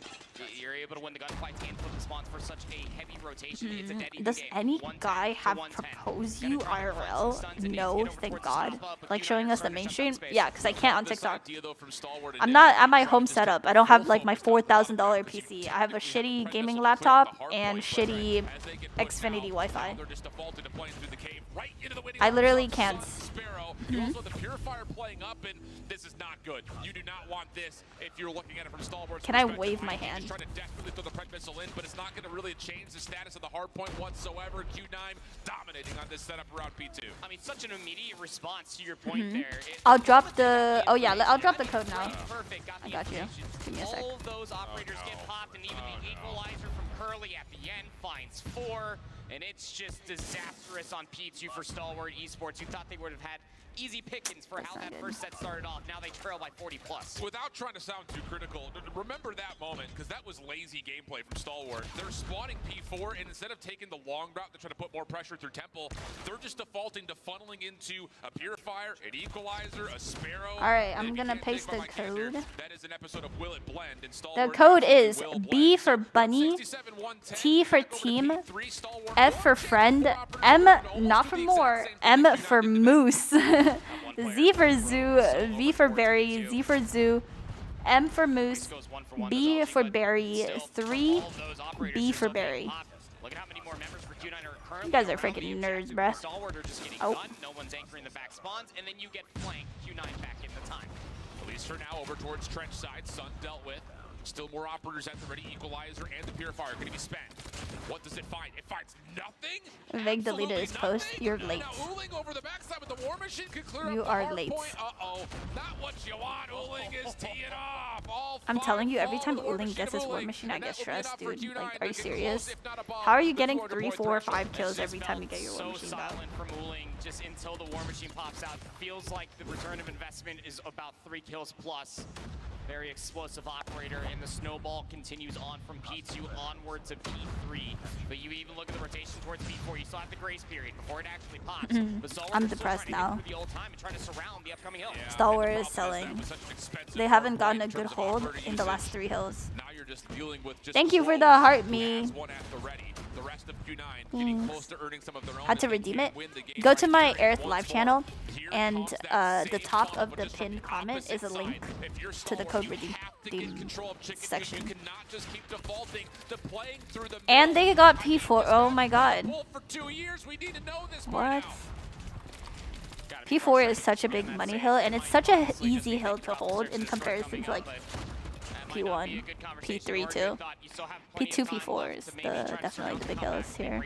S14: You're able to win the gunfights and flip the spawns for such a heavy rotation. It's a dead even
S3: Does
S14: game.
S3: any
S14: 110
S3: guy
S14: to
S3: have
S14: 110.
S3: proposed
S14: Gonna
S3: you
S14: try to find some
S3: IRL?
S14: stuns and
S3: No,
S14: get over
S3: thank
S14: towards
S3: God.
S14: the top up, but
S3: Like
S14: Q9
S3: showing
S14: are
S3: us the
S14: starting
S3: main
S14: to jump
S3: stream?
S14: that space.
S3: Yeah, because I can't on
S13: This
S3: TikTok.
S13: idea, though, from Stalwart
S3: I'm not
S13: initially
S3: at my
S13: trying
S3: home
S13: to just get
S3: setup. I don't have
S13: full
S3: like my
S13: focus on the
S3: $4,000
S13: bottom as you
S3: PC. I have a
S13: typically have
S3: shitty
S13: Pred
S3: gaming
S13: Missile
S3: laptop
S13: clear up the hard
S3: and
S13: point, but
S3: shitty
S13: as they get pushed
S3: Xfinity
S13: out,
S3: Wi-Fi.
S13: now they're just defaulting to playing through the cave right into the winning
S3: I literally
S13: arms of
S3: can't.
S13: Sun Sparrow. You also have the Purifier playing up, and this is not good. You do not want this if you're looking at it from Stalwart's
S3: Can I
S13: perspective.
S3: wave my
S13: IMG
S3: hand?
S13: is trying to desperately throw the Pred Missile in, but it's not going to really change the status of the hard point whatsoever. Q9 dominating on this setup around P2.
S14: I mean, such an immediate response to your point there.
S3: I'll drop the... Oh yeah, I'll drop the code now.
S14: Perfect. Got
S3: I
S14: the
S3: got you.
S14: information.
S3: Give me a sec.
S14: All of those operators get popped, and even the equalizer from Curly at the end finds 4, and it's just disastrous on P2 for Stalwart Esports. You thought they would have had easy pickings for how that first set started off. Now they trail by 40 plus.
S13: Without trying to sound too critical, remember that moment, because that was lazy gameplay from Stalwart. They're spawning P4, and instead of taking the long route to try to put more pressure through Temple, they're just defaulting to funneling into a Purifier, an Equalizer, a Sparrow.
S3: Alright, I'm gonna paste the code.
S13: That is an episode of Will It Blend, and
S3: The
S13: Stalwart
S3: code is
S13: Will Blend.
S3: B for bunny,
S13: 67-110,
S3: T for
S13: back over to
S3: team,
S13: P3, Stalwart,
S3: F for friend, M not for more, M for moose, Z for zoo, V for berry, Z for zoo, M for moose, B for berry, 3, B for berry.
S14: Look at how many more members for Q9 are currently
S3: You guys are
S14: around the
S3: freaking
S14: objective.
S3: nerds, bruh.
S14: Stalwart are just getting
S3: Oh.
S14: done. No one's anchoring the back spawns, and then you get flanked. Q9 back in the time.
S13: At least for now, over towards trench side. Sun dealt with. Still more operators at the ready. Equalizer and the Purifier going to be spent. What does it find? It finds nothing?
S3: Vig deleted his post. You're late.
S13: Now Uling over the backside with the War Machine could clear
S3: You
S13: up the
S3: are
S13: hard
S3: late.
S13: point. Uh-oh. Not what you want. Uling is teeing off. All
S3: I'm telling you, every time Uling gets his war machine, I get stressed, dude. Like, are you serious? How are you getting 3, 4, 5 kills every time you get your war
S14: So
S3: machine out?
S14: silent from Uling just until the War Machine pops out. Feels like the return of investment is about 3 kills plus. Very explosive operator, and the snowball continues on from P2 onward to P3. But you even look at the rotation towards P4, you still have the grace period before it actually pops. But Stalwart
S3: I'm
S14: is still
S3: depressed
S14: trying to get
S3: now.
S14: through the old time and trying to surround the upcoming hill.
S3: Stalwart is selling. They haven't gotten a good hold in the last 3 hills.
S13: Now you're just dealing with just
S3: Thank you for
S13: Clove,
S3: the heart,
S13: who
S3: me.
S13: has one at the ready. The rest of Q9 getting close to earning some of their own.
S3: Had to
S13: as they
S3: redeem
S13: can
S3: it.
S13: win the game
S3: Go
S13: right
S3: to my
S13: here.
S3: Aerith
S13: Once
S3: live
S13: more,
S3: channel,
S13: here
S3: and
S13: comes that
S3: the
S13: same
S3: top
S13: funnel,
S3: of
S13: but
S3: the
S13: just from
S3: pinned
S13: the
S3: comment
S13: opposite
S3: is a link
S13: side. If you're
S3: to the
S13: Stalwart,
S3: code
S13: you
S3: redeem
S13: have to get control of Chicken Coop.
S3: section.
S13: You cannot just keep defaulting to playing through the
S3: And
S13: middle.
S3: they got P4. Oh my god.
S13: For 2 years, we need to know this by
S3: What?
S13: now.
S3: P4 is such a big money hill, and it's such a easy hill to hold in comparison to like P1, P3 too. P2, P4 is definitely the big hills here.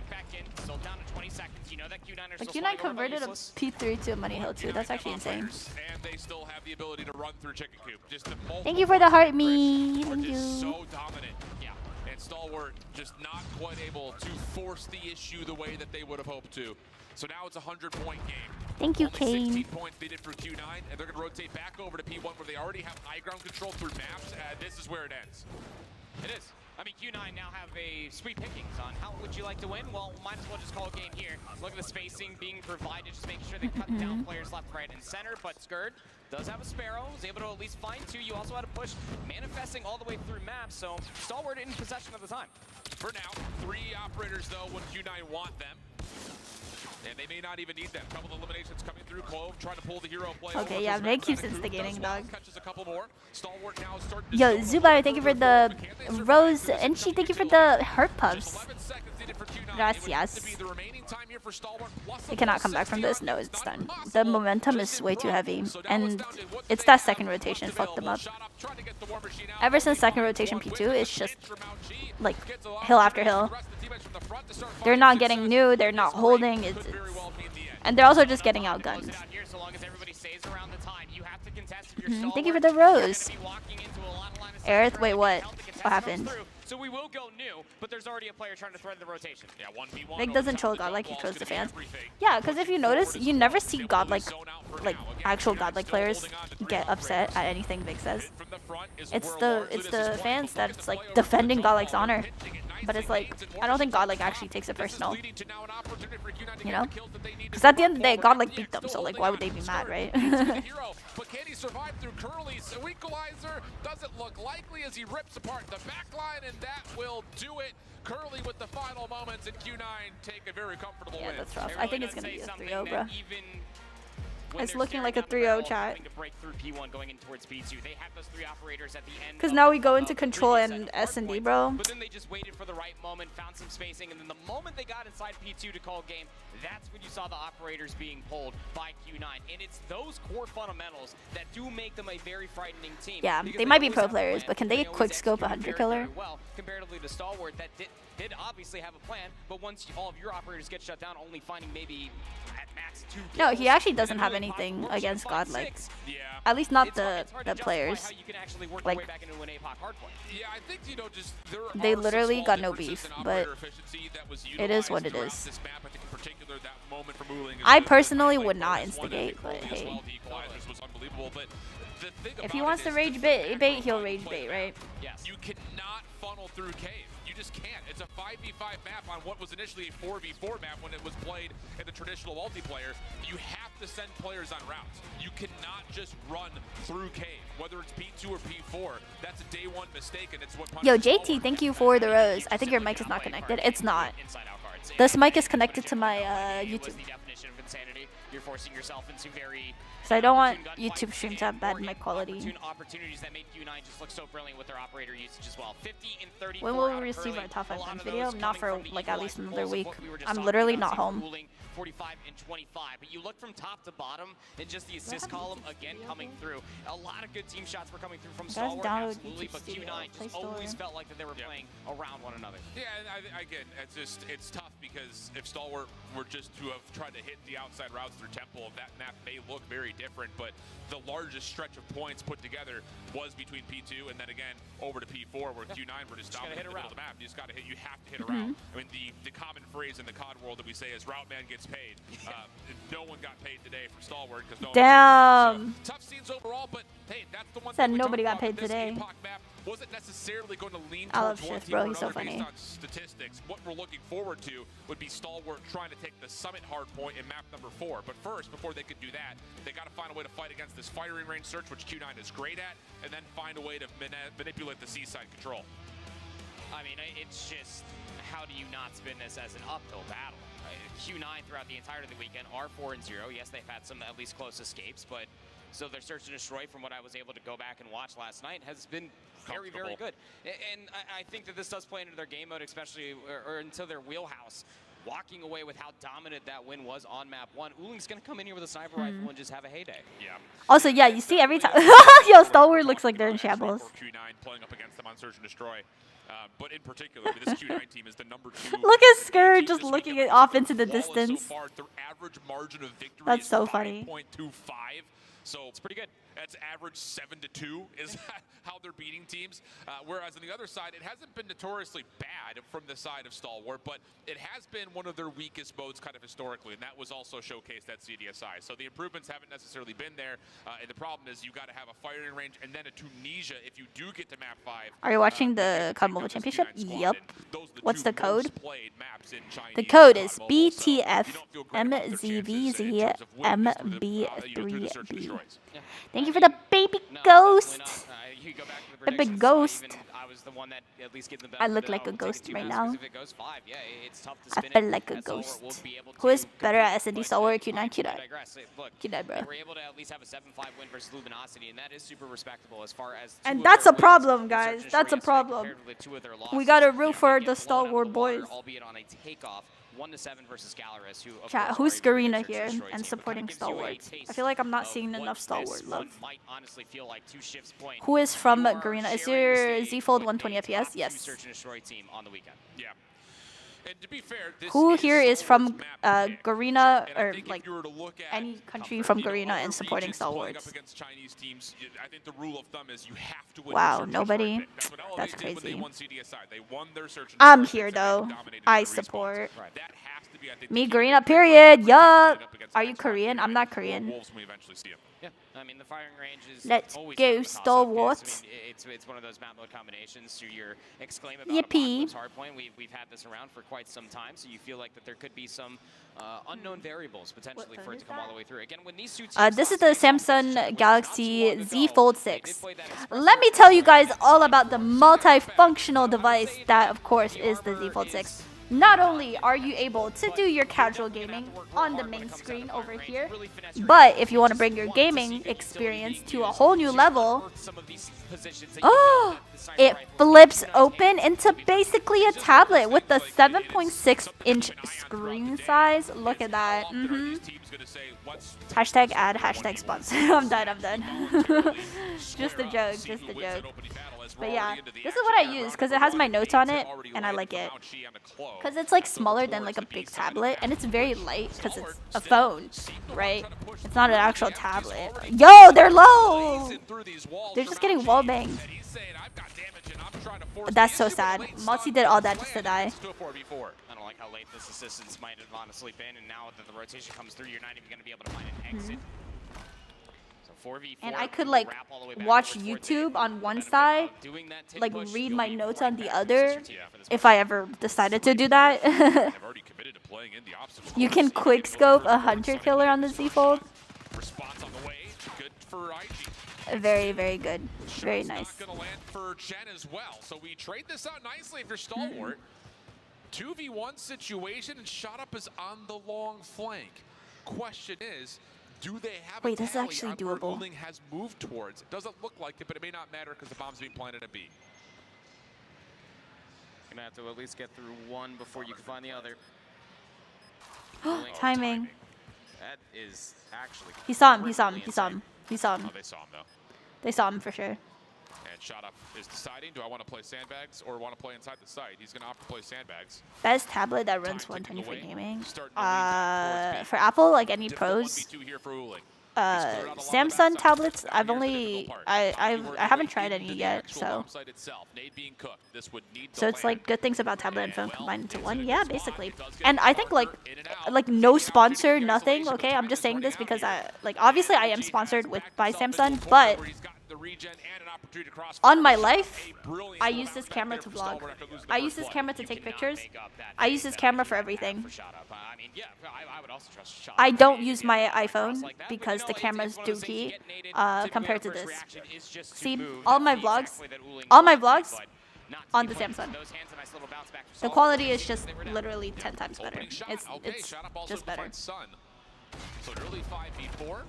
S3: Like Q9 converted a P3 to a money hill too. That's actually insane.
S13: And they still have the ability to run through Chicken Coop. Just the
S3: Thank you for the heart, me. Thank
S13: is
S3: you.
S13: so dominant. Yeah. And Stalwart just not quite able to force the issue the way that they would have hoped to. So now it's a 100-point game.
S3: Thank you,
S13: Only
S3: Kane.
S13: 16 points needed for Q9, and they're going to rotate back over to P1 where they already have high ground control through maps. This is where it ends.
S14: It is. I mean, Q9 now have a sweet pickings on how would you like to win? Well, might as well just call a game here. Look at the spacing being provided, just make sure they cut down players left, right, and center. But Skurd does have a Sparrow, is able to at least find 2. You also had a push manifesting all the way through maps, so Stalwart in possession of the time.
S13: For now, 3 operators though when Q9 want them. And they may not even need them. Couple of eliminations coming through. Clove trying to pull the hero play.
S3: Okay, yeah, Vig keeps instigating, dog.
S13: Catches a couple more. Stalwart now starting to
S3: Yo,
S13: show
S3: Zubai, thank you for the rose, and she thank you for the heart puffs. Gracias. It cannot come back from this. No, it's done. The momentum is way too heavy, and it's that second rotation fucked them up. Ever since second rotation P2, it's just like hill after hill. They're not getting new. They're not holding. And they're also just getting outgunned. Thank you for the rose. Aerith, wait, what? What happened?
S14: So we will go new, but there's already a player trying to thread the rotation.
S13: Yeah, 1v1.
S3: Vig doesn't troll godlike, he trolls the fans. Yeah, because if you notice, you never see godlike, like actual godlike players get upset at anything Vig says. It's the fans that's like defending godlike's honor. but it's like I don't think Godlike actually takes it personal. You know, because at the end of the day, Godlike beat them, so like why would they be mad, right?
S13: But can he survive through Curly's equalizer? Doesn't look likely as he rips apart the backline, and that will do it. Curly with the final moments, and Q9 take a very comfortable win.
S3: Yeah, that's rough. I think it's gonna be a 3-0, bro. It's looking like a 3-0 chat. Because now we go into control and S&D, bro.
S14: But then they just waited for the right moment, found some spacing, and then the moment they got inside P2 to call game, that's when you saw the operators being pulled by Q9. And it's those core fundamentals that do make them a very frightening team.
S3: Yeah, they might be pro players, but can they quick scope a 100 killer?
S14: Well, comparatively to Stalwart, that did obviously have a plan, but once all of your operators get shut down, only finding maybe at max 2 kills.
S3: No, he actually doesn't have anything against Godlike. At least not the players. Like,
S13: yeah, I think, you know, just
S3: they literally got no beef, but it is what it is. I personally would not instigate, but hey. If he wants to rage bait, he'll rage bait, right?
S13: You cannot funnel through cave. You just can't. It's a 5v5 map on what was initially a 4v4 map when it was played in the traditional multiplayer. You have to send players on routes. You cannot just run through cave, whether it's P2 or P4. That's a day one mistake, and it's what.
S3: Yo, JT, thank you for the rose. I think your mic is not connected. It's not. This mic is connected to my YouTube.
S14: You're forcing yourself into very
S3: So I don't want YouTube stream to have bad mic quality.
S14: Opportunities that made Q9 just look so brilliant with their operator usage as well. 50 and 30.
S3: When will we receive our top 5 times video? Not for like at least another week. I'm literally not home.
S14: 45 and 25, but you look from top to bottom and just the assist column again coming through. A lot of good team shots were coming through from Stalwart, absolutely, but Q9 just always felt like that they were playing around one another.
S13: Yeah, and again, it's tough because if Stalwart were just to have tried to hit the outside routes through Temple, that map may look very different, but the largest stretch of points put together was between P2 and then again over to P4 where Q9 were just dominating the middle of the map. You just got to hit, you have to hit a route. I mean, the common phrase in the COD world that we say is route man gets paid. No one got paid today for Stalwart because no
S3: Damn.
S13: So, tough scenes overall, but hey, that's the one
S3: Said
S13: thing
S3: nobody got paid today.
S13: Map wasn't necessarily going to lean
S3: I love
S13: towards one
S3: Shift,
S13: team
S3: bro.
S13: or
S3: He's so
S13: another
S3: funny.
S13: based on statistics. What we're looking forward to would be Stalwart trying to take the summit hard point in map number 4. But first, before they could do that, they got to find a way to fight against this firing range search, which Q9 is great at, and then find a way to manipulate the seaside control.
S14: I mean, it's just, how do you not spin this as an uphill battle? Q9 throughout the entirety of the weekend are 4-0. Yes, they've had some at least close escapes, but so their search and destroy, from what I was able to go back and watch last night, has been very, very good. And I think that this does play into their game mode, especially, or into their wheelhouse. Walking away with how dominant that win was on map 1. Uling's going to come in here with a sniper rifle and just have a heyday.
S13: Yeah.
S3: Also, yeah, you see every time. Yo, Stalwart looks like they're in shambles.
S13: Q9 playing up against them on search and destroy. But in particular, this Q9 team is the number 2.
S3: Look at Skur just looking it off into the distance.
S13: So far, their average margin of victory
S3: That's
S13: is
S3: so funny.
S13: 5.25. So it's pretty good. That's average 7-2 is how they're beating teams. Whereas on the other side, it hasn't been notoriously bad from the side of Stalwart, but it has been one of their weakest modes kind of historically, and that was also showcased at CDSI. So the improvements haven't necessarily been there, and the problem is you got to have a firing range and then a Tunisia if you do get to map 5.
S3: Are you watching the COD Mobile Championship? Yep. What's the code? The code is BTFMZVZMB3B. Thank you for the baby ghost. The big ghost. I look like a ghost right now. I feel like a ghost. Who is better at S&D Stalwart or Q9? Q9. Q9, bro.
S14: We're able to at least have a 7-5 win versus Luminosity, and that is super respectable as far as.
S3: And that's a problem, guys. That's a problem. We gotta root for the Stalwart boys.
S14: Albeit on a takeoff. 1-7 versus Galaris, who
S3: Chat, who's Garena here and supporting Stalwart? I feel like I'm not seeing enough Stalwart love. Who is from Garena? Is your Z-Fold 120 FPS? Yes.
S13: Yeah. And to be fair,
S3: who here is from Garena or like any country from Garena and supporting Stalwarts? Wow, nobody. That's crazy. I'm here though. I support. Me Garena, period. Yup. Are you Korean? I'm not Korean.
S14: Yeah, I mean the firing range is
S3: Let's
S14: always
S3: go,
S14: kind of a toss-up.
S3: Stalwart.
S14: Yes, I mean, it's one of those map mode combinations. So your exclaim about
S3: Yippee.
S14: Apocalypse Hardpoint. We've had this around for quite some time, so you feel like that there could be some unknown variables potentially for it to come all the way through. Again, when these two teams
S3: this is the Samsung Galaxy Z Fold 6. Let me tell you guys all about the multifunctional device that, of course, is the Z Fold 6. Not only are you able to do your casual gaming on the main screen over here, but if you want to bring your gaming experience to a whole new level, oh, it flips open into basically a tablet with the 7.6-inch screen size. Look at that. Hashtag ad, hashtag sponsor. I'm done. Just a joke, just a joke. But yeah, this is what I use because it has my notes on it and I like it. Because it's like smaller than like a big tablet and it's very light because it's a phone, right? It's not an actual tablet. Yo, they're low! They're just getting wall banged. That's so sad. Multi did all that just to die.
S14: I don't like how late this assistance might have honestly been, and now that the rotation comes through, you're not even going to be able to find an exit. So 4v4,
S3: and I could like watch YouTube on one side, like read my notes on the other, if I ever decided to do that. You can quick scope a hunter killer on the Z Fold. Very, very good. Very nice.
S13: Gonna land for Chen as well. So we trade this out nicely if you're Stalwart. 2v1 situation, and Shot Up is on the long flank. Question is, do they have
S3: Wait,
S13: a
S3: this is
S13: tally
S3: actually
S13: on where
S3: doable.
S13: Uling has moved towards? It doesn't look like it, but it may not matter because the bomb's being planted at B.
S14: Gonna have to at least get through one before you can find the other.
S3: Timing.
S14: That is actually.
S3: He saw him. He saw him. He saw him. He saw him.
S13: Oh, they saw him though.
S3: They saw him for sure.
S13: And Shot Up is deciding, do I want to play sandbags or want to play inside the site? He's going to opt to play sandbags.
S3: Best tablet that runs 120 for gaming. For Apple, like any pros. Samsung tablets, I haven't tried any yet, so it's like good things about tablet and phone combined into one. Yeah, basically. And I think like no sponsor, nothing. Okay, I'm just saying this because obviously I am sponsored by Samsung, but on my life, I use this camera to vlog. I use this camera to take pictures. I use this camera for everything. I don't use my iPhone because the camera's dookie compared to this. See, all my vlogs on the Samsung. The quality is just literally 10 times better. It's just better.
S13: So early 5v4,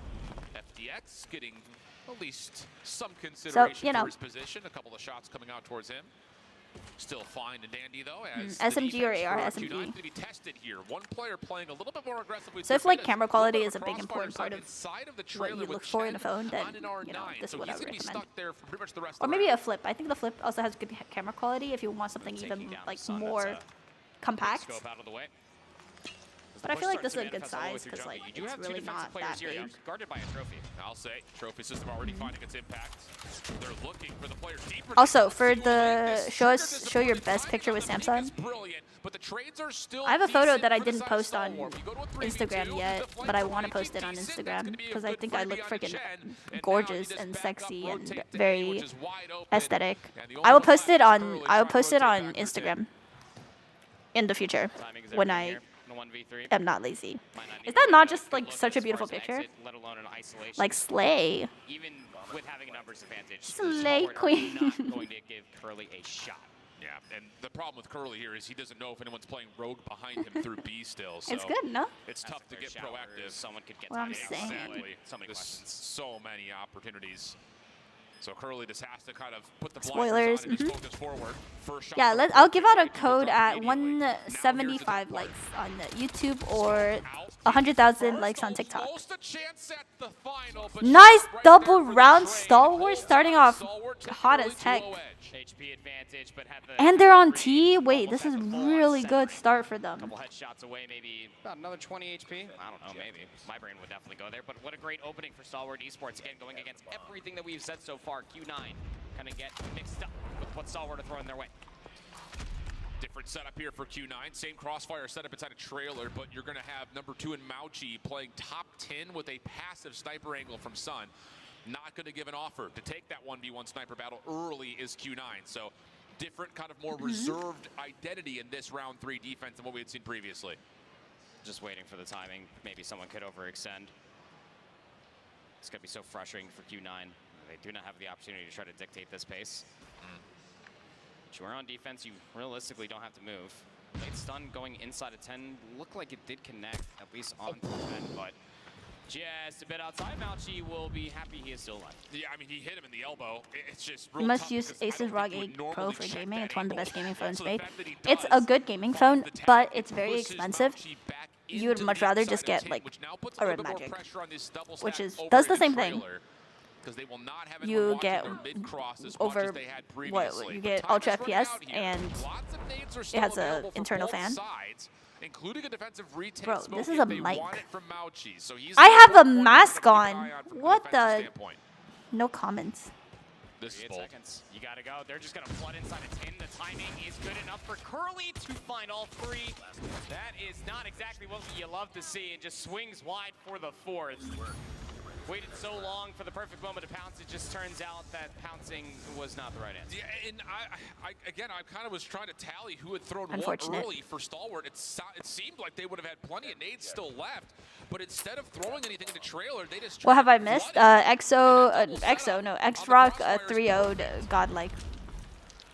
S13: FDX getting at least some consideration for his position. A couple of shots coming out towards him. Still fine and dandy though. As
S3: SMG or AR, SMG.
S13: To be tested here. One player playing a little bit more aggressively.
S3: So if like camera quality is a big important part of what you look for in a phone, then this is what I would recommend. Or maybe a flip. I think the flip also has good camera quality if you want something even like more compact. But I feel like this is a good size because like it's really not that big.
S13: Guarded by a trophy. I'll say trophy system already finding its impact. They're looking for the player deeper.
S3: Also, for the show your best picture with Samsung. I have a photo that I didn't post on Instagram yet, but I want to post it on Instagram because I think I look freaking gorgeous and sexy and very aesthetic. I will post it on Instagram in the future when I am not lazy. Is that not just like such a beautiful picture? Like slay.
S14: Even with having a numbers advantage,
S3: Slay queen.
S14: not going to give Curly a shot.
S13: Yeah, and the problem with Curly here is he doesn't know if anyone's playing rogue behind him through B still. So
S3: it's good, no?
S13: It's tough to get proactive.
S14: Someone could get
S3: what I'm saying.
S13: Exactly. There's so many opportunities. So Curly just has to kind of put the
S3: spoilers.
S13: On and focus forward.
S3: Yeah, I'll give out a code at 175 likes on YouTube or 100,000 likes on TikTok. Nice double round Stalwart starting off hot as heck. And they're on T. Wait, this is really good start for them.
S14: Couple headshots away, maybe about another 20 HP. I don't know, maybe. My brain would definitely go there. But what a great opening for Stalwart Esports. Again, going against everything that we've said so far. Q9 kind of get mixed up with what Stalwart are throwing their way.
S13: Different setup here for Q9. Same crossfire setup inside a trailer, but you're going to have number 2 in Mauchi playing top 10 with a passive sniper angle from Sun. Not going to give an offer to take that 1v1 sniper battle early is Q9. So different kind of more reserved identity in this round 3 defense than what we had seen previously.
S14: Just waiting for the timing. Maybe someone could overextend. It's going to be so frustrating for Q9. They do not have the opportunity to try to dictate this pace. But you are on defense, you realistically don't have to move. Late stun going inside of 10 looked like it did connect, at least on top end, but just a bit outside. Mauchi will be happy he is still alive.
S13: Yeah, I mean, he hit him in the elbow. It's just
S3: You
S13: real
S3: must
S13: tough
S3: use
S13: because I
S3: Asus
S13: don't
S3: ROG
S13: think you
S3: 8
S13: would
S3: Pro
S13: normally
S3: for
S13: check
S3: gaming.
S13: that
S3: It's one of the
S13: angle.
S3: best gaming phones
S13: So the
S3: made.
S13: fact that he
S3: It's a
S13: does,
S3: good gaming
S13: that's
S3: phone,
S13: the tag.
S3: but
S13: It
S3: it's very
S13: pushes
S3: expensive.
S13: Mauchi back
S3: You would
S13: into
S3: much
S13: the
S3: rather
S13: inside
S3: just
S13: of
S3: get
S13: 10,
S3: like
S13: which now puts
S3: a
S13: a
S3: red
S13: little bit more
S3: magic,
S13: pressure on this double
S3: which
S13: stack
S3: is
S13: over
S3: does the
S13: in
S3: same thing.
S13: trailer, 'cause they will not have anyone
S3: You
S13: watching
S3: get
S13: their mid-cross as much
S3: over
S13: as they had
S3: what
S13: previously.
S3: you
S13: But
S3: get
S13: time
S3: ultra
S13: is running
S3: FPS
S13: out here.
S3: and
S13: Lots of nades are
S3: it
S13: still
S3: has a
S13: available for
S3: internal
S13: both
S3: fan.
S13: sides, including a defensive retake
S3: Bro,
S13: smoke
S3: this is
S13: if
S3: a
S13: they
S3: mic.
S13: want it from Mauchi. So he's
S3: I
S13: the
S3: have a
S13: one point
S3: mask
S13: to keep an
S3: on.
S13: eye from a
S3: What
S13: defensive
S3: the?
S13: standpoint.
S3: No comments.
S13: This is
S14: 8
S13: bold.
S14: seconds. You gotta go. They're just gonna flood inside of 10. The timing is good enough for Curly to find all 3. That is not exactly what you love to see. It just swings wide for the 4th. Waited so long for the perfect moment to pounce. It just turns out that pouncing was not the right answer.
S13: Yeah, and I again, I kind of was trying to tally who had thrown what
S3: Unfortunate.
S13: early for Stalwart. It seemed like they would have had plenty of nades still left, but instead of throwing anything in the trailer, they just
S3: What have I
S13: tried
S3: missed?
S13: flooding.
S3: X-Rock 3-0'd Godlike.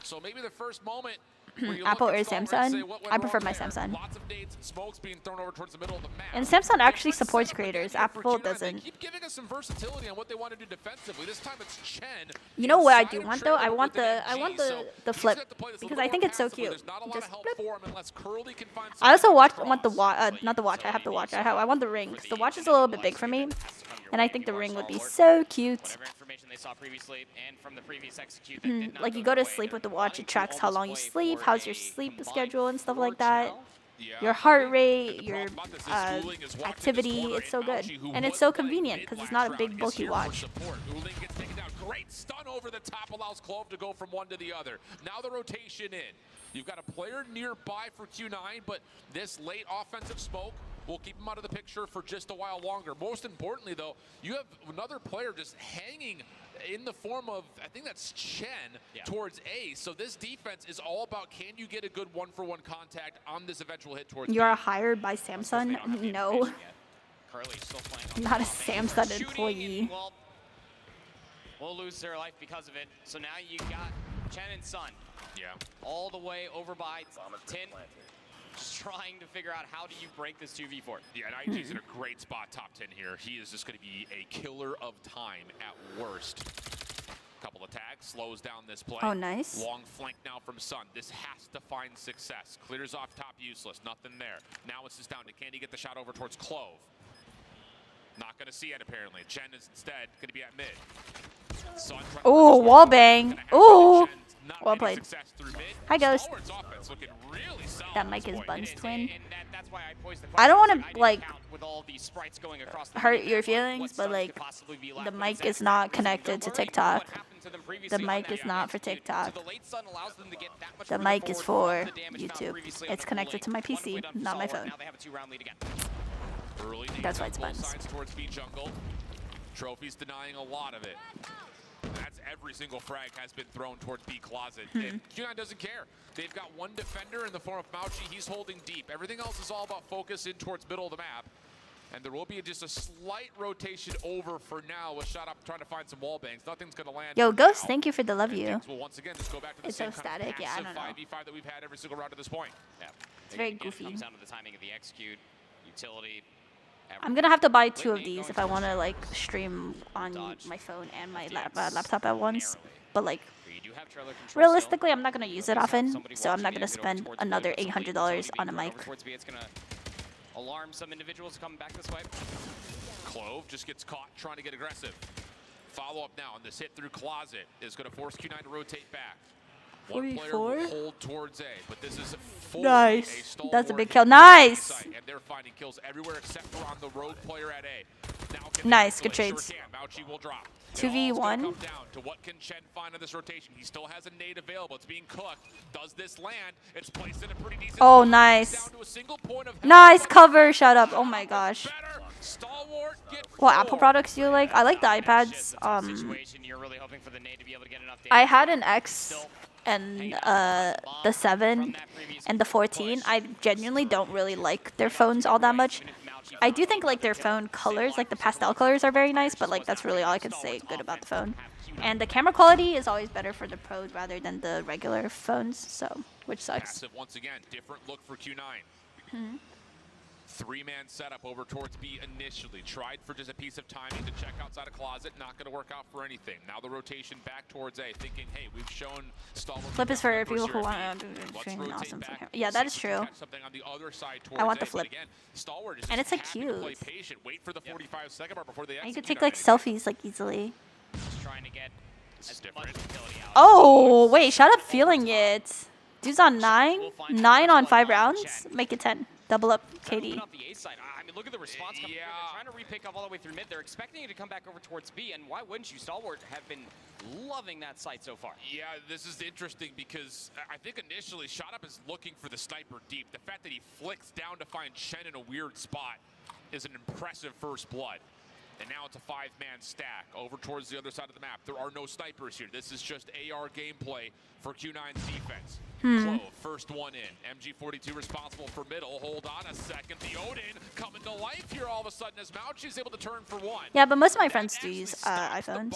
S13: So maybe the first moment where you
S3: Apple
S13: look
S3: or
S13: at Stalwart and say,
S3: Samsung?
S13: what went
S3: I prefer
S13: wrong
S3: my
S13: there?
S3: Samsung.
S13: Lots of nades and smokes being thrown over towards the middle of the map.
S3: And Samsung actually
S13: Different
S3: supports
S13: setup again
S3: creators.
S13: here for
S3: Apple
S13: Q9.
S3: doesn't.
S13: They keep giving us some versatility on what they want to do defensively. This time it's Chen.
S3: You know what I
S13: inside
S3: do
S13: of
S3: want though? I
S13: trailer
S3: want
S13: with an
S3: the
S13: MG, so
S3: the
S13: he's
S3: flip
S13: gonna have to play this a
S3: because
S13: little
S3: I think
S13: more
S3: it's so
S13: passively.
S3: cute.
S13: There's not a lot
S3: Just
S13: of help
S3: flip.
S13: for him unless Curly can find
S3: I also
S13: some
S3: want
S13: cross.
S3: the watch, not the watch. I have the watch. I want the ring. 'Cause the watch is a little bit big for me, and I think the ring would be so cute.
S14: Whatever information they saw previously and from the previous execute that did not
S3: Like you
S14: go
S3: go to
S14: their way,
S3: sleep with the
S14: they're
S3: watch.
S14: trying
S3: It
S14: to
S3: tracks how
S14: almost
S3: long you
S14: play
S3: sleep,
S14: for
S3: how's your
S14: a
S3: sleep
S14: combined
S3: schedule and stuff
S14: 4
S3: like that.
S14: channel.
S13: Yeah,
S3: Your heart
S13: and
S3: rate,
S13: the
S3: your
S13: problem about this is Uling is walked in this
S3: activity.
S13: corner,
S3: It's so good,
S13: Mauchi, who
S3: and it's
S13: was
S3: so
S13: playing
S3: convenient
S13: mid
S3: because it's
S13: last
S3: not a big
S13: round, is
S3: bulky
S13: here for
S3: watch.
S13: support. Uling gets taken down. Great stun over the top allows Clove to go from one to the other. Now the rotation in. You've got a player nearby for Q9, but this late offensive smoke will keep him out of the picture for just a while longer. Most importantly, though, you have another player just hanging in the form of, I think that's Chen, towards A. So this defense is all about, can you get a good one-for-one contact on this eventual hit towards
S3: You are
S13: B?
S3: hired by Samsung? No,
S14: Curly still playing
S3: I'm not a
S14: offense.
S3: Samsung
S14: Shooting,
S3: employee.
S14: and, well, will lose their life because of it. So now you got Chen and Sun.
S13: Yeah.
S14: All the way over by 10. Just trying to figure out how do you break this 2v4.
S13: Yeah, and IG's in a great spot, top 10 here. He is just going to be a killer of time at worst. Couple of tags, slows down this play.
S3: Oh, nice.
S13: Long flank now from Sun. This has to find success. Clears off top, useless. Nothing there. Now it's just down to, can he get the shot over towards Clove? Not going to see it, apparently. Chen is instead going to be at mid. Sun trying to
S3: Ooh,
S13: push
S3: wall
S13: forward.
S3: bang.
S13: Gonna have
S3: Ooh.
S13: Chen's not
S3: Well
S13: getting
S3: played.
S13: success through mid.
S3: Hi, Ghost.
S13: Stalwart's offense looking really solid
S3: That
S13: at
S3: mic
S13: this
S3: is
S13: point.
S3: Bun's twin.
S14: And that's why I posed the
S3: I don't
S14: question.
S3: want to
S14: didn't
S3: like
S14: count with all these sprites going across the
S3: hurt
S14: map,
S3: your
S14: what
S3: feelings, but
S14: stuns
S3: like
S14: could possibly be left,
S3: the
S14: but
S3: mic
S14: exactly
S3: is not
S14: because
S3: connected to
S14: they're worried
S3: TikTok.
S14: what happened to them
S3: The
S14: previously on
S3: mic
S14: that
S3: is not for
S14: execute.
S3: TikTok.
S14: So the late stun allows them to get that much
S3: The
S14: further
S3: mic is
S14: forward
S3: for
S14: from the damage found
S3: YouTube.
S14: previously
S3: It's
S14: on
S3: connected to my
S14: Uling.
S3: PC,
S14: Wonderfully done for
S3: not my
S14: Stalwart.
S3: phone.
S14: Now they have a 2-round lead again.
S13: Early
S3: That's why
S13: on
S3: it's
S13: both
S3: buttons.
S13: sides towards B jungle. Trophy's denying a lot of it. That's every single frag has been thrown towards B closet. And Q9 doesn't care. They've got one defender in the form of Mauchi. He's holding deep. Everything else is all about focus in towards middle of the map. And there will be just a slight rotation over for now with shot up trying to find some wall bangs. Nothing's going to land.
S3: Yo,
S13: for
S3: Ghost,
S13: now.
S3: thank you for the love
S13: And
S3: you.
S13: things will once again just go back to the
S3: It's
S13: same
S3: so
S13: kind of
S3: static, yeah, I
S13: passive
S3: don't know.
S13: 5v5 that we've had every single round to this point.
S14: Yeah.
S3: It's very
S14: Again,
S3: goofy.
S14: It comes down to the timing of the execute, utility.
S3: I'm gonna have to buy 2 of these if I want to like stream on my phone and my laptop at once. But like realistically, I'm not gonna use it often, so I'm not gonna spend another $800 on a mic.
S14: It's gonna alarm some individuals coming back this way.
S13: Clove just gets caught trying to get aggressive. Follow up now on this hit through closet is going to force Q9 to rotate back. One player
S3: 44?
S13: will hold towards A, but this is for
S3: Nice.
S13: a Stalwart
S3: That's a big
S13: hit
S3: kill.
S13: towards
S3: Nice.
S13: B site, and they're finding kills everywhere except for on the rogue player at A. Now
S3: Nice, good trades.
S13: Sure Mauchi will drop.
S3: 2v1.
S13: Come down to what can Chen find in this rotation. He still has a nade available. It's being cooked. Does this land? It's placed in a pretty decent
S3: Oh,
S13: spot.
S3: nice.
S13: Down to a single point of
S3: Nice cover. Shut up. Oh my gosh.
S13: Stalwart, get
S3: What Apple products do you like? I like the iPads.
S14: You're really hoping for the nade to be able to get enough
S3: I had an X and the 7 and the 14. I genuinely don't really like their phones all that much. I do think like their phone colors, like the pastel colors, are very nice, but like that's really all I can say good about the phone. And the camera quality is always better for the pros rather than the regular phones, so which sucks.
S13: Passive once again, different look for Q9. Three-man setup over towards B initially. Tried for just a piece of timing to check outside a closet. Not going to work out for anything. Now the rotation back towards A, thinking, hey, we've shown Stalwart.
S3: Flip is for people who want to do awesome. Yeah, that is true. I want the flip.
S13: Again, Stalwart is
S3: and it's like
S13: to
S3: cute.
S13: play patient. Wait for the 45-second mark before they
S3: and you could take like selfies like easily.
S14: Just trying to get as much utility out.
S3: Oh, wait, shut up feeling it. Dude's on 9. 9 on 5 rounds. Make it 10. Double up KD.
S14: I mean, look at the response coming through. They're trying to re-pick up all the way through mid. They're expecting it to come back over towards B, and why wouldn't you? Stalwart have been loving that site so far.
S13: Yeah, this is interesting because I think initially Shot Up is looking for the sniper deep. The fact that he flicks down to find Chen in a weird spot is an impressive first blood. And now it's a 5-man stack over towards the other side of the map. There are no snipers here. This is just AR gameplay for Q9's defense. Clove, first one in. MG42 responsible for middle. Hold on a second. The Odin coming to life here all of a sudden as Mauchi's able to turn for one.
S3: Yeah, but most of my friends do use iPhones.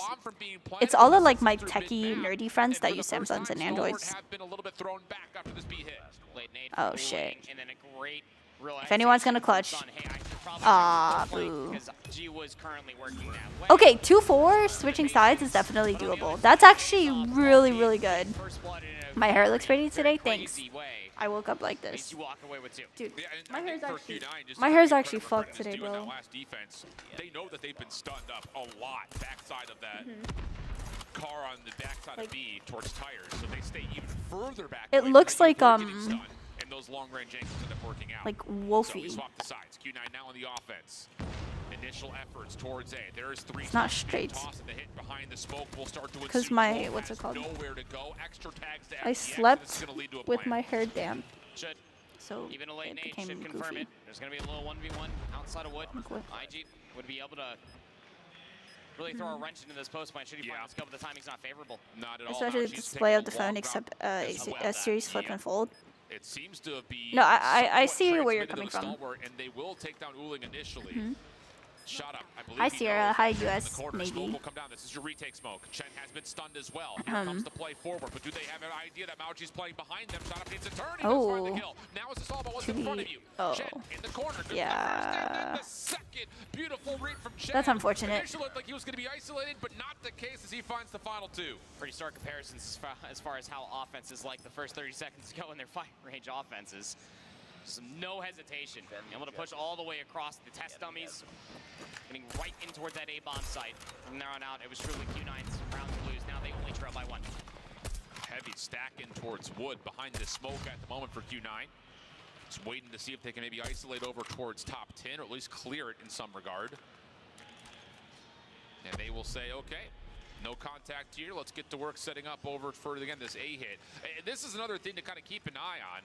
S3: It's all of like my techie, nerdy friends that use Samsungs and Androids. Oh shit. If anyone's gonna clutch. Ah, boo. Okay, 2-4 switching sides is definitely doable. That's actually really, really good. My hair looks pretty today. Thanks. I woke up like this. Dude, my hair's actually fucked today, bro.
S13: They know that they've been stunned up a lot backside of that car on the backside of B towards tires, so they stay even further back.
S3: It looks like
S13: those long-range angles end up working out.
S3: Like Wolfie.
S13: So we swap the sides. Q9 now on the offense. Initial efforts towards A. There is 3.
S3: It's not straight.
S13: Toss the hit behind the smoke will start to
S3: because my what's it called?
S13: Nowhere to go. Extra tags to
S3: I slept with my hair damp. So
S14: even a late
S3: it
S14: nade
S3: became
S14: should confirm
S3: goofy.
S14: it. There's going to be a little 1v1 outside of wood. IG would be able to really throw a wrench into this post point should he find the scope, but the timing's not favorable.
S13: Not at all.
S3: Especially the display of the phone except a series flip and fold.
S13: It seems to be
S3: no, I see where you're coming from.
S13: And they will take down Uling initially. Shot up. I believe
S3: hi Sierra, hi US Navy.
S13: Smoke will come down. This is your retake smoke. Chen has been stunned as well. Here comes the play forward, but do they have an idea that Mauchi's playing behind them? Shot up needs a turn. He does find the kill. Now it's all about what's in front of you. Chen in the corner.
S3: Yeah.
S13: The second beautiful read from Chen.
S3: That's unfortunate.
S13: Initially looked like he was going to be isolated, but not the case as he finds the final 2.
S14: Pretty stark comparisons as far as how offenses like the first 30 seconds go in their fight range offenses. Just no hesitation. Able to push all the way across the test dummies. Getting right in towards that A-bomb site. From there on out, it was truly Q9's round to lose. Now they only trail by 1.
S13: Heavy stack in towards wood behind the smoke at the moment for Q9. Just waiting to see if they can maybe isolate over towards top 10 or at least clear it in some regard. And they will say, okay, no contact here. Let's get to work setting up over for, again, this A hit. And this is another thing to kind of keep an eye on.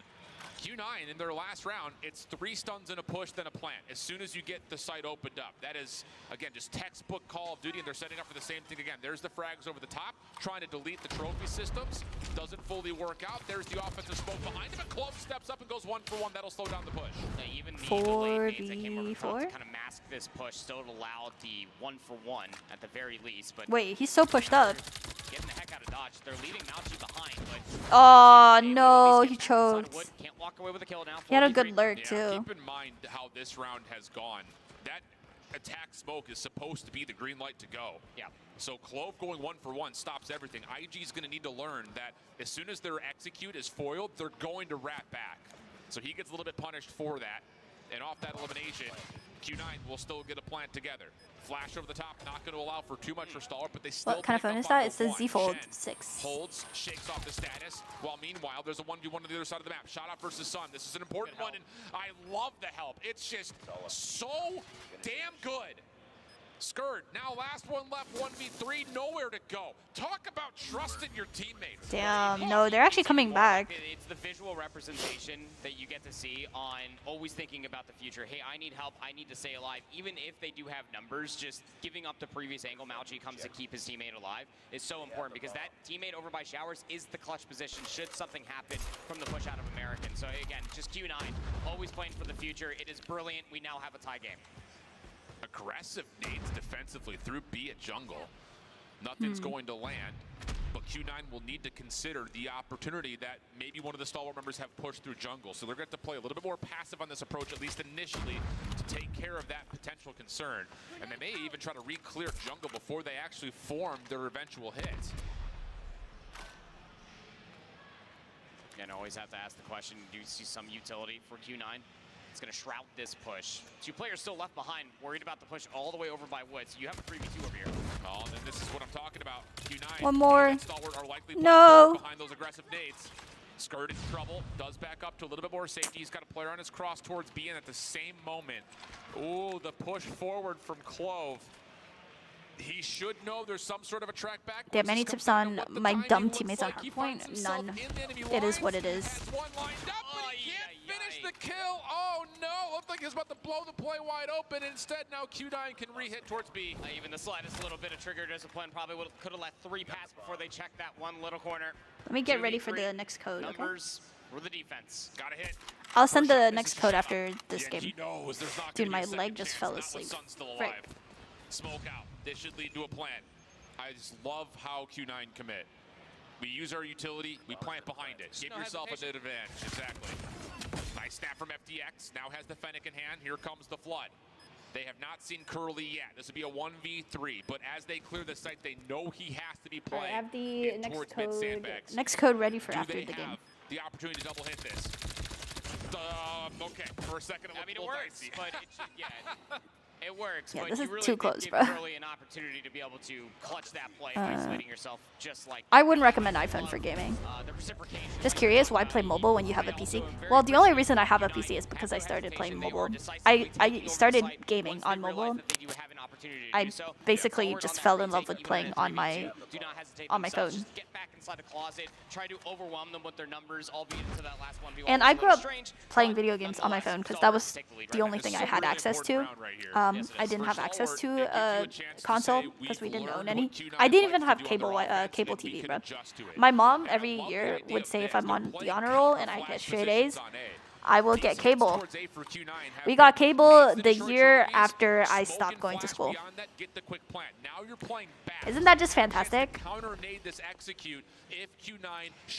S13: Q9 in their last round, it's 3 stuns and a push, then a plant. As soon as you get the site opened up, that is, again, just textbook Call of Duty, and they're setting up for the same thing again. There's the frags over the top, trying to delete the trophy systems. Doesn't fully work out. There's the offensive smoke behind him, and Clove steps up and goes 1 for 1. That'll slow down the push.
S14: Even the late nades that came over top to kind of mask this push still allowed the 1 for 1 at the very least. But
S3: wait, he's so pushed up.
S14: Getting the heck out of dodge. They're leaving Mauchi behind, but
S3: oh no, he choked.
S14: Can't walk away with a kill now.
S3: He had a good lurk too.
S13: Keep in mind how this round has gone. That attack smoke is supposed to be the green light to go.
S14: Yeah.
S13: So Clove going 1 for 1 stops everything. IG is going to need to learn that as soon as their execute is foiled, they're going to wrap back. So he gets a little bit punished for that. And off that elimination, Q9 will still get a plant together. Flash over the top, not going to allow for too much for Stalwart, but they still.
S3: What kind of phone is that? It's the Z Fold 6.
S13: Holds, shakes off the status, while meanwhile there's a 1v1 on the other side of the map. Shot off versus Sun. This is an important one, and I love the help. It's just so damn good. Skirt, now last one left, 1v3, nowhere to go. Talk about trusting your teammates.
S3: Damn, no, they're actually coming back.
S14: It's the visual representation that you get to see on always thinking about the future. Hey, I need help, I need to stay alive. Even if they do have numbers, just giving up the previous angle Malchi comes to keep his teammate alive is so important, because that teammate over by Showers is the clutch position should something happen from the push out of American. So again, just Q9, always playing for the future. It is brilliant. We now have a tie game.
S13: Aggressive nades defensively through B at jungle. Nothing's going to land, but Q9 will need to consider the opportunity that maybe one of the Stalwart members have pushed through jungle. So they're going to have to play a little bit more passive on this approach, at least initially, to take care of that potential concern. And they may even try to re-clear jungle before they actually form their eventual hits.
S14: And always have to ask the question, do you see some utility for Q9? It's going to shroud this push. 2 players still left behind, worried about the push all the way over by Woods. You have a 3v2 over here.
S13: Oh, and this is what I'm talking about. Q9
S3: One more.
S13: and Stalwart are likely
S3: No.
S13: behind those aggressive nades. Skirt in trouble, does back up to a little bit more safety. He's got a player on his cross towards B, and at the same moment, ooh, the push forward from Clove. He should know there's some sort of a track back.
S3: Damn, any tips on my dumb teammates on hardpoint? None. It is what it is.
S13: Finish the kill. Oh no, looked like he was about to blow the play wide open. Instead, now Q9 can re-hit towards B.
S14: Even the slightest little bit of trigger discipline probably could have let 3 pass before they checked that one little corner.
S3: Let me get ready for the next code. Okay?
S14: Numbers for the defense.
S13: Gotta hit.
S3: I'll send the next code after this game.
S13: He knows there's not
S3: Dude,
S13: gonna
S3: my
S13: be a second
S3: leg just
S13: chance.
S3: fell
S13: Not
S3: asleep.
S13: with Sun still alive.
S3: Right.
S13: Smoke out. This should lead to a plan. I just love how Q9 commit. We use our utility, we plant behind it. Give yourself an advantage. Exactly. Nice snap from FTX. Now has the Fennec in hand. Here comes the Flood. They have not seen Curly yet. This would be a 1v3, but as they clear the site, they know he has to be playing.
S3: I have the
S13: next
S3: next code ready for
S13: Do
S3: after
S13: they
S3: the game.
S13: have the opportunity to double hit this? Okay, for a second it looked
S14: it
S13: a little
S14: works,
S13: dicey.
S14: but it works.
S3: Yeah,
S14: but
S3: this
S14: you
S3: is
S14: really
S3: too
S14: did
S3: close,
S14: give
S3: bro.
S14: Curly an opportunity to be able to clutch that play, isolating yourself just like.
S3: I wouldn't recommend iPhone for gaming.
S14: The reciprocation.
S3: Just curious, why play mobile when you have a PC? Well, the only reason I have a PC is because I started playing mobile. I started gaming on mobile. I basically just fell in love with playing on my phone.
S14: Get back inside the closet, try to overwhelm them with their numbers, albeit into that last 1v1.
S3: And I grew up playing video games on my phone because that was the only thing I had access to. I didn't have access to a console because we didn't own any. I didn't even have cable TV, bro. My mom every year would say if I'm on the honor roll and I get straight A's, I will get cable. We got cable the year after I stopped going to school. Isn't that just fantastic? Do you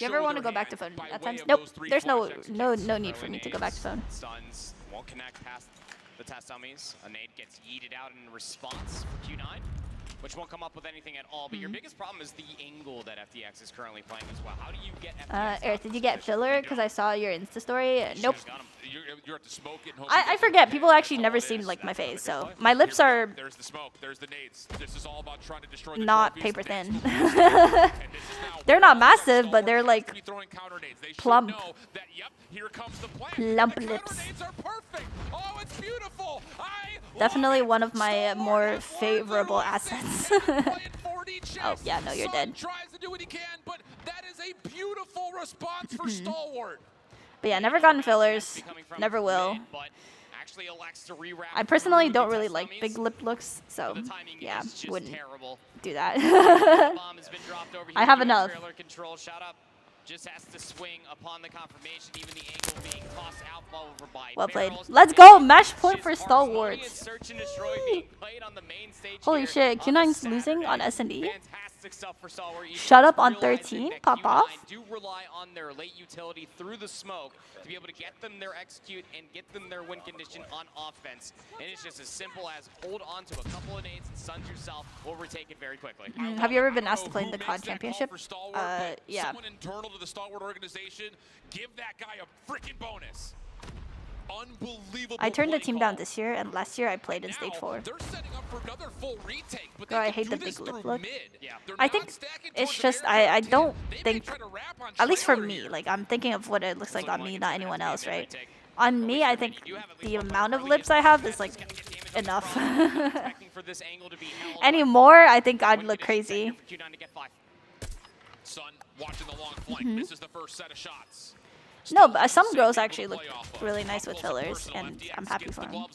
S3: ever want to go back to phone at times? Nope. There's no need for me to go back to phone.
S14: Stuns won't connect past the test dummies. A nade gets yeeted out in response for Q9, which won't come up with anything at all. But your biggest problem is the angle that FTX is currently playing as well. How do you get FTX?
S3: Aerith, did you get filler? Because I saw your Insta story. Nope.
S13: You're at the smoke and
S3: I forget. People actually never seen like my face, so my lips are
S13: There's the smoke. There's the nades. This is all about trying to destroy the
S3: not
S13: trophies.
S3: paper thin. They're not massive, but they're like plump. Plump lips.
S13: Oh, it's beautiful.
S3: Definitely one of my more favorable assets. Oh yeah, no, you're dead.
S13: Tries to do what he can, but that is a beautiful response for Stalwart.
S3: But yeah, never gotten fillers. Never will. I personally don't really like big lip looks, so yeah, wouldn't do that. I have enough.
S14: Just has to swing upon the confirmation, even the angle being tossed out over by
S3: well played. Let's go! Match point for Stalwarts.
S14: Search and destroy being played on the main stage.
S3: Holy shit, Q9's losing on S&D.
S14: Fantastic stuff for Stalwart.
S3: Shut up on 13, pop off.
S14: Do rely on their late utility through the smoke to be able to get them their execute and get them their win condition on offense. And it's just as simple as hold on to a couple of nades and stuns yourself or retake it very quickly.
S3: Have you ever been asked to play in the COD championship? Yeah.
S13: Someone internal to the Stalwart organization, give that guy a freaking bonus. Unbelievable.
S3: I turned the
S13: play
S3: team
S13: call.
S3: down this year, and last year I played in stage 4.
S13: They're setting up for another full retake, but
S3: Girl,
S13: they
S3: I hate
S13: can
S3: the
S13: do this
S3: big lip
S13: through
S3: look.
S13: mid. They're
S3: I
S13: not
S3: think
S13: stacking
S3: it's
S13: towards
S3: just
S13: the
S3: I
S13: Aerith.
S3: don't
S13: They may
S3: think,
S13: try to wrap on
S3: at least for
S13: trailer
S3: me,
S13: here.
S3: like I'm thinking of what it looks like on me, not anyone else, right? On me, I think the amount of lips I have is like enough.
S14: For this angle to be held.
S3: Anymore, I think I'd look crazy.
S13: Sun watching the long flank, misses the first set of shots.
S3: No, but some girls actually look really nice with fillers, and I'm happy for them.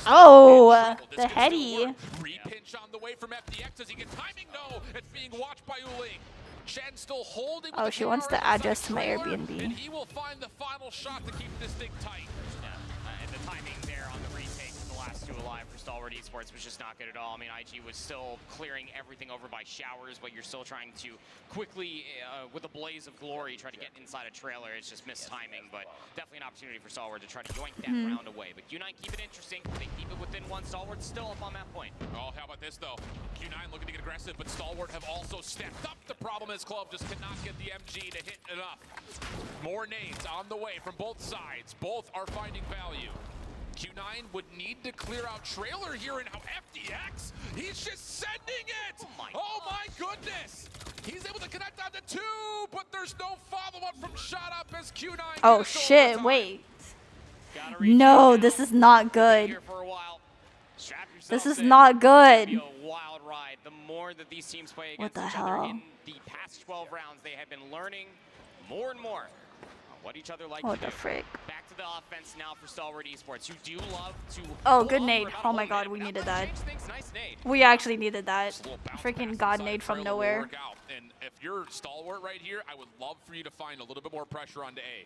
S3: Oh, the heady.
S13: Repinch on the way from FDX. Does he get timing? No, it's being watched by Uling. Shen still holding.
S3: Oh, she wants the address to my
S13: And
S3: Airbnb.
S13: he will find the final shot to keep this thing tight.
S14: And the timing there on the retake from the last two alive for Stalwart Esports was just not good at all. I mean, IG was still clearing everything over by showers, but you're still trying to quickly, with a blaze of glory, try to get inside a trailer. It's just missed timing, but definitely an opportunity for Stalwart to try to yoink that round away. But Q9 keep it interesting. They keep it within one. Stalwart's still up on that point.
S13: Oh, how about this, though? Q9 looking to get aggressive, but Stalwart have also stepped up. The problem is Club just cannot get the MG to hit enough. More nades on the way from both sides. Both are finding value. Q9 would need to clear out trailer here, and now FDX, he's just sending it! Oh my goodness! He's able to connect on to 2, but there's no follow-up from shot up as Q9.
S3: Oh shit, wait. No, this is not good. This is not good.
S14: Wild ride. The more that these teams play
S3: What
S14: against
S3: the
S14: each other
S3: hell?
S14: in the past 12 rounds, they have been learning more and more what each other like
S3: What
S14: to
S3: the
S14: do.
S3: frick?
S14: Back to the offense now for Stalwart Esports, who do love to.
S3: Oh, good nade. Oh my god, we needed that.
S14: Nice nade.
S3: We actually needed that. Freaking god nade from
S13: Trailer will
S3: nowhere.
S13: work out. And if you're Stalwart right here, I would love for you to find a little bit more pressure onto A.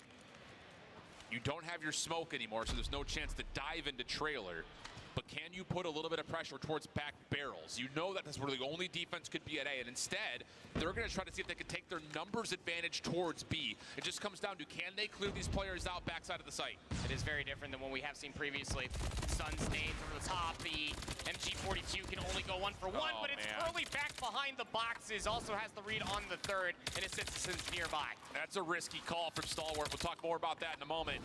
S13: You don't have your smoke anymore, so there's no chance to dive into trailer. But can you put a little bit of pressure towards back barrels? You know that that's where the only defense could be at A, and instead, they're going to try to see if they can take their numbers advantage towards B. It just comes down to, can they clear these players out backside of the site?
S14: It is very different than what we have seen previously. Sun's nades over the top. The MG42 can only go 1 for 1, but it's Curly back behind the boxes. Also has the read on the third, and it sits nearby.
S13: That's a risky call from Stalwart. We'll talk more about that in a moment,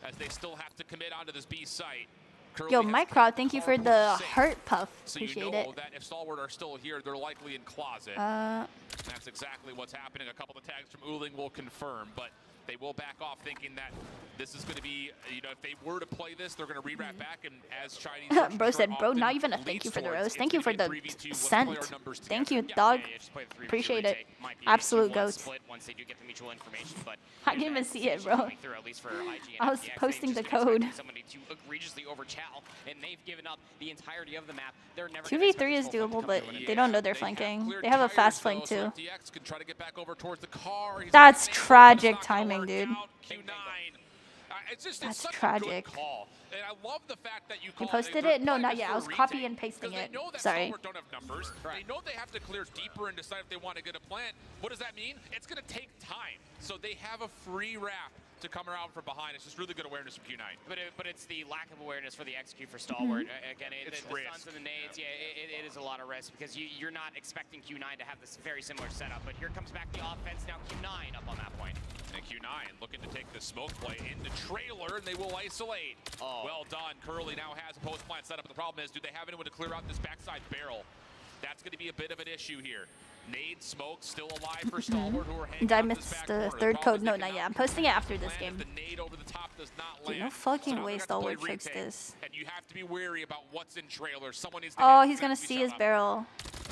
S13: as they still have to commit onto this B site.
S3: Yo, Micro, thank you for the heart puff.
S13: So
S3: Appreciate
S13: you know
S3: it.
S13: that if Stalwart are still here, they're likely in closet. That's exactly what's happening. A couple of tags from Uling will confirm, but they will back off thinking that this is going to be, you know, if they were to play this, they're going to re-wrap back, and as Chinese
S3: Bro said, bro, not even a thank you for the rose. Thank you for the scent. Thank you, dog. Appreciate it. Absolute goat. I didn't even see it, bro. I was posting the code. 2v3 is doable, but they don't know they're flanking. They have a fast flank too. That's tragic timing, dude. That's tragic.
S13: And I love the fact that you
S3: posted it? No, not yet. I was copy and pasting it. Sorry.
S13: Don't have numbers. They know they have to clear deeper and decide if they want to get a plant. What does that mean? It's going to take time. So they have a free wrap to come around from behind. It's just really good awareness from Q9.
S14: But it's the lack of awareness for the execute for Stalwart. Again, the stuns and the nades, it is a lot of risk because you're not expecting Q9 to have this very similar setup. But here comes back the offense. Now Q9 up on that point.
S13: And Q9 looking to take the smoke play into trailer, and they will isolate. Well done. Curly now has a post plant setup. But the problem is, do they have anyone to clear out this backside barrel? That's going to be a bit of an issue here. Nade smoke still alive for Stalwart, who are hanging
S3: Did I
S13: on this
S3: miss
S13: back
S3: the
S13: corner.
S3: third code? No,
S13: Problem is
S3: not
S13: they
S3: yet. I'm
S13: cannot
S3: posting it after this
S13: land
S3: game.
S13: if the nade over the top does not
S3: Dude, no
S13: land.
S3: fucking
S13: So now
S3: way
S13: they're gonna have to
S3: Stalwart
S13: play
S3: tricks
S13: retake.
S3: this.
S13: And you have to be wary about what's in trailer. Someone needs to
S3: Oh,
S13: hit
S3: he's gonna
S13: back
S3: see
S13: shot
S3: his
S13: up.
S3: barrel.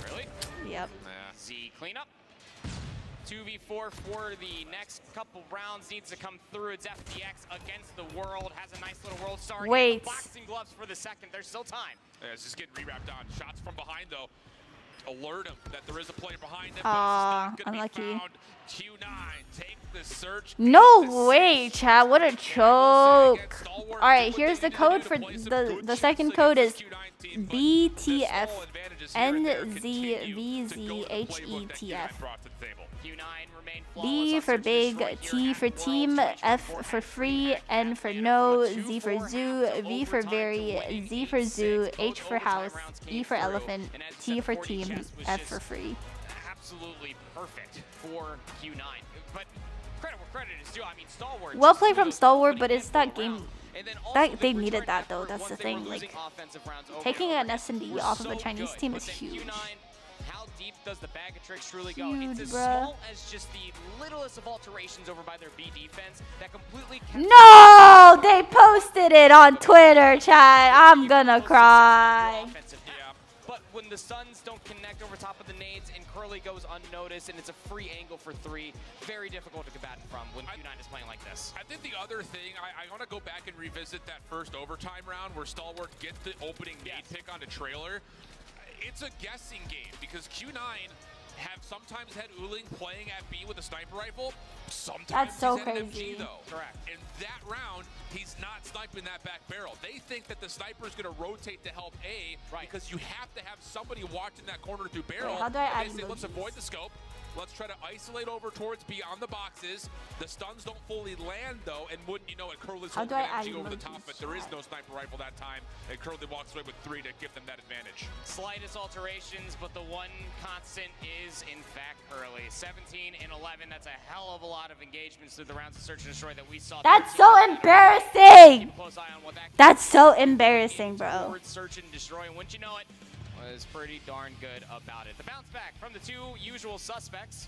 S14: Really?
S3: Yep.
S14: Z cleanup. 2v4 for the next couple rounds needs to come through. It's FDX against the world. Has a nice little world star.
S3: Wait.
S14: Boxing gloves for the second. There's still time.
S13: Yeah, it's just getting re-wrapped on. Shots from behind, though. Alert him that there is a player behind him.
S3: Unlucky.
S13: Q9 take the search.
S3: No way, chat. What a choke. Alright, here's the code for the second code is BTF NZVZHETF. B for big, T for team, F for free, N for no, Z for zoo, V for very, Z for zoo, H for house, E for elephant, T for team, F for free.
S14: Absolutely perfect for Q9. But credit where credit is due. I mean, Stalwart.
S3: Well played from Stalwart, but it's that game that they needed that though. That's the thing. Like taking an S&D off of a Chinese team is huge.
S14: How deep does the bag of tricks truly go?
S3: Huge,
S14: It's as
S3: bruh.
S14: small as just the littlest of alterations over by their B defense that completely.
S3: No, they posted it on Twitter, chat. I'm gonna cry.
S14: But when the Suns don't connect over top of the nades and Curly goes unnoticed and it's a free angle for 3, very difficult to combat from when Q9 is playing like this.
S13: I think the other thing, I want to go back and revisit that first overtime round where Stalwart gets the opening nade pick onto trailer. It's a guessing game because Q9 have sometimes had Uling playing at B with a sniper rifle. Sometimes
S3: That's so
S13: he's had an
S3: crazy.
S13: MG though. Correct. In that round, he's not sniping that back barrel. They think that the sniper is going to rotate to help A because you have to have somebody watching that corner through barrel.
S3: Wait, how do I add
S13: They say, let's
S3: emojis?
S13: avoid the scope. Let's try to isolate over towards B on the boxes. The stuns don't fully land though, and wouldn't you know it, Curly's
S3: How do
S13: holding
S3: I
S13: an MG
S3: add
S13: over the
S3: emojis?
S13: top, but there is no sniper rifle that time, and Curly walks away with 3 to give them that advantage.
S14: Slightest alterations, but the one constant is, in fact, Curly. 17 and 11, that's a hell of a lot of engagements through the rounds of Search and Destroy that we saw.
S3: That's so embarrassing.
S14: Keep a close eye on what that
S3: That's so embarrassing, bro.
S14: towards Search and Destroy, and wouldn't you know it, was pretty darn good about it. The bounce back from the 2 usual suspects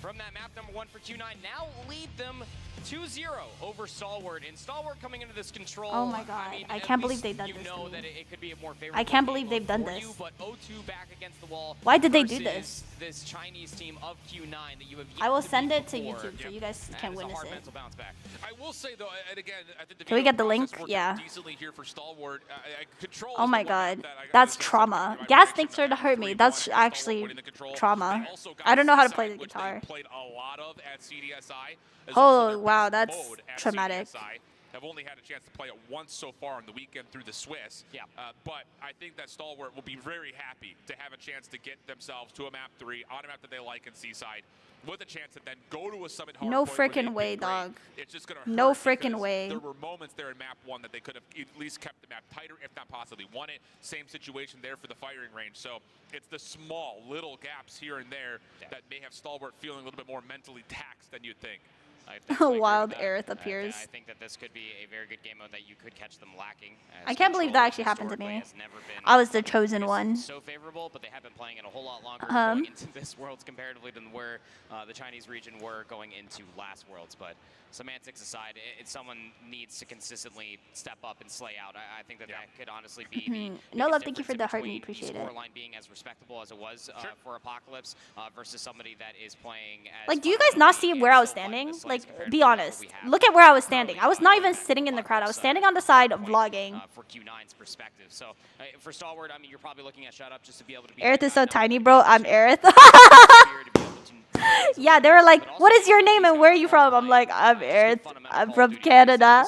S14: from that map number 1 for Q9 now lead them 2-0 over Stalwart. And Stalwart coming into this control.
S3: Oh my god.
S14: mean,
S3: I
S14: at
S3: can't believe
S14: least
S3: they've done
S14: you
S3: this
S14: know
S3: to
S14: that
S3: me.
S14: it could be a more favorable
S3: I can't
S14: game
S3: believe they've done
S14: for
S3: this.
S14: you, but 0-2 back against the wall.
S3: Why did they do
S14: versus
S3: this?
S14: This Chinese team of Q9 that you have
S3: I will
S14: yet
S3: send
S14: beat
S3: it to
S14: before.
S3: YouTube so you guys
S14: That
S3: can
S14: is a
S3: witness
S14: hard
S3: it.
S14: mental bounce back.
S13: I will say though, and again, I think the
S3: Can we get the
S13: process
S3: link?
S13: worked
S3: Yeah.
S13: decently here for Stalwart. Control
S3: Oh
S13: is
S3: my
S13: the one
S3: god.
S13: that I
S3: That's
S13: gotta say
S3: trauma.
S13: something.
S3: Gas thinks her to hurt me. That's actually trauma. I don't know how to play the
S13: Which
S3: guitar.
S13: they played a lot of at CDSI. as
S3: Oh,
S13: also their
S3: wow,
S13: best
S3: that's
S13: mode at
S3: traumatic.
S13: CDSI. Have only had a chance to play it once so far on the weekend through the Swiss.
S14: Yeah.
S13: But I think that Stalwart will be very happy to have a chance to get themselves to a map 3 on a map that they like in Seaside, with a chance to then go to a Summit hard
S3: No
S13: point where
S3: frickin'
S13: they've
S3: way,
S13: been great.
S3: dog.
S13: It's just gonna
S3: No
S13: hurt
S3: frickin'
S13: because
S3: way.
S13: There were moments there in map 1 that they could have at least kept the map tighter, if not possibly won it. Same situation there for the firing range. So it's the small little gaps here and there that may have Stalwart feeling a little bit more mentally taxed than you'd think.
S3: Wild Aerith appears.
S14: I think that this could be a very good game mode that you could catch them lacking.
S3: I can't believe that actually happened to me. I was the chosen one.
S14: So favorable, but they have been playing it a whole lot longer going into this Worlds comparatively than where the Chinese region were going into last Worlds. But semantics aside, someone needs to consistently step up and slay out. I think that that could honestly be the
S3: No love,
S14: biggest
S3: thank you for
S14: difference
S3: the heart,
S14: between
S3: me appreciate
S14: the
S3: it.
S14: scoreline being as respectable as it was for Apocalypse versus somebody that is playing as
S3: Like, do you guys not see where I was standing? Like, be honest. Look at where I was standing. I was not even sitting in the crowd. I was standing on the side vlogging.
S14: for Q9's perspective. So for Stalwart, I mean, you're probably looking at Shut Up just to be able to be
S3: Aerith is so tiny, bro. I'm Aerith. Yeah, they were like, what is your name and where are you from? I'm like, I'm Aerith. I'm from Canada.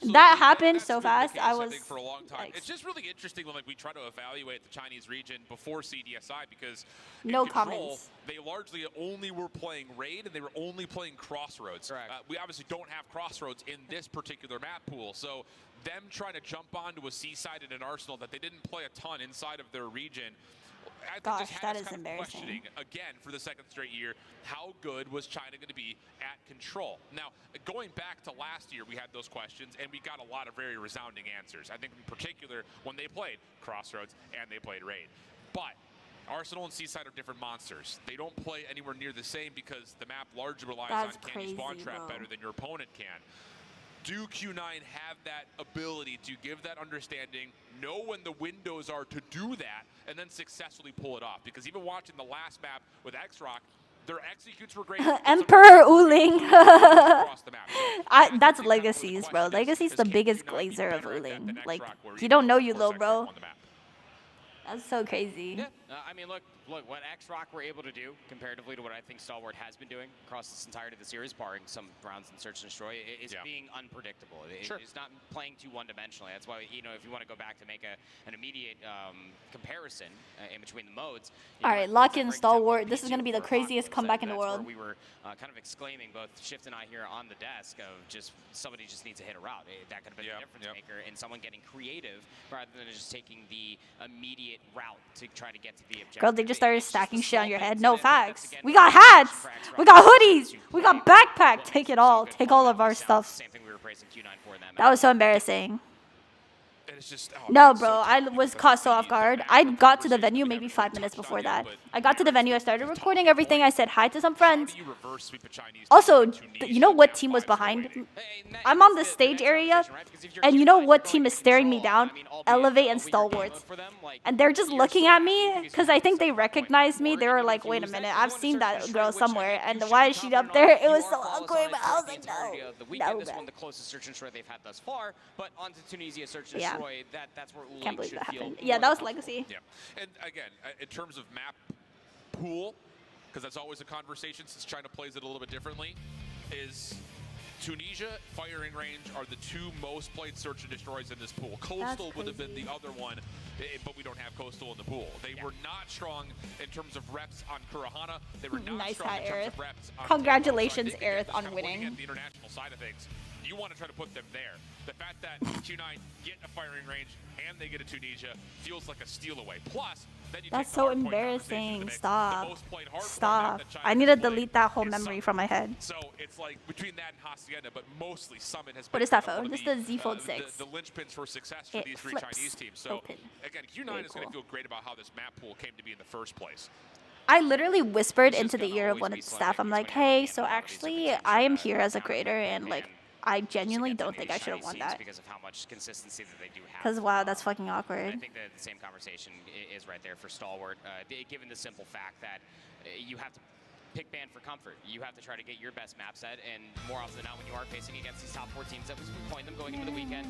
S3: That happened so fast. I was
S13: for a long time. It's just really interesting when we try to evaluate the Chinese region before CDSI because
S3: No
S13: in Control,
S3: comments.
S13: They largely only were playing Raid and they were only playing Crossroads. We obviously don't have Crossroads in this particular map pool, so them trying to jump onto a Seaside and an Arsenal that they didn't play a ton inside of their region. I think
S3: Gosh,
S13: just has
S3: that
S13: us
S3: is
S13: kind of
S3: embarrassing.
S13: questioning again for the second straight year, how good was China going to be at Control? Now, going back to last year, we had those questions, and we got a lot of very resounding answers. I think in particular when they played Crossroads and they played Raid. But Arsenal and Seaside are different monsters. They don't play anywhere near the same because the map largely relies
S3: That's
S13: on can you spawn
S3: crazy,
S13: trap
S3: bro.
S13: better than your opponent can. Do Q9 have that ability to give that understanding, know when the windows are to do that, and then successfully pull it off? Because even watching the last map with X-Rock, their executes were great.
S3: Emperor Uling. That's Legacies, bro. Legacy's the biggest glazer of Uling. Like, you don't know you low, bro. That's so crazy.
S14: Yeah, I mean, look, what X-Rock were able to do comparatively to what I think Stalwart has been doing across this entirety of the series, barring some rounds in Search and Destroy, is being unpredictable. It's not playing too one-dimensionally. That's why, you know, if you want to go back to make an immediate comparison in between the modes.
S3: All right, lock in Stalwart. This is going to be the craziest comeback in the
S14: That's
S3: world.
S14: where we were kind of exclaiming, both Shift and I here on the desk, of just somebody just needs to hit a route. That could have been the difference maker, and someone getting creative rather than just taking the immediate route to try to get
S3: Girl, they just started stacking shit on your head. No facts. We got hats. We got hoodies. We got backpack. Take it all. Take all of our stuff. That was so embarrassing. No, bro, I was caught so off guard. I got to the venue maybe 5 minutes before that. I got to the venue, I started recording everything, I said hi to some friends. Also, you know what team was behind? I'm on the stage area, and you know what team is staring me down? Elevate and Stalwarts. And they're just looking at me, because I think they recognized me. They were like, wait a minute, I've seen that girl somewhere, and why is she up there? It was so awkward, but I was like, no.
S14: This one, the closest search and destroy they've had thus far, but onto Tunisia search and
S3: Yeah.
S14: destroy. That's where
S3: Can't believe that happened. Yeah, that was Legacy.
S13: Yeah, and again, in terms of map pool, because that's always a conversation since China plays it a little bit differently, is Tunisia, firing range are the two most played search and destroys in this pool. Coastal would have been the other one, but we don't have Coastal in the pool. They were not strong in terms of reps on Kurahana. They were not
S3: Nice
S13: strong
S3: hat,
S13: in terms
S3: Aerith.
S13: of reps on
S3: Congratulations,
S13: so I think,
S3: Aerith,
S13: again,
S3: on
S13: just kind of looking
S3: winning.
S13: at the international side of things, you want to try to put them there. The fact that Q9 get a firing range and they get a Tunisia feels like a steal away. Plus, then you
S3: That's
S13: take
S3: so
S13: the hardpoint conversation
S3: embarrassing.
S13: to mix. The
S3: Stop.
S13: most played hardpoint map
S3: Stop.
S13: that China
S3: I
S13: has
S3: need to
S13: played
S3: delete that whole
S13: is
S3: memory
S13: Summit.
S3: from my head.
S13: So it's like between that and Hacienda, but mostly Summit has
S3: What
S13: been
S3: is that
S13: one
S3: phone?
S13: of
S3: This is the Z Fold 6.
S13: The linchpins for success for
S3: It
S13: these three
S3: flips
S13: Chinese teams. So
S3: open.
S13: again, Q9
S3: Very
S13: is going to
S3: cool.
S13: feel great about how this map pool came to be in the first place.
S3: I literally whispered into the ear of one of the staff. I'm like, hey, so actually, I am here as a creator, and like, I genuinely don't think I should have won that.
S14: because of how much consistency that they do have.
S3: Because wow, that's fucking
S14: I
S3: awkward.
S14: think that the same conversation is right there for Stalwart, given the simple fact that you have to pick ban for comfort. You have to try to get your best map set, and more often than not, when you are facing against these top 4 teams that was playing them going into the weekend,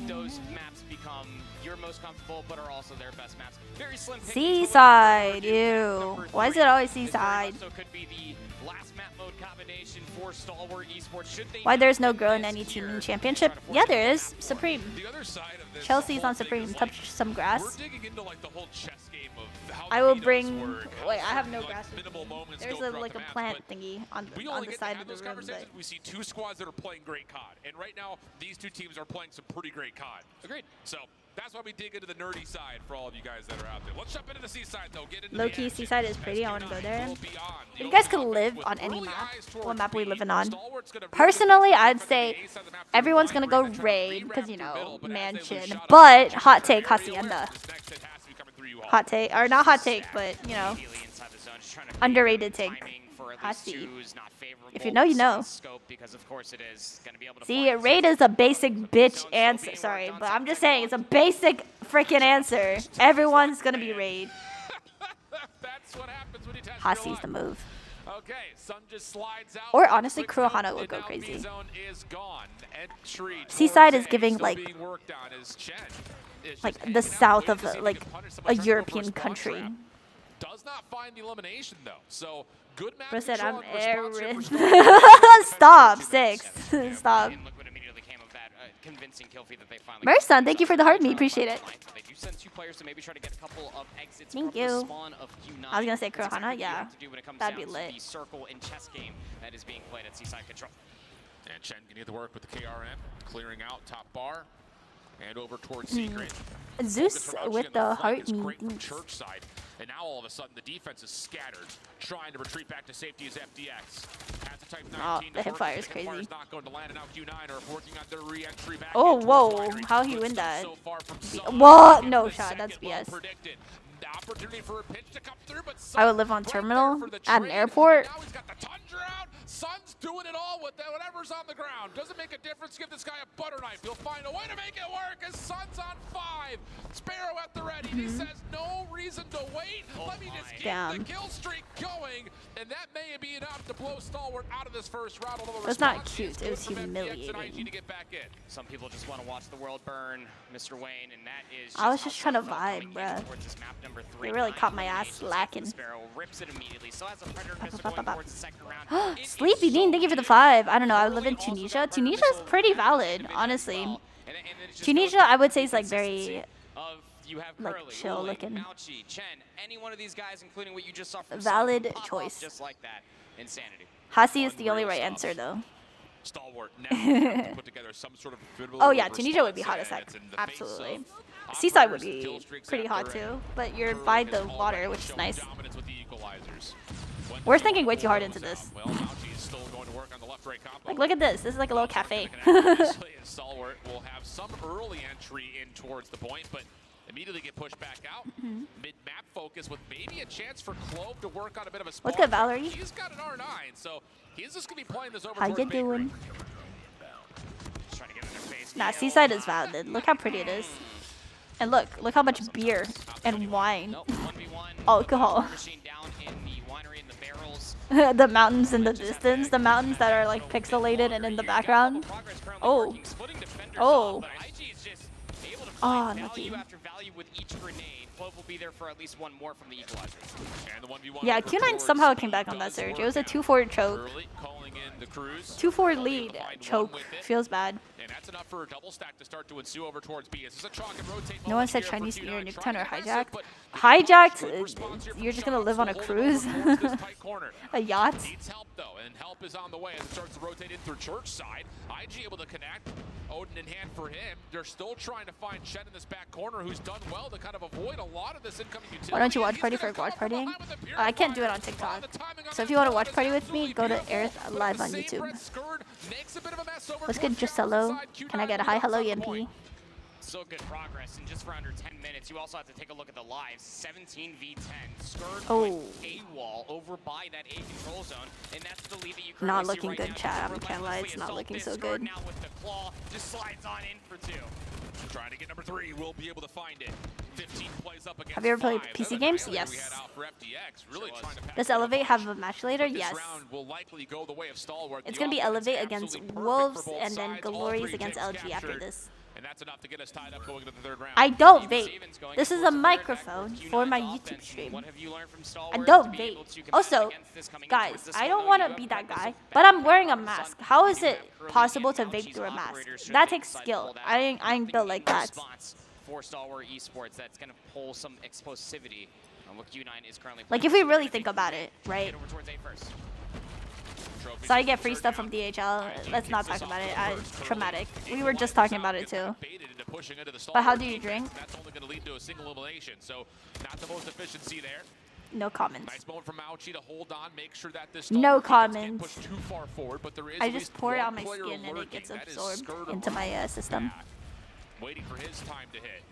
S14: those maps become your most comfortable, but are also their best maps. Very slim pickings,
S3: Seaside, ew. Why is it always Seaside?
S14: so could be the last map mode combination for Stalwart Esports. Should they
S3: Why there's no girl in any team in championship? Yeah, there is. Supreme.
S13: The other side of this
S3: Chelsea's on
S13: whole thing
S3: Supreme.
S13: is,
S3: Touch some
S13: we're
S3: grass.
S13: digging into like the whole chess game of how
S3: I will
S13: the
S3: bring.
S13: vetoes work, how
S3: Wait, I have no
S13: like,
S3: grass.
S13: minimal moments
S3: There's
S13: go
S3: a
S13: throughout
S3: like
S13: the
S3: a
S13: maps,
S3: plant
S13: but
S3: thingy on
S13: we
S3: the
S13: only get to
S3: side
S13: have
S3: of the
S13: those
S3: room.
S13: conversations.
S3: But
S13: We see 2 squads that are playing great COD, and right now these 2 teams are playing some pretty great COD.
S14: Agreed.
S13: So that's why we dig into the nerdy side for all of you guys that are out there. Let's jump into the Seaside though. Get into
S3: low
S13: the
S3: key,
S13: action.
S3: Seaside is pretty. I want to go there.
S13: Will be on.
S3: If you guys could live
S13: With
S3: on any
S13: early
S3: map,
S13: eyes towards
S3: what map we
S13: B,
S3: living on?
S13: Stalwart's gonna really
S3: Personally,
S13: get
S3: I'd
S13: the
S3: say
S13: A side of the map through
S3: everyone's
S13: the
S3: gonna
S13: line
S3: go
S13: break. They're trying to
S3: raid
S13: rewrap
S3: because you
S13: through
S3: know
S13: middle, but as they lose
S3: mansion,
S13: shot
S3: but
S13: up,
S3: hot take
S13: very
S3: Hacienda.
S13: alert. This next hit has to be coming through you all.
S3: Hot take or not hot take, but you know,
S14: Immediately inside the zone, just trying to
S3: underrated take.
S14: timing for at least
S3: Hasi.
S14: 2 is not favorable.
S3: If you know, you know.
S14: Scope, because of course it is going to be able to
S3: See,
S14: find
S3: raid is a basic bitch answer. Sorry, but I'm just saying it's a basic freaking answer. Everyone's gonna be raid.
S13: That's what happens when you test your
S3: Hasi's
S13: luck.
S3: the move.
S13: Okay, Sun just slides out.
S3: Or honestly,
S13: Quick note,
S3: Kurohana would
S13: and
S3: go
S13: now
S3: crazy.
S13: B-zone is gone. Entry
S3: Seaside
S13: towards
S3: is giving,
S13: A, still
S3: like-
S13: being worked on as Chen is
S3: Like
S13: just
S3: the
S13: hanging out,
S3: south
S13: waiting
S3: of
S13: to see if he
S3: like
S13: can punish
S3: a
S13: someone trying to go for
S3: European
S13: spawn
S3: country.
S13: trap. Does not find the elimination though. So good map
S3: Bro said
S13: control
S3: I'm
S13: and response here for
S3: Aerith.
S13: Stalwart.
S3: Stop, 6. Stop.
S14: And look what immediately came of that convincing kill feed that they finally
S3: Merson, thank you for the heart me. Appreciate it.
S14: They do send 2 players to maybe try to get a couple of exits
S3: Thank
S14: from
S3: you.
S14: the spawn of Q9.
S3: I was gonna say
S14: That's exactly
S3: Kurohana,
S14: what you
S3: yeah.
S14: have to do when it comes
S3: That'd
S14: down
S3: be
S14: to
S3: lit.
S14: the circle and chess game that is being played at Seaside Control.
S13: And Chen can get to work with the KRM, clearing out top bar and over towards Secret.
S3: Zeus with the heart me.
S13: Great from church side. And now all of a sudden the defense is scattered, trying to retreat back to safety as FDX. Has a type 19
S3: Oh,
S13: to
S3: the
S13: work.
S3: hipfire is
S13: The hipfire's
S3: crazy.
S13: not going to land, and now Q9 are working on their re-entry back
S3: Oh,
S13: in towards
S3: whoa.
S13: winery.
S3: How he
S13: Good
S3: win
S13: stuff
S3: that?
S13: so far from Sun.
S3: What?
S13: Gets
S3: No
S13: the
S3: shot. That's
S13: second well
S3: BS.
S13: predicted. The opportunity for a pitch to come through, but
S3: I would
S13: Sun
S3: live on
S13: right there
S3: terminal
S13: for the
S3: at an
S13: trade.
S3: airport.
S13: And now he's got the Tundra out. Sun's doing it all with whatever's on the ground. Doesn't make a difference. Give this guy a butter knife. He'll find a way to make it work as Sun's on 5. Sparrow at the ready. He says no reason to wait. Let me just keep the kill streak going. And that may be enough to blow Stalwart out of this first round.
S3: It was not cute. It was humiliating.
S13: To get back in.
S14: Some people just want to watch the world burn, Mr. Wayne, and that is
S3: I was
S14: how
S3: just trying to
S14: Sun felt
S3: vibe,
S14: coming in
S3: bruh.
S14: towards this map number 3.
S3: They really caught my
S14: 9
S3: ass
S14: engages
S3: slacking.
S14: Sparrow rips it immediately. So as a Predator missile going towards the second round. It is
S3: Sleepy Dean, thank you for the 5. I don't know. I live in Tunisia. Tunisia is pretty valid, honestly. Tunisia, I would say, is like very
S14: you have
S3: like
S14: Curly,
S3: chill
S14: Uli,
S3: looking.
S14: Mauchi, Chen, any one of these guys, including what you just saw from
S3: Valid
S14: Sun, pop off
S3: choice.
S14: just like that. Insanity.
S3: Hasi is the only right answer, though.
S13: Stalwart now have to put together some sort of
S3: Oh yeah, Tunisia would be hot as heck. Absolutely. Seaside would be pretty hot too, but you're by the water, which is nice. We're thinking way too hard into this. Like, look at this. This is like a little cafe.
S13: Stalwart will have some early entry in towards the point, but immediately get pushed back out. Mid-map focus with maybe a chance for Clove to work on a bit of a spot.
S3: What's good, Valerie?
S13: He's got an R9, so he's just going to be playing this over.
S3: How you doing? Nah, Seaside is valid. Look how pretty it is. And look how much beer and wine. Alcohol. The mountains in the distance, the mountains that are like pixelated and in the background. Oh. Oh. Oh, unlucky. Yeah, Q9 somehow came back on that surge. It was a 2-4 choke. 2-4 lead choke. Feels bad.
S13: And that's enough for a double stack to start to ensue over towards B. This is a chalk and rotate.
S3: No one said Chinese New Year, Nuketown, or hijacked. Hijacked? You're just gonna live on a cruise? A yacht?
S13: Needs help though, and help is on the way as it starts to rotate in through church side. IG able to connect. Odin in hand for him. They're still trying to find Chen in this back corner, who's done well to kind of avoid a lot of this incoming utility.
S3: Why don't you watch party for watch partying? I can't do it on TikTok. So if you want to watch party with me, go to Aerith live on YouTube. What's good, Gisello? Can I get a hi? Hello, EMP.
S14: So good progress, and just for under 10 minutes, you also have to take a look at the lives. 17 v 10, Skurd AWOL over by that A control zone, and that's the lead that you
S3: not looking good, chat. I can't lie, it's not looking so good.
S14: Now with the claw, just slides on in for 2.
S13: Trying to get number 3, we'll be able to find it. 15 plays up against.
S3: Have you ever played PC games? Yes. Does Elevate have a match later? Yes. It's gonna be Elevate against Wolves and then Glories against LG after this.
S13: And that's enough to get us tied up going into the 3rd round.
S3: I don't vape. This is a microphone for my YouTube stream. I don't vape. Also, guys, I don't want to be that guy, but I'm wearing a mask. How is it possible to vape through a mask? That takes skill. I ain't built like that.
S14: For Stalwart Esports, that's going to pull some explosivity on what Q9 is currently.
S3: Like, if we really think about it, right? So I get free stuff from DHL. Let's not talk about it. Traumatic. We were just talking about it too. But how do you drink?
S13: That's only going to lead to a single elimination. So not the most efficiency there.
S3: No comments.
S13: Nice moment from Mauchi to hold on, make sure that this
S3: no comments.
S13: Push too far forward, but there is
S3: I just pour it on my skin and it gets absorbed into my system.
S13: Waiting for his time to hit.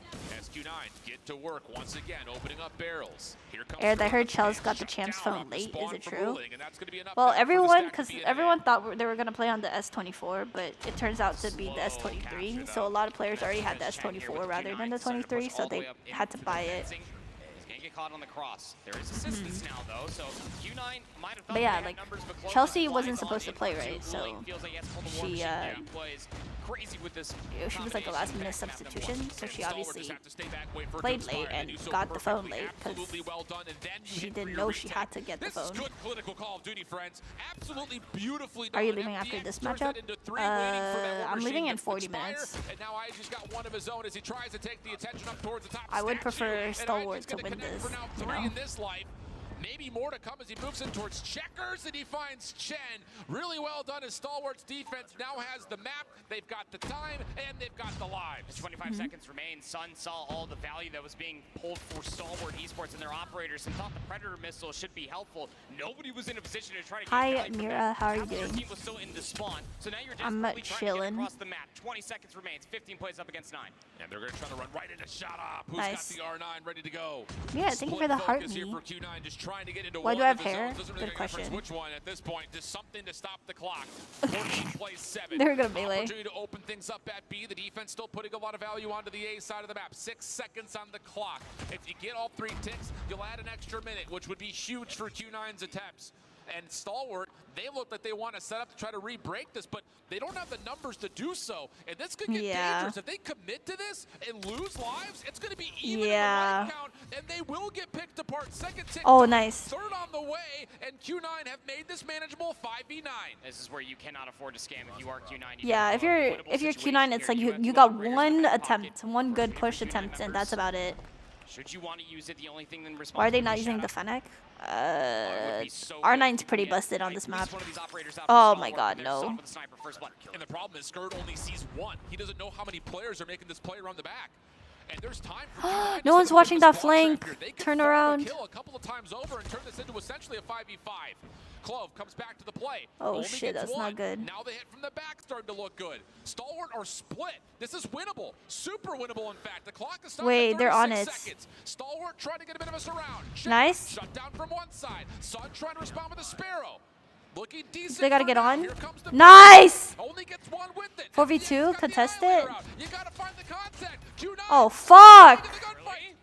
S13: SQ9 get to work once again, opening up barrels. Here comes
S3: Aerith, I heard Chell's got the champs phone late. Is it true? Well, everyone thought they were gonna play on the S24, but it turns out to be the S23. So a lot of players already had the S24 rather than the 23, so they had to buy it.
S14: Caught on the cross. There is assistance now though, so Q9 might have thought
S3: but yeah, like Chelsea wasn't supposed to play, right? So she
S14: crazy with this.
S3: She was like a last minute substitution, so she obviously played late and got the phone late because she didn't know she had to get the phone. Are you leaving after this matchup? I'm leaving in 40 minutes. I would prefer Stalwart to win this. You know.
S13: Maybe more to come as he moves in towards checkers and he finds Chen. Really well done as Stalwart's defense now has the map, they've got the time, and they've got the lives.
S14: 25 seconds remain. Sun saw all the value that was being pulled for Stalwart Esports and their operators and thought the Predator missile should be helpful. Nobody was in a position to try to
S3: Hi, Mira, how are you doing?
S14: Team was still in the spawn, so now you're
S3: I'm chilling.
S14: across the map. 20 seconds remains. 15 plays up against 9.
S13: And they're going to try to run right into shot up. Who's
S3: nice.
S13: got the R9 ready to go?
S3: Yeah, thank you for the heart me. Why do I have hair? Good question.
S13: Which one at this point? Just something to stop the clock. Plays 7.
S3: They're gonna melee.
S13: Opportunity to open things up at B. The defense still putting a lot of value onto the A side of the map. 6 seconds on the clock. If you get all 3 ticks, you'll add an extra minute, which would be huge for Q9's attempts. And Stalwart, they look like they want to set up to try to re-break this, but they don't have the numbers to do so. And this could get dangerous. If they commit to this and lose lives, it's going to be even in the life count, and they will get picked apart. Second tick,
S3: nice.
S13: Third on the way, and Q9 have made this manageable 5v9.
S14: This is where you cannot afford to scam if you are Q9.
S3: Yeah, if you're Q9, it's like you got one attempt, one good push attempt, and that's about it.
S14: Should you want to use it, the only thing then
S3: why are they not using the Fennec? R9's pretty busted on this map. Oh my god, no.
S13: And the problem is Skurd only sees one. He doesn't know how many players are making this play around the back. And there's time for
S3: No one's watching that flank. Turn around.
S13: kill a couple of times over and turn this into essentially a 5v5. Clove comes back to the play.
S3: Oh
S13: Only
S3: shit,
S13: gets
S3: that's
S13: one.
S3: not good.
S13: Now the hit from the back starting to look good. Stalwart are split. This is winnable. Super winnable, in fact. The clock is starting.
S3: Wait,
S13: at
S3: they're on
S13: 36
S3: it.
S13: seconds. Stalwart trying to get a bit of a surround.
S3: Nice.
S13: Shut down from one side. Sun trying to respond with a Sparrow. Looking decent.
S3: They gotta get
S13: now.
S3: on.
S13: Here comes the
S3: Nice.
S13: Only gets one with it.
S3: 4v2, contest it.
S13: You gotta find the contact. Q9
S3: Oh fuck.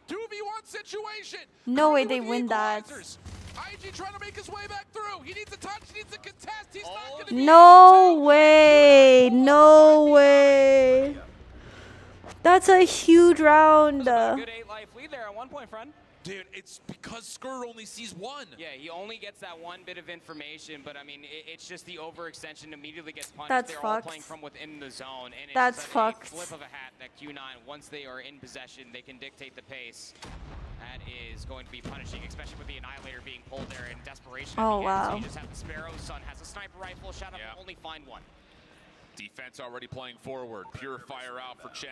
S13: 2v1 situation.
S3: No way they win that.
S13: IG trying to make his way back through. He needs a touch. He needs a contest. He's not gonna be
S3: No way. No way. That's a huge round.
S14: Good 8-life lead there at one point, friend.
S13: Dude, it's because Skur only sees one.
S14: Yeah, he only gets that one bit of information, but I mean, it's just the overextension immediately gets punished.
S3: That's
S14: They're
S3: fucked.
S14: all playing from within the zone, and it's
S3: That's
S14: just
S3: fucked.
S14: a flip of a hat that Q9, once they are in possession, they can dictate the pace. That is going to be punishing, especially with the Annihilator being pulled there in desperation.
S3: Oh,
S14: again.
S3: wow.
S14: So you just have the Sparrow. Sun has a sniper rifle. Shot up and only find one.
S13: Defense already playing forward. Purifier out for Chen.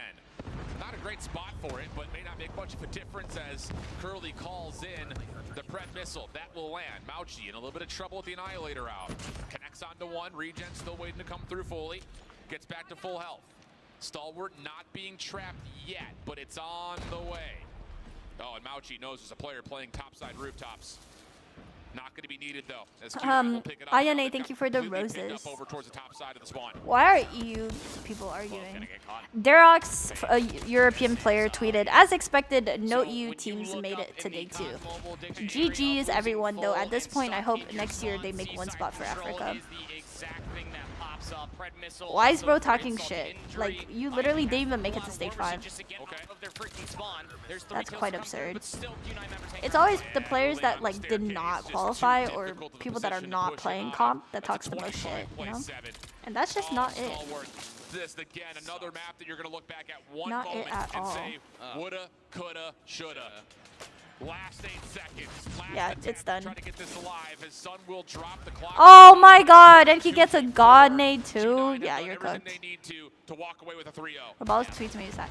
S13: Not a great spot for it, but may not make much of a difference as Curly calls in the Pred missile. That will land. Mauchi in a little bit of trouble with the Annihilator out. Connects onto one. Regen still waiting to come through fully. Gets back to full health. Stalwart not being trapped yet, but it's on the way. Oh, and Mauchi knows there's a player playing topside rooftops. Not going to be needed though. As Q9 will pick it up.
S3: Ayane, thank you for the
S13: Completely picked
S3: roses.
S13: up over towards the top side of the spawn.
S3: Why are EU people arguing? Derox, a European player, tweeted, as expected, no EU teams made it to day 2. GG's everyone though. At this point, I hope next year they make one spot for Africa. Why is bro talking shit? Like, you literally didn't even make it to stage 5. That's quite absurd. It's always the players that like did not qualify or people that are not playing comp that talks the most shit, you know? And that's just not it.
S13: This again, another map that you're going to look back at one
S3: Not
S13: moment
S3: it at
S13: and
S3: all.
S13: say, woulda, coulda, shoulda. Last 8 seconds. Last
S3: Yeah,
S13: attempt
S3: it's done.
S13: Trying to get this alive. His son will drop the clock.
S3: Oh my god, and he gets a god nade too. Yeah, you're cooked.
S13: They need to walk away with a 3-0.
S3: Rabal's tweets me sad.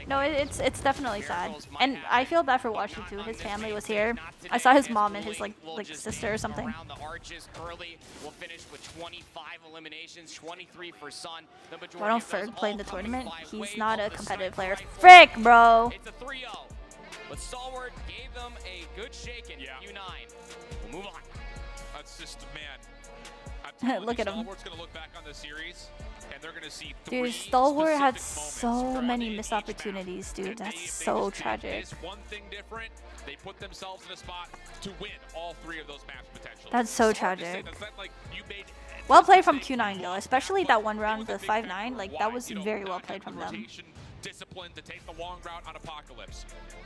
S3: No, it's definitely sad, and I feel bad for Washi too. His family was here. I saw his mom and his like sister or something.
S14: Around the arches, Curly will finish with 25 eliminations, 23 for Sun. The majority
S3: Why don't
S14: of those
S3: Ferg play in
S14: all
S3: the
S14: coming
S3: tournament?
S14: by
S3: He's
S14: way
S3: not
S14: of
S3: a
S14: the
S3: competitive
S14: sniper
S3: player.
S14: rifle.
S3: Frick, bro.
S14: It's a 3-0. But Stalwart gave them a good shake in Q9. We'll move on.
S13: That's just, man.
S3: Look at him.
S13: Stalwart's going to look back on the series, and they're going to see
S3: Dude, Stalwart had so many missed opportunities, dude. That's so tragic.
S13: One thing different, they put themselves in a spot to win all 3 of those maps potentially.
S3: That's so
S13: It's hard to say.
S3: tragic.
S13: That's not like you made
S3: Well played from Q9 though, especially that one round, the 5-9. Like that was very well played from them.
S13: Discipline to take the long route on Apocalypse.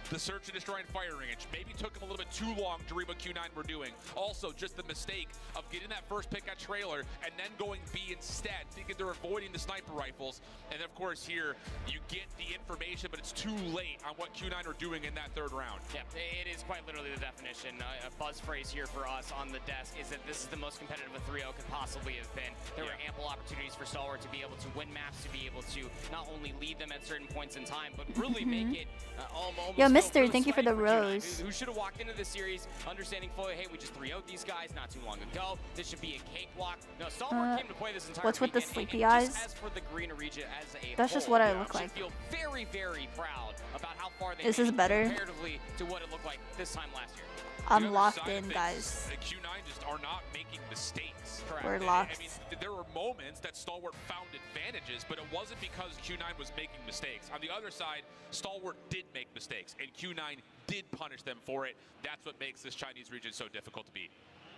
S13: The search and destroy and fire range maybe took him a little bit too long to read what Q9 were doing. Also, just the mistake of getting that first pick at trailer and then going B instead, thinking they're avoiding the sniper rifles. And of course here, you get the information, but it's too late on what Q9 are doing in that 3rd round.
S14: Yeah, it is quite literally the definition. A buzz phrase here for us on the desk is that this is the most competitive a 3-0 could possibly have been. There were ample opportunities for Stalwart to be able to win maps, to be able to not only lead them at certain points in time, but really make it almost.
S3: Yo, Mister, thank you for the rose.
S14: Who should have walked into this series understanding fully, hey, we just 3-0'd these guys not too long ago. This should be a cakewalk. No, Stalwart came to play this entire
S3: What's with the
S14: weekend,
S3: sleepy
S14: and
S3: eyes?
S14: just as for the Green region as a
S3: That's just
S14: whole,
S3: what I look
S14: should
S3: like.
S14: feel very, very proud about how far they
S3: This
S14: came
S3: is better.
S14: comparatively to what it looked like this time last year.
S3: I'm locked in, guys.
S13: The Q9 just are not making mistakes.
S3: We're locked.
S13: I mean, there were moments that Stalwart found advantages, but it wasn't because Q9 was making mistakes. On the other side, Stalwart did make mistakes, and Q9 did punish them for it. That's what makes this Chinese region so difficult to beat.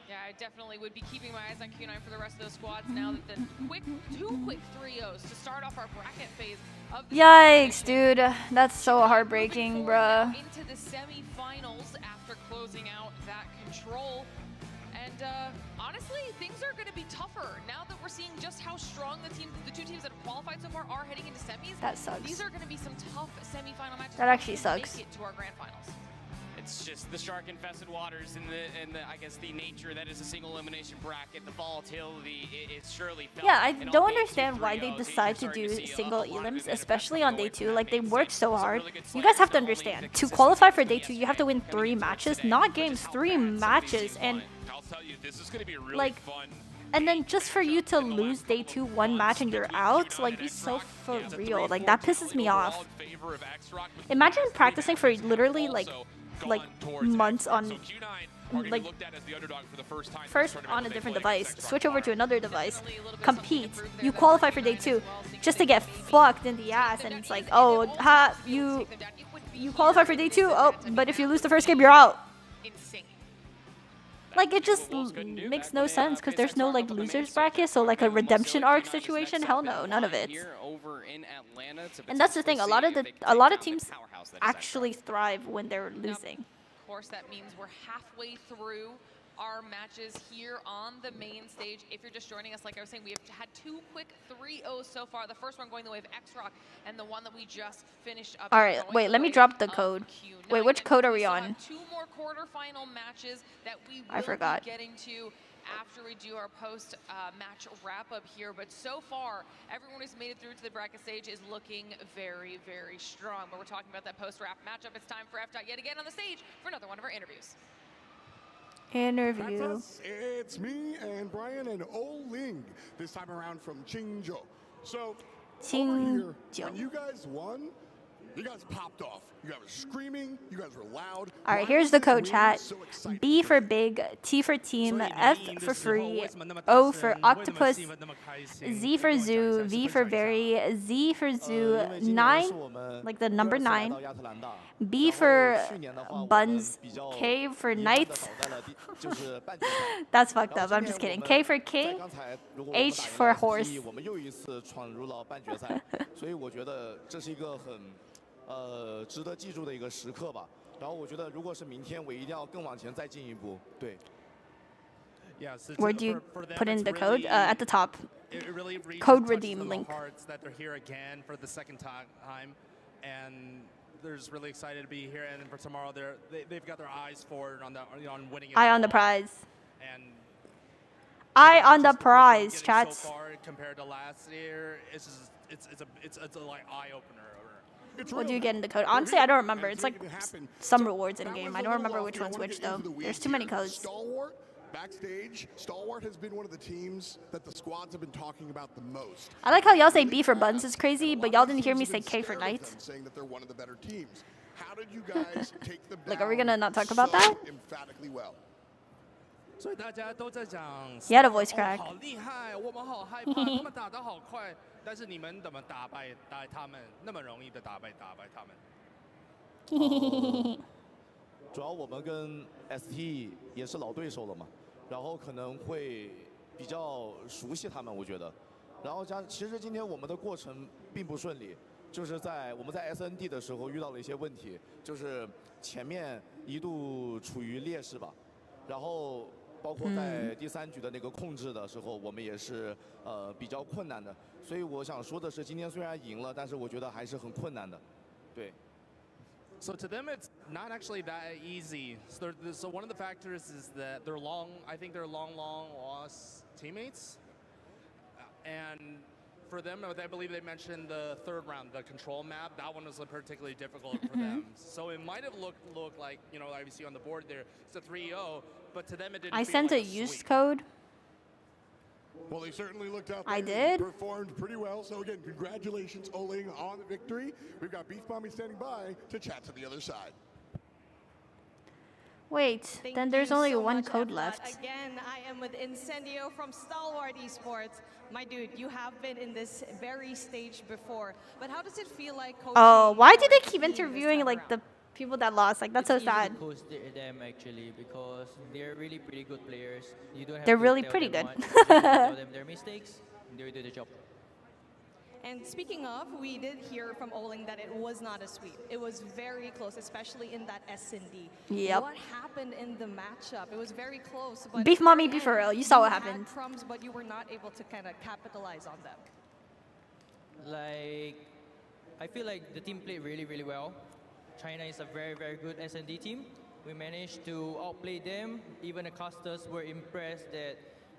S2: Yeah, I definitely would be keeping my eyes on Q9 for the rest of those squads now that the two quick 3-0s to start off our bracket phase of the
S3: Yikes, dude. That's so heartbreaking, bruh.
S2: into the semifinals after closing out that control. And honestly, things are going to be tougher now that we're seeing just how strong the two teams that have qualified so far are heading into semis.
S3: That sucks.
S2: These are going to be some tough semifinal matches.
S3: That actually
S2: to
S3: sucks.
S2: Make it to our grand finals.
S14: it's just the shark-infested waters and the I guess the nature that is a single elimination bracket. The volatility is surely felt.
S3: Yeah, I don't understand why they decide to do single elims, especially on day 2. Like, they work so hard. You guys have to understand, to qualify for day 2, you have to win 3 matches, not games, 3 matches, and
S13: I'll tell you, this is going to be a really
S3: like,
S13: fun.
S3: and then just for you to lose day 2 1 match and you're out, like, be so for real. Like, that pisses me off. Imagine practicing for literally like months on, like, first on a different device, switch over to another device, compete, you qualify for day 2 just to get fucked in the ass, and it's like, oh, you qualify for day 2, oh, but if you lose the first game, you're out. Like, it just makes no sense because there's no like losers bracket, so like a redemption arc situation, hell no, none of it. And that's the thing, a lot of teams actually thrive when they're losing.
S2: Of course, that means we're halfway through our matches here on the main stage. If you're just joining us, like I was saying, we have had 2 quick 3-0s so far. The first one going the way of X-Rock, and the one that we just finished up.
S3: All right, wait, let me drop the code. Wait, which code are we on?
S2: 2 more quarterfinal matches that we
S3: I forgot.
S2: be getting to after we do our post-match wrap-up here. But so far, everyone who's made it through to the bracket stage is looking very, very strong. But we're talking about that post-wrap matchup. It's time for FDOT yet again on the stage for another one of our interviews.
S3: Interview.
S1: That's us. It's me and Brian and Oling this time around from Qingzhou. So, over here, when you guys won, you guys popped off. You guys were screaming. You guys were loud.
S3: All right, here's the code, chat. B for big, T for team, F for free, O for octopus, Z for zoo, V for very, Z for zoo, 9, like the number 9, B for buns, K for knights. That's fucked up. I'm just kidding. K for king, H for horse.
S6: 值得记住的一个时刻吧。然后我觉得，如果是明天，我一定要更往前再进一步。对。
S3: Where do you put in the code? At the top. Code redeem link.
S6: That they're here again for the second time, and they're just really excited to be here. And for tomorrow, they've got their eyes forward on winning.
S3: Eye on the prize. And eye on the prize, chat.
S6: So far compared to last year, it's a like eye opener.
S3: What do you get in the code? Honestly, I don't remember. It's like some rewards in game. I don't remember which one's which though. There's too many codes.
S1: Stalwart, backstage, Stalwart has been one of the teams that the squads have been talking about the most.
S3: I like how y'all say B for buns is crazy, but y'all didn't hear me say K for knights.
S1: Saying that they're one of the better teams. How did you guys take them
S3: Like, are we gonna not talk about that?
S1: Emphatically well.
S6: 所以大家都在讲，
S3: He had a voice crack.
S6: 好厉害，我们好害怕，他们打得好快，但是你们怎么打败他们？那么容易的打败他们？主要我们跟 ST 也是老对手了嘛，然后可能会比较熟悉他们，我觉得。然后其实今天我们的过程并不顺利，就是我们在 SND 的时候遇到了一些问题，就是前面一度处于劣势吧，然后。 包括在第3局的那个控制的时候，我们也是比较困难的。所以我想说的是，今天虽然赢了，但是我觉得还是很困难的。对。So to them, it's not actually that easy. So one of the factors is that they're long. I think they're long lost teammates, and for them, I believe they mentioned the 3rd round, the control map. That one was particularly difficult for them. So it might have looked like, you know, obviously on the board there, it's a 3-0. But to them, it didn't
S3: I
S6: feel
S3: sent
S6: like
S3: a used code.
S1: Well, they certainly looked out there.
S3: I did.
S1: Performed pretty well. So again, congratulations, Oling, on the victory. We've got Beef Mommy standing by to chat to the other side.
S3: Wait, then there's only one code left.
S8: Again, I am with Incendio from Stalwart Esports. My dude, you have been in this very stage before, but how does it feel like coaching?
S3: Oh, why do they keep interviewing like the people that lost? Like, that's so sad.
S15: It's easy to coach them actually because they're really pretty good players. You don't have
S3: They're
S15: to
S3: really
S15: tell
S3: pretty
S15: them
S3: good.
S15: what, you tell them their mistakes, they do the job.
S8: And speaking of, we did hear from Oling that it was not a sweep. It was very close, especially in that S&D.
S3: Yep.
S8: What happened in the matchup? It was very close. But
S3: Beef Mommy, be for real. You saw what happened.
S8: Had crumbs, but you were not able to kind of capitalize on them.
S15: Like, I feel like the team played really, really well. China is a very, very good S&D team. we managed to outplay them. Even the casters were impressed that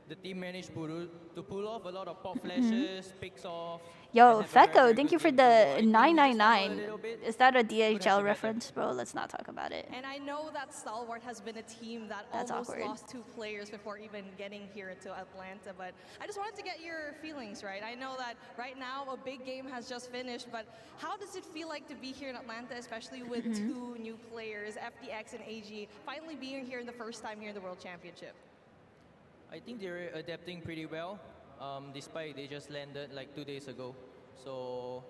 S15: the team managed to pull off a lot of pop flashes, picks off.
S3: Yo, Fecko, thank you for the 999. Is that a DHL reference, bro? Let's not talk about it.
S8: And I know that Stalwart has been a team that
S3: That's
S8: almost
S3: awkward.
S8: lost 2 players before even getting here to Atlanta, but I just wanted to get your feelings, right? I know that right now a big game has just finished, but how does it feel like to be here in Atlanta, especially with 2 new players, FDX and AG, finally being here in the first time here in the World Championship?
S15: I think they're adapting pretty well, despite they just landed like 2 days ago. So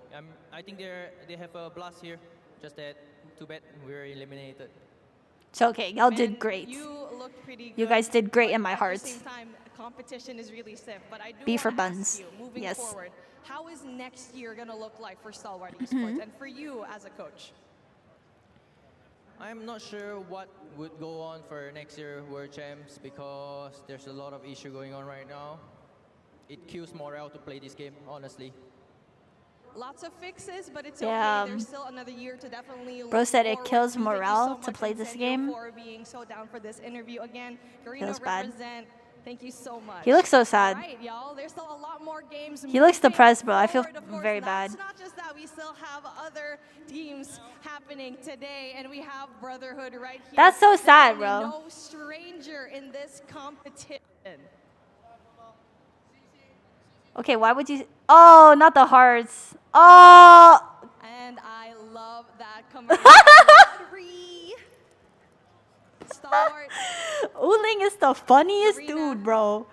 S15: I think they have a blast here. Just that, too bad we're eliminated.
S3: It's okay. Y'all did great.
S8: You looked pretty good.
S3: You guys did great in my
S8: At
S3: heart.
S8: the same time, competition is really stiff. But I do
S3: B for
S8: wanna ask
S3: buns.
S8: you, moving
S3: Yes.
S8: forward, how is next year gonna look like for Stalwart Esports and for you as a coach?
S15: I'm not sure what would go on for next year World Champs because there's a lot of issue going on right now. It kills morale to play this game, honestly.
S8: Lots of fixes, but it's
S3: Yeah,
S8: okay. There's still another year to definitely
S3: Bro
S8: look
S3: said it
S8: forward
S3: kills
S8: to. Thank you
S3: morale
S8: so
S3: to
S8: much,
S3: play this
S8: Incendio,
S3: game.
S8: for being so down for this interview. Again, Garena
S3: Feels bad.
S8: represent. Thank you so much.
S3: He looks so sad.
S8: All right, y'all. There's still a lot more games.
S3: He looks
S8: moving
S3: depressed, bro. I feel
S8: forward, of course.
S3: very bad.
S8: It's not just that. We still have other teams happening today, and we have Brotherhood right here.
S3: That's so sad,
S8: Definitely
S3: bro.
S8: No stranger in this competition.
S3: Okay, why would you? Oh, not the hearts. Oh.
S8: And I love that camaraderie. Stalwart.
S3: Uling is the funniest dude, bro.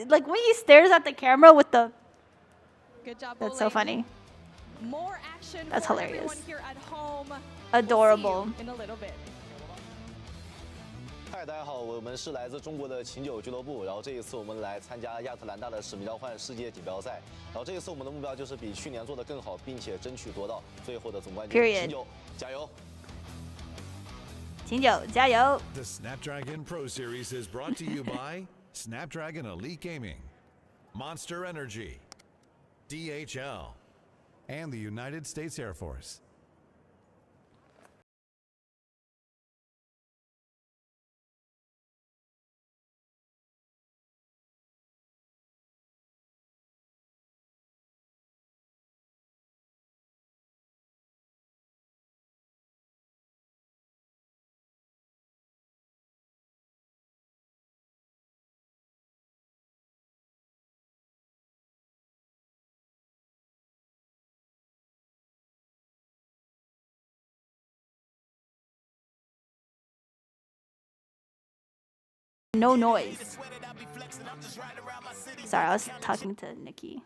S3: Like when he stares at the camera with the.
S8: Good job,
S3: That's so
S8: Uling.
S3: funny.
S8: More action
S3: That's
S8: for
S3: hilarious.
S8: everyone here at home.
S3: Adorable.
S8: We'll see you in a little bit.
S12: 嗨，大家好，我们是来自中国的琴酒俱乐部，然后这一次我们来参加亚特兰大的使命召唤世界锦标赛，然后这一次我们的目标就是比去年做得更好，并且争取夺到最后的总冠军。
S3: Period.
S12: 琴酒，加油！
S3: 秦九加油。
S10: The Snapdragon Pro Series is brought to you by Snapdragon Elite Gaming, Monster Energy, DHL, and the United States Air Force.
S3: No noise. Sorry, I was talking to Nikki.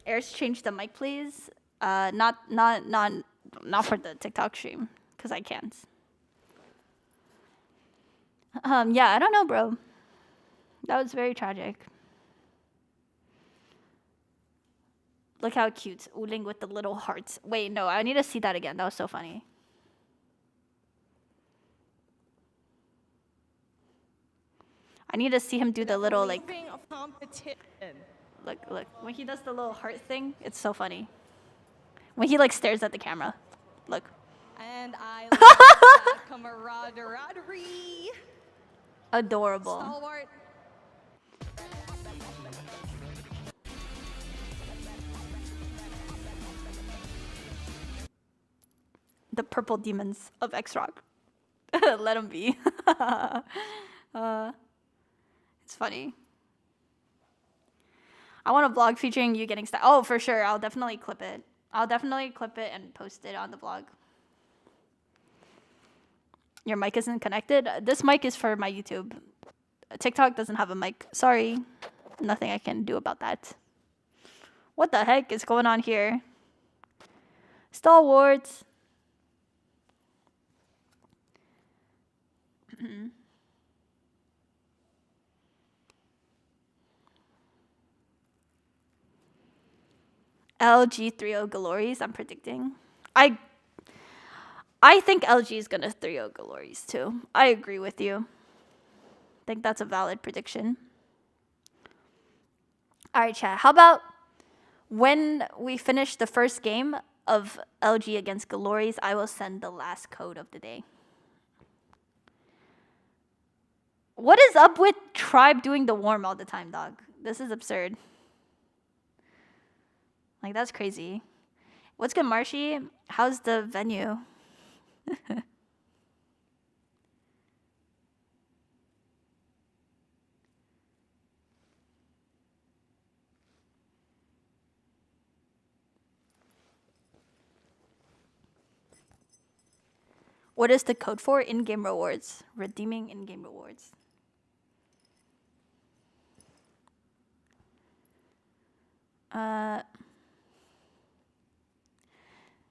S3: Airs, change the mic, please. Not for the TikTok stream, cause I can't. Yeah, I don't know, bro. That was very tragic. Look how cute, Uling with the little hearts. Wait, no, I need to see that again. That was so funny. I need to see him do the little like.
S8: Moving of competition.
S3: Look, when he does the little heart thing, it's so funny. When he like stares at the camera, look.
S8: And I love that camaraderie.
S3: Adorable.
S8: Stalwart.
S3: The purple demons of X-Rock. Let them be. It's funny. I want a vlog featuring you getting stuck. Oh, for sure. I'll definitely clip it. I'll definitely clip it and post it on the vlog. Your mic isn't connected? This mic is for my YouTube. TikTok doesn't have a mic. Sorry. Nothing I can do about that. What the heck is going on here? Stalwarts. LG 3-0 Glories, I'm predicting. I think LG is gonna 3-0 Glories too. I agree with you. I think that's a valid prediction. All right, chat. How about when we finish the first game, of LG against Glories, I will send the last code of the day. What is up with Tribe doing the warm all the time, dog? This is absurd. Like, that's crazy. What's good, Marshy? How's the venue? What is the code for? In-game rewards. Redeeming in-game rewards.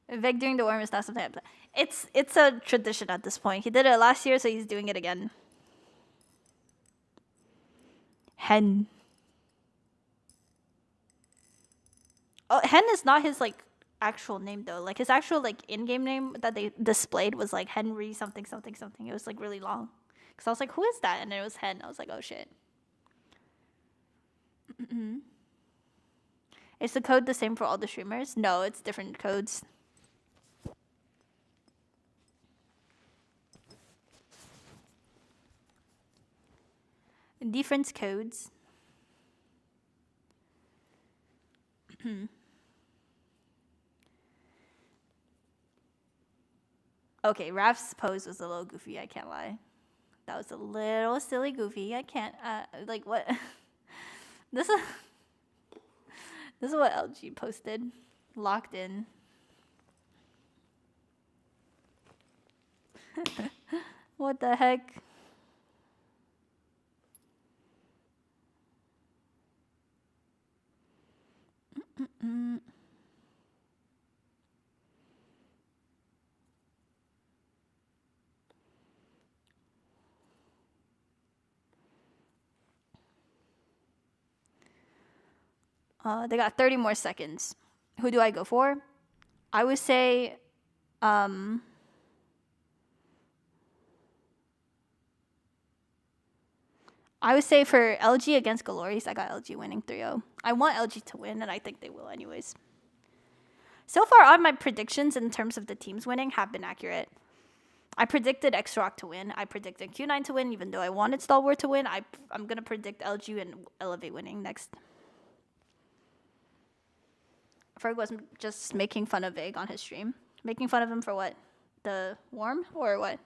S3: Veg doing the worm is not something I play. It's a tradition at this point. He did it last year, so he's doing it again. Hen. Oh, Hen is not his like actual name though. Like his actual like in-game name that they displayed was like Henry something something something. It was like really long. Cause I was like, who is that? And it was Hen. I was like, oh shit. Is the code the same for all the streamers? No, it's different codes. Different codes. Okay, Raf's pose was a little goofy, I can't lie. That was a little silly goofy. I can't like what this is what LG posted. Locked in. What the heck? They got 30 more seconds. Who do I go for? I would say, I would say for LG against Glories, I got LG winning 3-0. I want LG to win, and I think they will anyways. So far, all my predictions in terms of the teams winning have been accurate. I predicted X-Rock to win. I predicted Q9 to win, even though I wanted Stalwart to win. I'm going to predict LG and Elevate winning next. Ferg was just making fun of Vig on his stream. Making fun of him for what? The worm or what?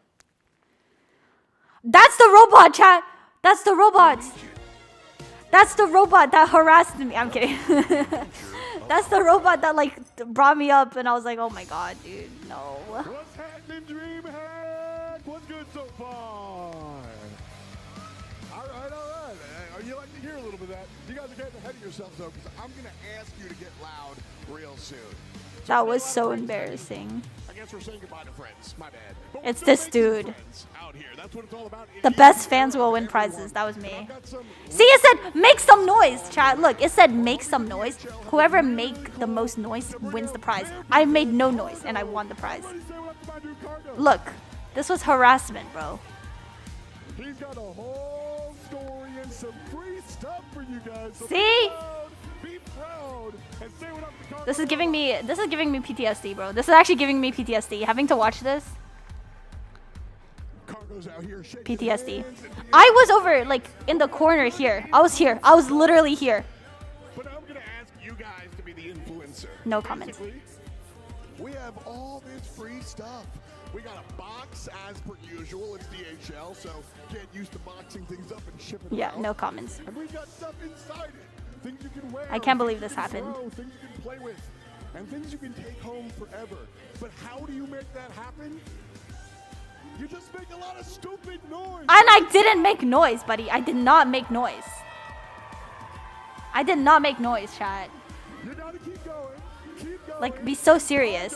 S3: That's the robot, chat! That's the robot! That's the robot that harassed me. I'm kidding. That's the robot that like brought me up and I was like, oh my god, dude, no.
S1: What's happening, DreamHack? What's good so far? Alright. You like to hear a little bit of that. You guys are getting ahead of yourselves though, because I'm gonna ask you to get loud real soon.
S3: That was so embarrassing.
S1: I guess we're saying goodbye to friends. My bad.
S3: It's this dude.
S1: Out here. That's what it's all about.
S3: The best fans will win prizes. That was me. See, it said make some noise, chat. Look, it said make some noise. Whoever make the most noise wins the prize. I made no noise and I won the prize. Look, this was harassment, bro.
S1: He's got a whole story and some free stuff for you guys. So
S3: see?
S1: Be proud and say what up to Cargo.
S3: This is giving me PTSD, bro. This is actually giving me PTSD. Having to watch this.
S1: Out here
S3: PTSD. I was over like in the corner here. I was here. I was literally here.
S1: But I'm gonna ask you guys to be the influencer.
S3: No comments.
S1: We have all this free stuff. We got a box as per usual. It's DHL, so get used to boxing things up and shipping
S3: Yeah,
S1: out.
S3: no comments.
S1: And we got stuff inside it. Things you can wear.
S3: I can't believe this happened.
S1: Throw, things you can play with, and things you can take home forever. But how do you make that happen? You just make a lot of stupid noise.
S3: And I didn't make noise, buddy. I did not make noise. I did not make noise, chat.
S1: You gotta keep going. Keep going.
S3: Like, be so serious.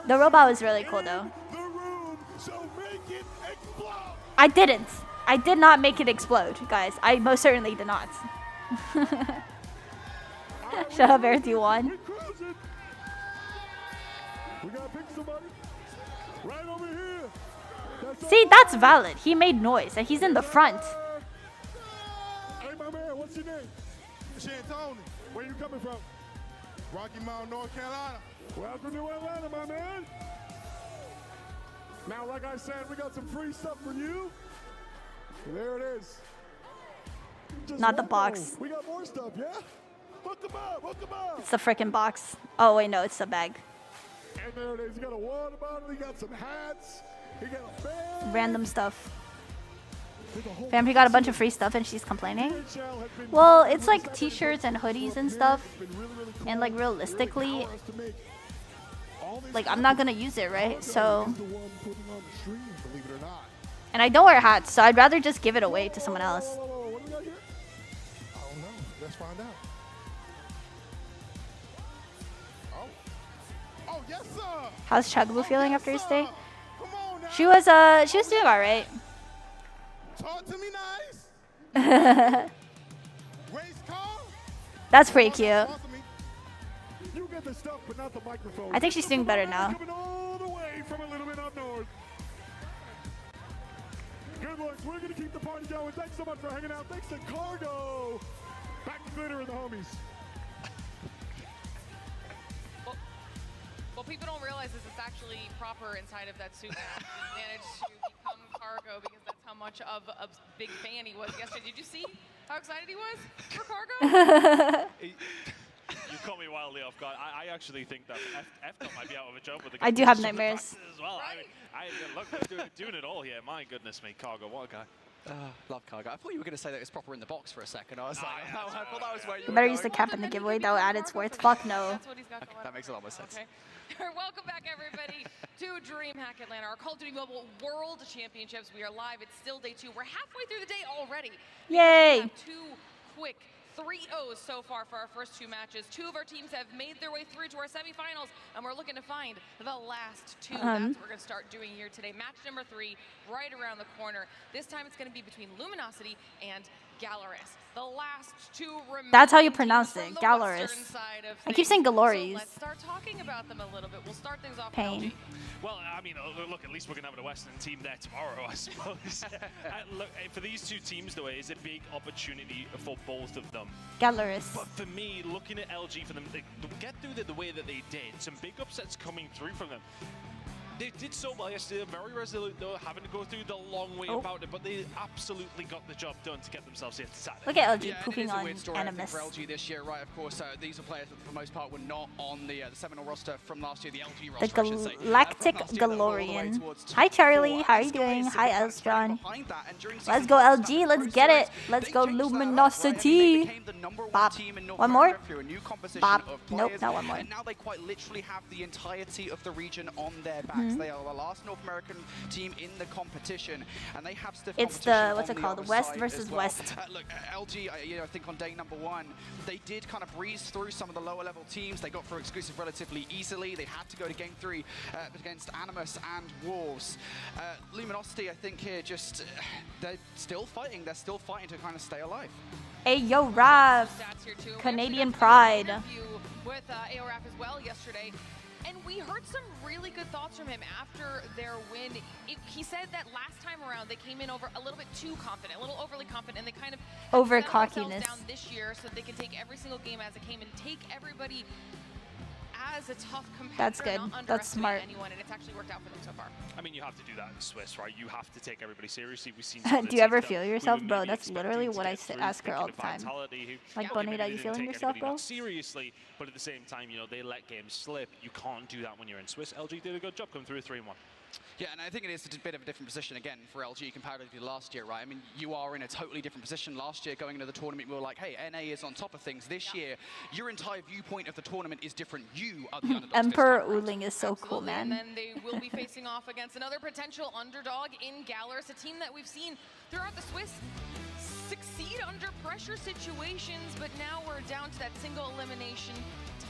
S3: The robot was really cool, though. I didn't. I did not make it explode, guys. I most certainly did not. Shut up, Aerith, you won.
S1: We gotta pick somebody. Right over here.
S3: See, that's valid. He made noise, and he's in the front.
S1: Hey, my man, what's your name? Shantoni. Where you coming from? Rocky Mount, North Carolina. Welcome to Atlanta, my man. Now, like I said, we got some free stuff for you. There it is. Just
S3: Not the box.
S1: We got more stuff, yeah? Hook them up, hook them up.
S3: It's the freaking box. Oh, wait, no, it's the bag.
S1: And there it is. You got a water bottle, you got some hats, you got a bag.
S3: Random stuff. Fam, he got a bunch of free stuff and she's complaining. Well, it's like t-shirts and hoodies and stuff. And like realistically, like I'm not gonna use it, right? So, and I don't wear hats, so I'd rather just give it away to someone else.
S1: What do we got here? I don't know. Let's find out. Oh, yes, sir.
S3: How's Chugaboo feeling after his day? She was doing alright.
S1: Talk to me nice.
S3: That's pretty cute.
S1: You get the stuff, but not the microphone.
S3: I think she's doing better now.
S1: Coming all the way from a little bit up north. Good looks. We're gonna keep the party going. Thanks so much for hanging out. Thanks to Cargo. Back to Glitter and the homies.
S2: What people don't realize is it's actually proper inside of that suit now. He managed to become Cargo because that's how much of a big fan he was yesterday. Did you see how excited he was for Cargo?
S4: You caught me wildly off guard. I actually think that F might be out of a job with the
S3: I do have nightmares.
S4: as well. Right. I mean, look, doing it all here. My goodness me, Cargo, what a guy.
S5: Love Cargo. I thought you were going to say that it's proper in the box for a second. I was like,
S4: yeah,
S5: I thought that was where you
S3: You
S5: were
S3: better
S5: going.
S3: use the cap in the giveaway. That will add its worth. Fuck no.
S2: That's what he's got going
S5: That makes a lot more sense.
S2: Okay. Welcome back, everybody, to DreamHack Atlanta, our Call of Duty Mobile World Championships. We are live. It's still day 2. We're halfway through the day already.
S3: Yay!
S2: We have 2 quick 3-0s so far for our first 2 matches. 2 of our teams have made their way through to our semifinals, and we're looking to find the last 2. That's what we're going to start doing here today. Match number 3, right around the corner. This time it's going to be between Luminosity and Galorus. The last 2 remaining.
S3: That's how you pronounce it,
S2: from the
S3: Galorus.
S2: western side of
S3: I keep saying
S2: things.
S3: Galores.
S2: So let's start talking about them a little bit. We'll start things off
S3: Pain.
S2: with LG.
S4: Well, I mean, look, at least we're going to have a Western team there tomorrow, I suppose. Look, for these 2 teams, though, it is a big opportunity for both of them.
S3: Galorus.
S4: But for me, looking at LG, for them to get through the way that they did, some big upsets coming through from them. They did so well yesterday, very resolute though, having to go through the long way about it, but they absolutely got the job done to get themselves here to Saturday.
S3: Look at LG
S5: Yeah,
S3: pooping
S5: it is a
S3: on
S5: weird story,
S3: Animus.
S5: I think, for LG this year, right? Of course, these are players that, for the most part, were not on the Seminole roster from last year, the LG
S3: The
S5: roster, I should say.
S3: Galactic Galorian. Hi Charlie, how are you doing? Hi Elstron. Let's go LG, let's get it. Let's go Luminosity. Bop. One more? Bop. Nope, not one more.
S5: And now they quite literally have the entirety of the region on their backs. They are the last North American team in the competition, and they have stiff
S3: It's
S5: competition
S3: the, what's
S5: on
S3: it
S5: the
S3: called?
S5: other
S3: West
S5: side
S3: versus
S5: as well.
S3: West.
S5: Look, LG, I think on day number 1, they did kind of breeze through some of the lower level teams. They got through exclusive relatively easily. They had to go to game 3 against Animus and Wolves. Luminosity, I think here, just they're still fighting. They're still fighting to kind of stay alive.
S3: Hey yo, Rav. Canadian Pride.
S2: With AORAF as well yesterday. And we heard some really good thoughts from him after their win. He said that last time around they came in over a little bit too confident, a little overly confident, and they kind of
S3: over
S2: set
S3: cockiness
S2: themselves down this year so they can take every single game as it came and take everybody as a tough competitor.
S3: That's good.
S2: Not
S3: That's smart.
S2: anyone, and it's actually worked out for them so far.
S4: I mean, you have to do that in Swiss, right? You have to take everybody seriously. We've seen.
S3: Do you ever feel yourself, bro? That's literally what I ask her all the time. Like, Bonita, you feeling yourself, bro?
S4: Seriously, but at the same time, you know, they let games slip. You can't do that when you're in Swiss. LG did a good job coming through 3-1.
S5: Yeah, and I think it is a bit of a different position again for LG comparatively to last year, right? I mean, you are in a totally different position. Last year, going into the tournament, we were like, hey, NA is on top of things. This year, your entire viewpoint of the tournament is different. You are the underdogs.
S3: Emperor Uling is so cool, man.
S2: And then they will be facing off against another potential underdog in Galorus, a team that we've seen throughout the Swiss succeed under pressure situations, but now we're down to that single elimination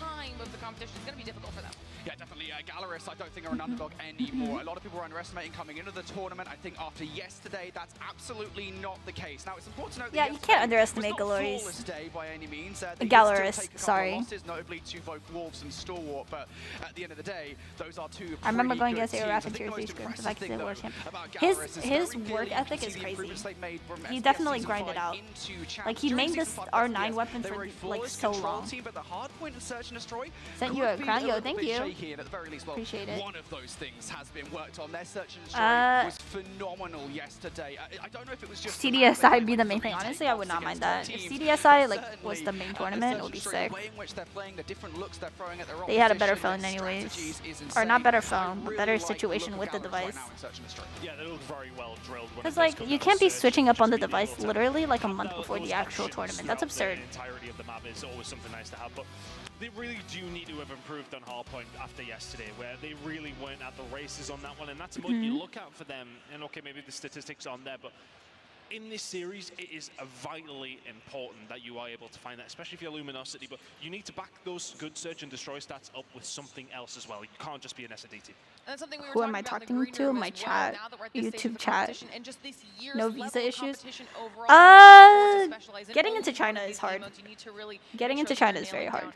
S2: time of the competition. It's going to be difficult for them.
S5: Yeah, definitely. Galorus, I don't think are an underdog anymore. A lot of people were underestimating coming into the tournament. I think after yesterday, that's absolutely not the case. Now, it's important to note that
S3: yeah, you can't underestimate Galorus.
S5: Day by any means.
S3: Galorus, sorry.
S5: Losses, notably to both Wolves and Stalwart, but at the end of the day, those are 2
S3: I remember going
S5: against
S3: AORAF in Tier 3 scrims if I could work him. His work ethic is crazy. He definitely grinded out. Like, he made this R9 weapon for like so long.
S5: But the hard point in search Search and Destroy.
S3: Sent you a crown, yo, thank you.
S5: Shaky, and at the very least, well,
S3: Appreciate it.
S5: one of those things has been worked on. Their Search and Destroy was phenomenal yesterday. I don't know if it was just
S3: CDSI would be the main thing. Honestly, I would not mind that. If CDSI was the main tournament, it would be sick. They had a better phone anyways. Or not better phone, but better situation with the device.
S4: Yeah, they look very well drilled.
S3: Because like, you can't be switching up on the device literally like a month before the actual tournament. That's absurd.
S4: The entirety of the map is always something nice to have, but they really do need to have improved on hardpoint after yesterday, where they really weren't at the races on that one, and that's what you look out for them. And okay, maybe the statistics aren't there, but in this series, it is vitally important that you are able to find that, especially if you're Luminosity, but you need to back those good Search and Destroy stats up with something else as well. You can't just be an SAD team.
S2: And something we were
S3: Who am I talking to? My chat, YouTube chat. No visa issues. Getting into China is hard. Getting into China is very hard.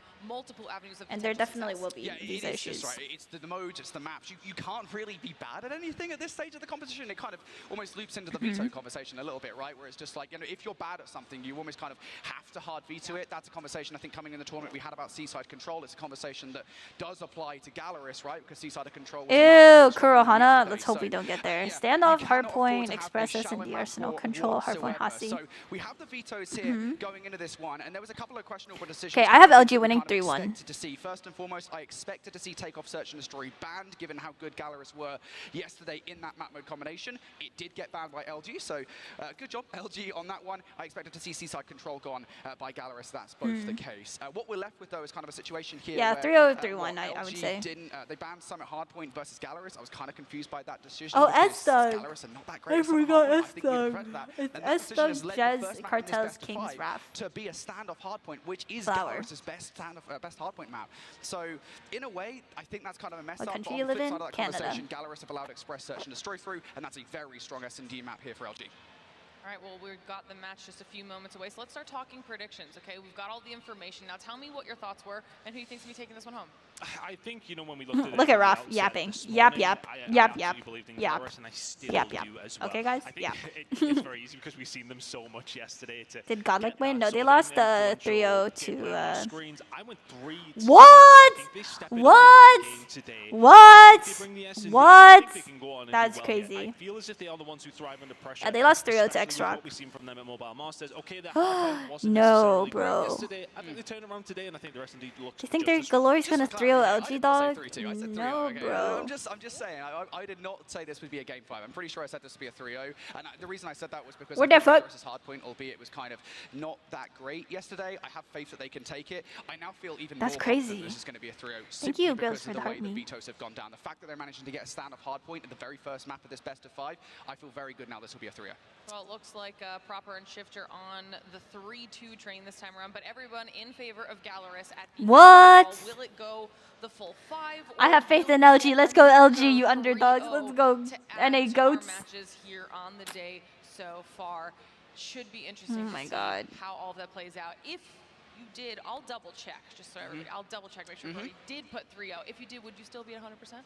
S3: And there definitely will be visa issues.
S5: Right. It's the modes, it's the maps. You can't really be bad at anything at this stage of the competition. It kind of almost loops into the veto conversation a little bit, right? Where it's just like, you know, if you're bad at something, you almost kind of have to hard veto it. That's a conversation I think coming in the tournament we had about Seaside Control. It's a conversation that does apply to Galaris, right? Because Seaside Control.
S3: Ew, Kurohana. Let's hope we don't get there. Standoff, hardpoint, Express S&D, Arsenal, Control, hardpoint, Hasi.
S5: So we have the vetoes here going into this one, and there was a couple of questionable decisions.
S3: Okay, I have LG winning 3-1.
S5: First and foremost, I expected to see Takeoff, Search and Destroy banned, given how good Galaris were yesterday in that map mode combination. It did get banned by LG, so good job, LG, on that one. I expected to see Seaside Control gone by Galaris. That's both the case. What we're left with, though, is kind of a situation here.
S3: Yeah, 3-0, 3-1, I would say.
S5: They banned Summit Hardpoint versus Galaris. I was kind of confused by that decision.
S3: Oh, S-Dog.
S5: Galaris are not that great.
S3: I forgot S-Dog. It's S-Dog, Jazz, Cartels, Kings, Wrath.
S5: To be a standoff hardpoint, which is
S3: Flower.
S5: Galaris' best hardpoint map. So, in a way, I think that's kind of a mess
S3: What
S5: up.
S3: country
S5: On
S3: you
S5: the
S3: live
S5: flip
S3: in?
S5: side of that
S3: Canada.
S5: conversation, Galaris have allowed Express, Search and Destroy through, and that's a very strong S&D map here for LG.
S2: All right, well, we've got the match just a few moments away, so let's start talking predictions, okay? We've got all the information. Now tell me what your thoughts were and who you think's going to be taking this one home.
S4: I think, you know, when we looked at it,
S3: Look at Raph yapping. Yap. Okay, guys?
S4: Yap. It's very easy because we've seen them so much yesterday.
S3: Did Godlick win? No, they lost 3-0 to...
S4: Screens. I went 3-2.
S3: What? That's crazy.
S4: I feel as if they are the ones who thrive under pressure.
S3: They lost 3-0 to X-Rock.
S4: What we've seen from them at Mobile Masters. Okay,
S3: no, bro.
S4: Yesterday. I think they turned around today, and I think the rest indeed looks.
S3: Do you think they're Galori's gonna 3-0 LG, dog? No, bro.
S5: I'm just saying. I did not say this would be a game 5. I'm pretty sure I said this would be a 3-0, and the reason I said that was because versus Hardpoint, albeit it was kind of not that great yesterday. I have faith that they can take it. I now feel even more confident this is going to be a 3-0.
S3: Thank you,
S5: because
S3: Ghost, for
S5: of the way the
S3: me.
S5: vetoes have gone down. The fact that they're managing to get a standoff Hardpoint at the very first map of this best of 5, I feel very good now. This will be a 3-0.
S2: Well, it looks like Proper and Shifter on the 3-2 train this time around, but everyone in favor of Galaris at the
S3: What?
S2: Will it go the full 5?
S3: I have faith in LG. Let's go LG, you underdogs. Let's go NA goats.
S2: Matches here on the day so far should be interesting to see how all of that plays out. If you did, I'll double check, just so everybody, I'll double check, make sure everybody did put 3-0. If you did, would you still be at 100%?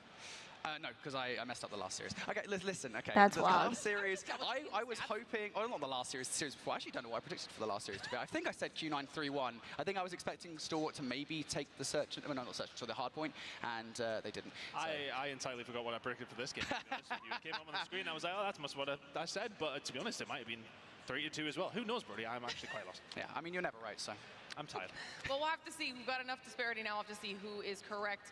S5: No, because I messed up the last series. Okay, listen, okay.
S3: That's
S5: the
S3: wild.
S5: last series, I was hoping, oh, not the last series, the series before. I actually don't know what I predicted for the last series to be. I think I said Q9 3-1. I think I was expecting Stalwart to maybe take the search, no, not search, so the hard point, and they didn't. So.
S4: I entirely forgot what I predicted for this game. You came up on the screen, I was like, oh, that's must what I said, but to be honest, it might have been 3-2 as well. Who knows, Brody? I'm actually quite lost.
S5: Yeah, I mean, you're never right, so.
S4: I'm tired.
S2: Well, we'll have to see. We've got enough disparity now. We'll have to see who is correct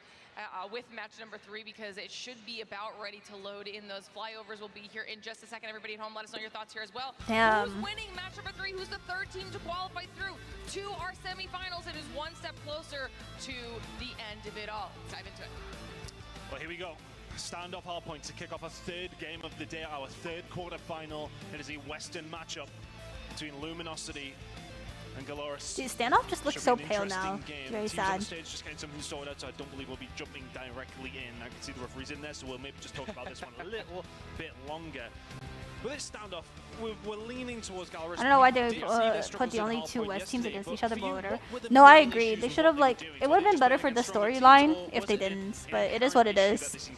S2: with match number 3, because it should be about ready to load in. Those flyovers will be here in just a second. Everybody at home, let us know your thoughts here as well. Who's winning match number 3? Who's the third team to qualify through to our semifinals? It is one step closer to the end of it all. Let's dive into it.
S4: Well, here we go. Standoff hardpoint to kick off our third game of the day, our third quarterfinal. It is a Western matchup between Luminosity and Galoris.
S3: Dude, Standoff just looks so pale now. Very sad.
S4: On the stage just getting something sorted out, so I don't believe we'll be jumping directly in. I can see the referees in there, so we'll maybe just talk about this one a little bit longer. With this standoff, we're leaning towards Galoris.
S3: I don't know why they put the only 2 West teams against each other, but whatever. No, I agree. They should have, like, it would have been better for the storyline if they didn't, but it is what it is.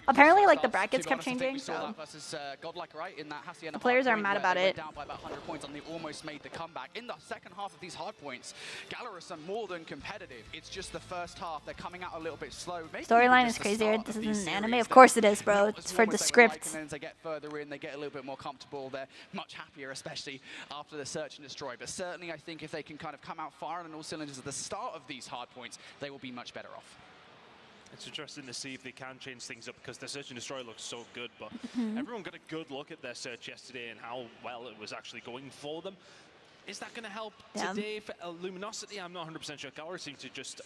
S3: Apparently, like, the brackets kept changing,
S5: We saw
S3: so
S5: that versus Godlike, right? In that Hacienda
S3: the players are
S5: hardpoint
S3: mad
S5: where
S3: about
S5: they went
S3: it.
S5: down by about 100 points and they almost made the comeback. In the second half of these hardpoints, Gallerus are more than competitive. It's just the first half. They're coming out a little bit slow. Maybe
S3: Storyline
S5: just
S3: is
S5: the
S3: crazier.
S5: start
S3: This
S5: of
S3: is
S5: these
S3: an anime.
S5: series.
S3: Of course it is, bro.
S5: Not
S3: It's
S5: as
S3: for
S5: warm
S3: the
S5: as they would like,
S3: script.
S5: and then as they get further in, they get a little bit more comfortable. They're much happier, especially after the search and destroy. But certainly, I think if they can kind of come out firing on all cylinders at the start of these hardpoints, they will be much better off.
S4: It's interesting to see if they can change things up because their search and destroy looks so good, but
S3: Mhm.
S4: everyone got a good look at their search yesterday and how well it was actually going for them. Is that going to help
S3: Yeah.
S4: today for Luminosity? I'm not 100% sure. Gallery seems to just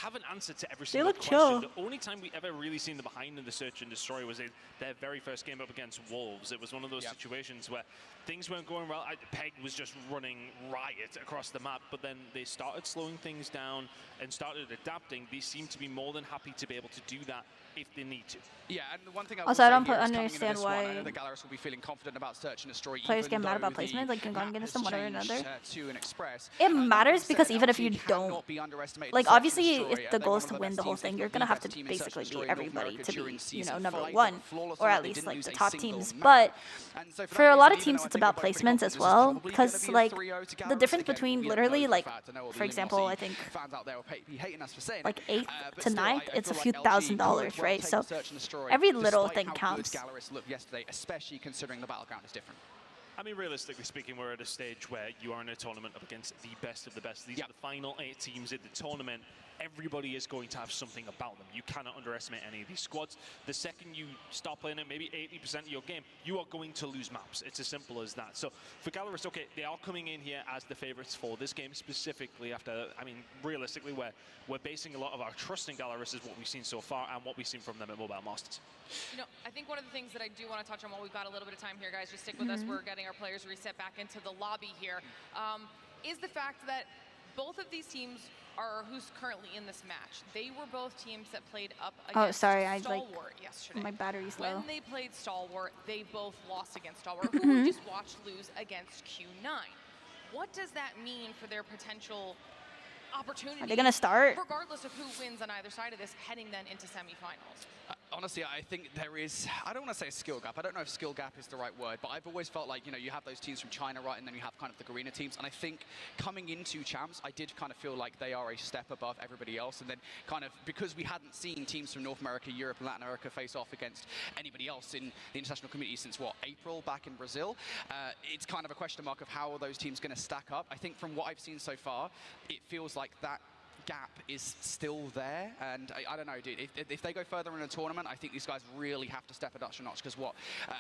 S4: have an answer to every
S3: They
S4: single
S3: look
S4: question.
S3: chill.
S4: The only time we ever really seen them behind in the search and destroy was in their very first game up against Wolves. It was one of those situations where things weren't going well. Peg was just running riot across the map, but then they started slowing things down and started adapting. They seem to be more than happy to be able to do that if they need to.
S5: Yeah, and the one thing I
S3: Also, I don't understand
S5: understand
S3: why
S5: I know that Gallerus will be feeling confident about search and destroy.
S3: players
S5: even
S3: get mad about
S5: though
S3: placement, like, you're going
S5: map
S3: against
S5: has
S3: them one way or
S5: changed,
S3: another.
S5: to an express.
S3: It matters because
S5: said,
S3: even if
S5: LG
S3: you
S5: cannot
S3: don't,
S5: be underestimated
S3: like,
S5: in search and
S3: obviously,
S5: destroy.
S3: if the
S5: They're
S3: goal
S5: one
S3: is
S5: of
S3: to
S5: the
S3: win
S5: best
S3: the whole
S5: teams.
S3: thing,
S5: They've
S3: you're
S5: got
S3: gonna
S5: the
S3: have to
S5: best team in search and
S3: basically
S5: destroy
S3: beat
S5: in North
S3: everybody
S5: America
S3: to be,
S5: during
S3: you know,
S5: season
S3: number
S5: 5,
S3: one,
S5: flawlessly
S3: or
S5: like
S3: at
S5: they
S3: least
S5: didn't
S3: like
S5: lose
S3: the
S5: a
S3: top
S5: single
S3: teams.
S5: match.
S3: But
S5: And so
S3: for a
S5: that
S3: lot
S5: reason,
S3: of
S5: even
S3: teams,
S5: though I
S3: it's
S5: think
S3: about
S5: we're both pretty
S3: placements
S5: confident
S3: as
S5: this is
S3: well,
S5: probably
S3: because
S5: gonna be a
S3: like
S5: 3-0 to
S3: the
S5: Gallerus.
S3: difference
S5: Again,
S3: between
S5: we don't
S3: literally
S5: know for a
S3: like,
S5: fact. I know all the
S3: for example, I
S5: Luminosity
S3: think
S5: fans out there will be hating us for saying
S3: like
S5: it.
S3: 8th
S5: But
S3: to
S5: still,
S3: 9th,
S5: I
S3: it's a
S5: feel
S3: few
S5: like LG
S3: $1,000,
S5: could well
S3: right?
S5: take
S3: So
S5: the search and destroy,
S3: every little
S5: despite
S3: thing
S5: how
S3: counts.
S5: good Gallerus looked yesterday, especially considering the battleground is different.
S4: I mean, realistically speaking, we're at a stage where you are in a tournament up against the best of the best. These are the final 8 teams in the tournament. Everybody is going to have something about them. You cannot underestimate any of these squads. The second you start playing it, maybe 80% of your game, you are going to lose maps. It's as simple as that. So for Gallerus, okay, they are coming in here as the favorites for this game specifically after, I mean, realistically, we're basing a lot of our trust in Gallerus is what we've seen so far and what we've seen from them at Mobile Masters.
S2: You know, I think one of the things that I do want to touch on while we've got a little bit of time here, guys, just stick with us. We're getting our players reset back into the lobby here. Is the fact that both of these teams are who's currently in this match. They were both teams that played up against Stalwart yesterday.
S3: My battery's low.
S2: When they played Stalwart, they both lost against Stalwart, who we just watched lose against Q9. What does that mean for their potential opportunity?
S3: Are they gonna start?
S2: Regardless of who wins on either side of this, heading then into semifinals.
S5: Honestly, I think there is, I don't want to say a skill gap. I don't know if skill gap is the right word, but I've always felt like, you know, you have those teams from China, right, and then you have kind of the Garena teams. And I think coming into champs, I did kind of feel like they are a step above everybody else. And then kind of, because we hadn't seen teams from North America, Europe, and Latin America face off against anybody else in the international community since, what, April back in Brazil, it's kind of a question mark of how are those teams going to stack up. I think from what I've seen so far, it feels like that gap is still there, and I don't know, dude. If they go further in a tournament, I think these guys really have to step it up a notch because what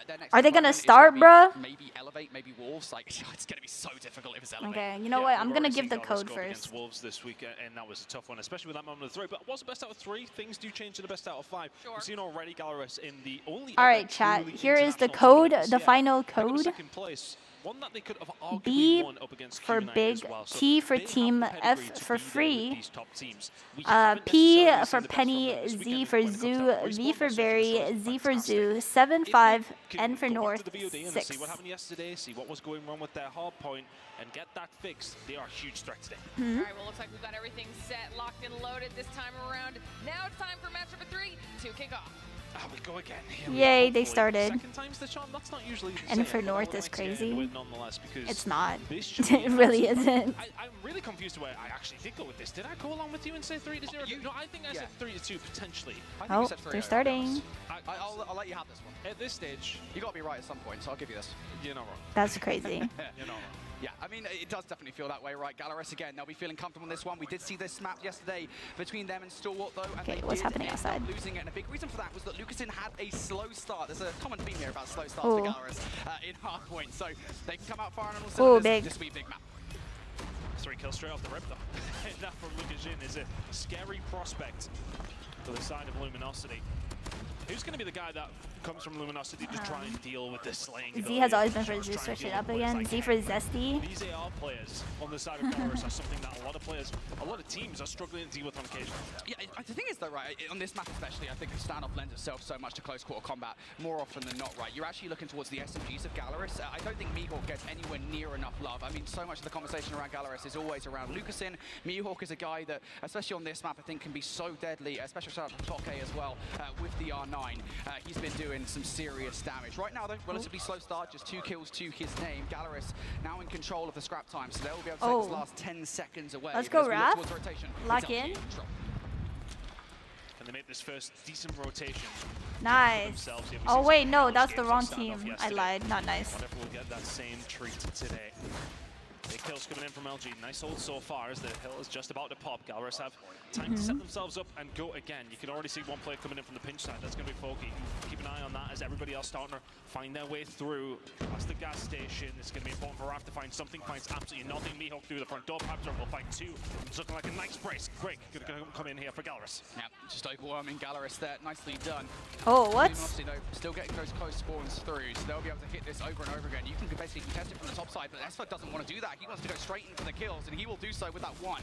S5: their next
S3: Are they gonna
S5: opponent is
S3: start,
S5: gonna be
S3: bruh?
S5: Maybe Elevate, maybe Wolves. Like it's gonna be so difficult if it's Elevate.
S3: Okay, you know what? I'm gonna give the code first.
S4: Wolves this week, and that was a tough one, especially with that moment of 3. But what's the best out of 3? Things do change to the best out of 5.
S2: Sure.
S4: We've seen already Gallerus in the only.
S3: All right, chat.
S4: truly
S3: Here is the
S4: international
S3: code,
S4: tournament
S3: the
S4: this year.
S3: final
S4: They got
S3: code.
S4: second place. One that they could have arguably
S3: B
S4: won up against
S3: for
S4: Q9
S3: big,
S4: as well. So
S3: T for
S4: they have
S3: team,
S4: the pedigree
S3: F
S4: to
S3: for
S4: be there with
S3: free,
S4: these top teams. We haven't
S3: P
S4: necessarily seen
S3: for
S4: the best from
S3: penny,
S4: them this
S3: Z
S4: weekend
S3: for
S4: when it comes
S3: zoo,
S4: down to
S3: V
S4: respawn.
S3: for
S4: Those
S3: very,
S4: results
S3: Z
S4: were
S3: for
S4: fantastic.
S3: zoo, 7, 5,
S4: Can
S3: N for
S4: go back
S3: north,
S4: to the VOD and
S3: 6.
S4: see what happened yesterday, see what was going wrong with their hard point, and get that fixed. They are a huge threat today.
S2: All right, well, looks like we've got everything set, locked, and loaded this time around. Now it's time for match number 3 to kick off.
S4: We go again.
S3: Yay, they started.
S4: Second time's the charm. That's not usually the
S3: And
S4: same,
S3: for
S4: but I
S3: north
S4: would
S3: is
S4: like to get into
S3: crazy.
S4: it nonetheless because
S3: It's not.
S4: this should be
S3: It really
S4: absolute-
S3: isn't.
S4: I'm really confused where I actually did go with this. Did I go along with you and say 3-0? No, I think I said 3-2 potentially.
S5: I think
S3: Oh,
S5: you said 3-0,
S3: they're
S5: to be
S3: starting.
S5: honest. I'll let you have this one.
S4: At this stage,
S5: You got to be right at some point, so I'll give you this.
S4: you're not wrong.
S3: That's crazy.
S4: You're not wrong.
S5: Yeah, I mean, it does definitely feel that way, right? Gallerus again, they'll be feeling comfortable in this one. We did see this map yesterday between them and Stalwart, though, and
S3: Okay,
S5: they
S3: what's
S5: did
S3: happening
S5: end
S3: outside?
S5: up losing it. And a big reason for that was that Lucasin had a slow start. There's a common theme here about slow starts
S3: Ooh.
S5: for Gallerus in hardpoint. So they can come out firing on all
S3: Ooh,
S5: cylinders.
S3: big.
S5: This will be a big map.
S4: 3 kills straight off the rip, though. And that from Lucas Jin is a scary prospect for the side of Luminosity. Who's going to be the guy that comes from Luminosity to try and deal with the slaying
S3: Z
S4: ability
S3: has
S4: of
S3: always been for
S4: Charge,
S3: Z,
S4: try and
S3: switch
S4: deal
S3: it up
S4: with players
S3: again.
S4: like
S3: Z for Zesty.
S4: These AR players on the side of Gallerus are something that a lot of players, a lot of teams are struggling to deal with on occasion.
S5: Yeah, the thing is though, right, on this map especially, I think the standoff lends itself so much to close quarter combat more often than not, right? You're actually looking towards the SMGs of Gallerus. I don't think Mihawk gets anywhere near enough love. I mean, so much of the conversation around Gallerus is always around Lucasin. Mihawk is a guy that, especially on this map, I think can be so deadly, especially shout out to Toke as well, with the R9. 9. He's been doing some serious damage. Right now, though, relatively slow start, just 2 kills to his name. Gallerus now in control of the scrap time, so they'll be able to take this last 10 seconds away.
S3: Let's go, Raph. Lock in.
S4: Can they make this first decent rotation?
S3: Nice. Oh wait, no, that's the wrong team. I lied. Not nice.
S4: Wonder if we'll get that same treat today. Big kills coming in from LG. Nice hold so far as the hill is just about to pop. Gallerus have time to set themselves up and go again. You can already see one player coming in from the pinch side. That's going to be Foggy. Keep an eye on that as everybody else starting to find their way through past the gas station. It's going to be important for Raph to find something. Finds absolutely nothing. Mihawk through the front door. Papzer will find 2. It's looking like a nice brace. Greg going to come in here for Gallerus.
S5: Yeah, just overwhelming Gallerus there. Nicely done.
S3: Oh, what?
S5: Obviously, though, still getting those close spawns through, so they'll be able to hit this over and over again. You can basically contest it from the top side, but Esfug doesn't want to do that. He wants to go straight in for the kills, and he will do so with that 1.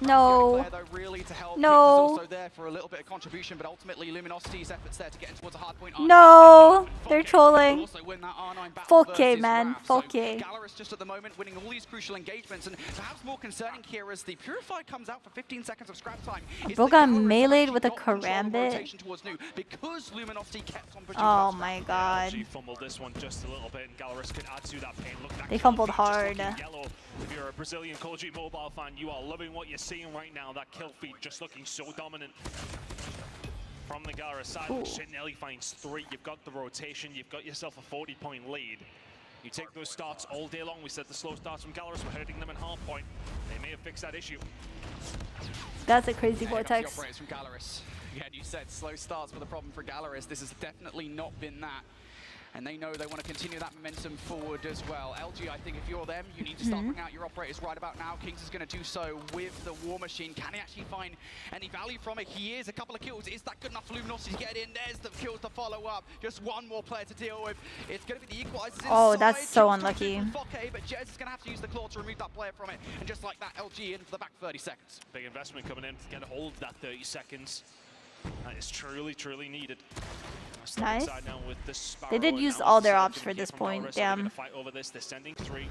S3: No.
S5: Though, really to help.
S3: No.
S5: Also there for a little bit of contribution, but ultimately Luminosity's efforts there to get in towards a hard point.
S3: No, they're trolling. Full K, man. Full K.
S5: Gallerus just at the moment winning all these crucial engagements, and perhaps more concerning here as the Purify comes out for 15 seconds of scrap time.
S3: Bro got meleeed with a karambit.
S5: Because Luminosity kept on
S3: oh my god.
S4: She fumbled this one just a little bit, and Gallerus could add to that pain. Look, that
S3: they fumbled
S4: feed
S3: hard.
S4: Yellow. If you're a Brazilian Call of Duty Mobile fan, you are loving what you're seeing right now. That kill feed just looking so dominant from the Gallerus side. Shinelli finds 3. You've got the rotation. You've got yourself a 40-point lead. You take those starts all day long. We said the slow starts from Gallerus were hurting them in hard point. They may have fixed that issue.
S3: That's a crazy vortex.
S5: From Gallerus. Again, you said slow starts were the problem for Gallerus. This has definitely not been that. And they know they want to continue that momentum forward as well. LG, I think if you're them, you need to start bringing out your operators right about now. Kings is going to do so with the War Machine. Can he actually find any value from it? He is. A couple of kills. Is that good enough for Luminosity to get in? There's the kills to follow up. Just one more player to deal with. It's going to be the equalizers inside.
S3: Oh, that's so unlucky.
S5: But Jez is going to have to use the claw to remove that player from it. And just like that, LG in for the back 30 seconds.
S4: Big investment coming in to get a hold of that 30 seconds. That is truly, truly needed.
S3: Nice. They did use all their ops for this point. Damn.
S4: Fight over this. They're sending 3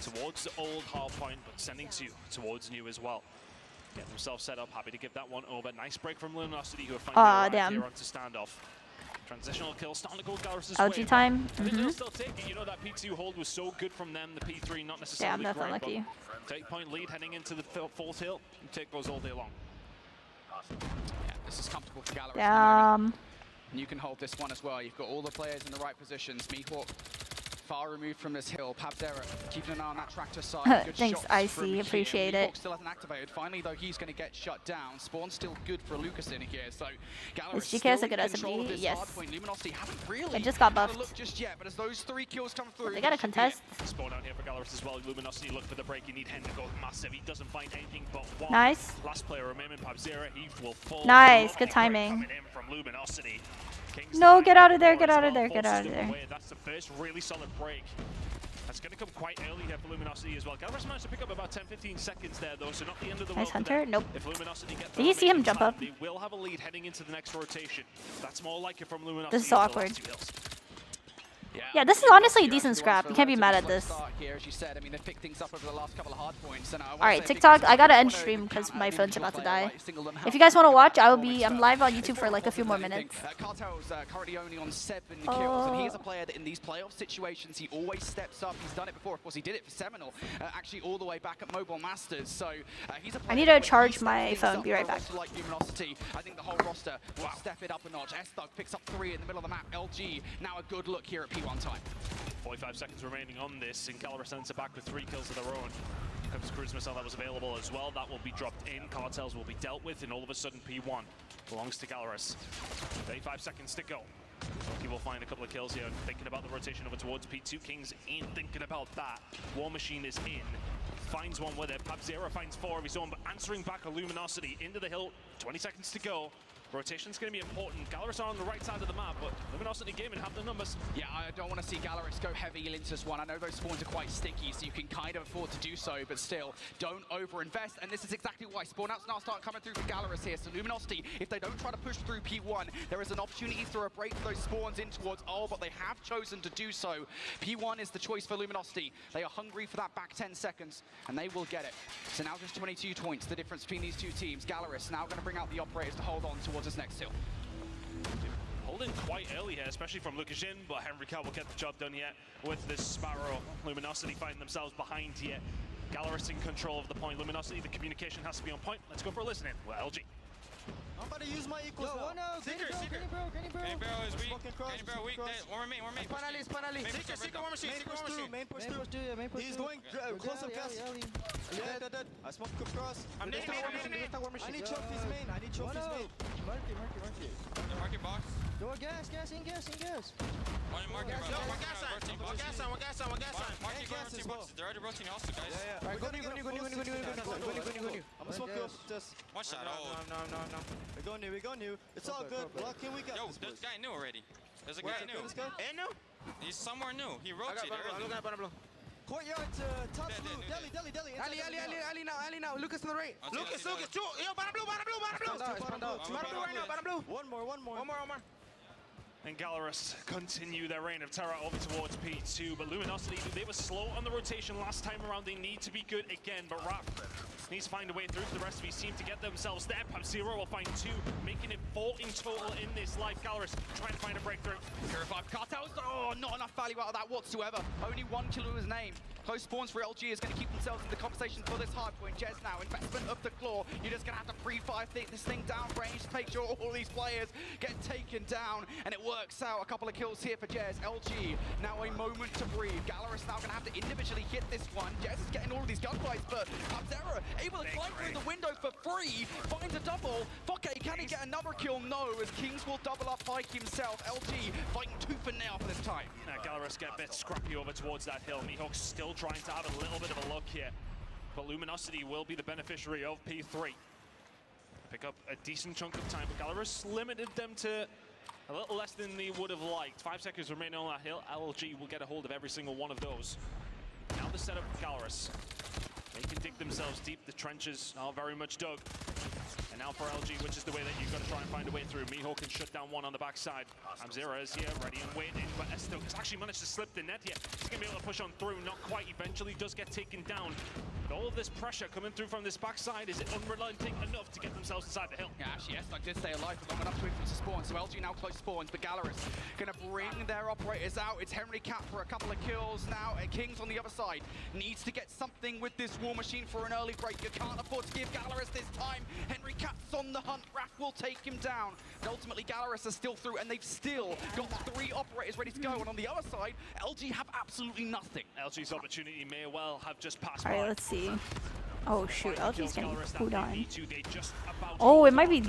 S4: towards the old hard point, but sending 2 towards new as well. Get themselves set up. Happy to give that one over. Nice break from Luminosity, who are finding their here onto standoff. Transitional kill starting to go Gallerus' way.
S3: LG time.
S4: They'll still take it. You know that P2 hold was so good from them. The P3 not necessarily
S3: that's unlucky.
S4: 8-point lead heading into the fourth hill. You take those all day long.
S5: Yeah, this is comfortable for Gallerus.
S3: Damn.
S5: And you can hold this one as well. You've got all the players in the right positions. Mihawk far removed from this hill. Pabzera keeping an eye on that tractor side. Good
S3: Thanks, IC. Appreciate it.
S5: Still hasn't activated. Finally, though, he's going to get shut down. Spawn's still good for Lucas in here. So Gallerus
S3: is GKS a good SMG? Yes.
S5: Luminosity haven't really
S3: it just got buffed.
S5: Look just yet, but as those 3 kills come through,
S3: they got a contest.
S4: Spawn out here for Gallerus as well. Luminosity look for the break. You need Hen to go massive. He doesn't find anything but 1.
S3: Nice.
S4: Last player remaining, Pabzera. He will fall.
S3: Nice. Good timing.
S4: Coming in from Luminosity.
S3: No, get out of there, get out of there, get out of there.
S4: That's the first really solid break. That's going to come quite early here for Luminosity as well. Gallerus managed to pick up about 10-15 seconds there, though, so not the end of the world.
S3: Nice Hunter. Nope.
S4: If Luminosity get
S3: Did you see him jump up?
S4: They will have a lead heading into the next rotation. That's more like it from Luminosity.
S3: This is so awkward. Yeah, this is honestly a decent scrap. You can't be mad at this. Alright, TikTok, I gotta end stream because my phone's about to die. If you guys want to watch, I'm live on YouTube for like a few more minutes.
S5: Cartel's currently only on 7 kills, and he's a player that in these playoff situations, he always steps up. He's done it before. Of course, he did it for Seminole, actually all the way back at Mobile Masters. So he's a player.
S3: I need to charge my phone. Be right back.
S5: Like Luminosity, I think the whole roster will step it up a notch. S-Thug picks up 3 in the middle of the map. LG, now a good look here at P1 time.
S4: 45 seconds remaining on this, and Gallerus sends it back with 3 kills of their own. Comes cruise missile that was available as well. That will be dropped in. Cartels will be dealt with, and all of a sudden P1 belongs to Gallerus. 35 seconds to go. He will find a couple of kills here. Thinking about the rotation over towards P2. Kings ain't thinking about that. War Machine is in. Finds one with it. Pabzera finds 4 of his own, but answering back a Luminosity into the hill. 20 seconds to go. Rotation's going to be important. Gallerus are on the right side of the map, but Luminosity Gaming have the numbers.
S5: Yeah, I don't want to see Gallerus go heavy into this one. I know those spawns are quite sticky, so you can kind of afford to do so, but still, don't over-invest. And this is exactly why spawn outs now start coming through for Gallerus here. So Luminosity, if they don't try to push through P1, there is an opportunity to break those spawns in towards all, but they have chosen to do so. P1 is the choice for Luminosity. They are hungry for that back 10 seconds, and they will get it. So now just 22 points, the difference between these two teams. Gallerus now going to bring out the operators to hold on towards this next hill.
S4: Hold called in quite early here, especially from Lukashin, but Henry Cat will get the job done yet with this Sparrow. Luminosity finding themselves behind here. Gallerus in control of the point. Luminosity, the communication has to be on point. Let's go for a listening. Well, LG.
S16: I'm about to use my equals now.
S14: Seeker is weak. One remain.
S16: Spawn Ali. Seeker, one machine. Main push through. He's going close up gas. Yeah, dead. I smoke cross.
S14: I'm main.
S16: I need trophies main.
S7: Mark it.
S14: Market box.
S7: Go gas.
S14: One market box.
S16: One gas on.
S14: Market gas boxes. They're already rotating also, guys.
S16: Yeah. Go new. I'm gonna smoke you. Just.
S14: One shot.
S16: No. We go new. It's all good. Block in, we got
S14: Yo,
S16: this.
S14: there's a guy new already. There's a guy new.
S16: This guy?
S14: And new? He's somewhere new. He rotated early.
S16: Courtyard to top blue. Deli.
S5: Ali now. Lucas to the right.
S16: Lucas. Yo, bottom blue. One more.
S4: And Gallerus continue their reign of terror over towards P2, but Luminosity, they were slow on the rotation last time around. They need to be good again, but Raph needs to find a way through for the rest of his team to get themselves there. Pub-Zero will find 2, making it 4 in total in this life. Gallerus trying to find a breakthrough.
S5: Purified Cartels. Oh, not enough value out of that whatsoever. Only 1 kill to his name. Close spawns for LG is going to keep themselves in the conversation for this hard point. Jez now, investment of the claw. You're just going to have to pre-fire this thing down range to make sure all these players get taken down. And it works out. A couple of kills here for Jez. LG now a moment to breathe. Gallerus now going to have to individually hit this one. Jez is getting all of these gunfights, but Pub-Zero able to climb through the window for free. Finds a double. Fokke, can he get another kill? No, as Kings will double up by himself. LG fighting tooth and nail for this time.
S4: Gallerus get a bit scrappy over towards that hill. Mihawk still trying to have a little bit of a look here, but Luminosity will be the beneficiary of P3. Pick up a decent chunk of time, but Gallerus limited them to a little less than they would have liked. 5 seconds remaining on that hill. LG will get a hold of every single one of those. Now the setup for Gallerus. They can dig themselves deep. The trenches are very much dug. And now for LG, which is the way that you've got to try and find a way through. Mihawk can shut down one on the backside. Pub-Zero is here, ready and waiting, but Esto has actually managed to slip the net here. He's going to be able to push on through, not quite. Eventually does get taken down. But all of this pressure coming through from this backside, is it unrelenting enough to get themselves inside the hill?
S5: Yeah, actually, Esto did stay alive for long enough to wait for them to spawn, so LG now close spawns, but Gallerus going to bring their operators out. It's Henry Cat for a couple of kills now. Kings on the other side needs to get something with this war machine for an early break. You can't afford to give Gallerus this time. Henry Cat's on the hunt. Raph will take him down. And ultimately, Gallerus are still through, and they've still got 3 operators ready to go. And on the other side, LG have absolutely nothing.
S4: LG's opportunity may well have just passed
S3: All right,
S4: by.
S3: let's see. Oh shoot, LG's getting pulled on.
S4: They just about
S3: Oh, it might be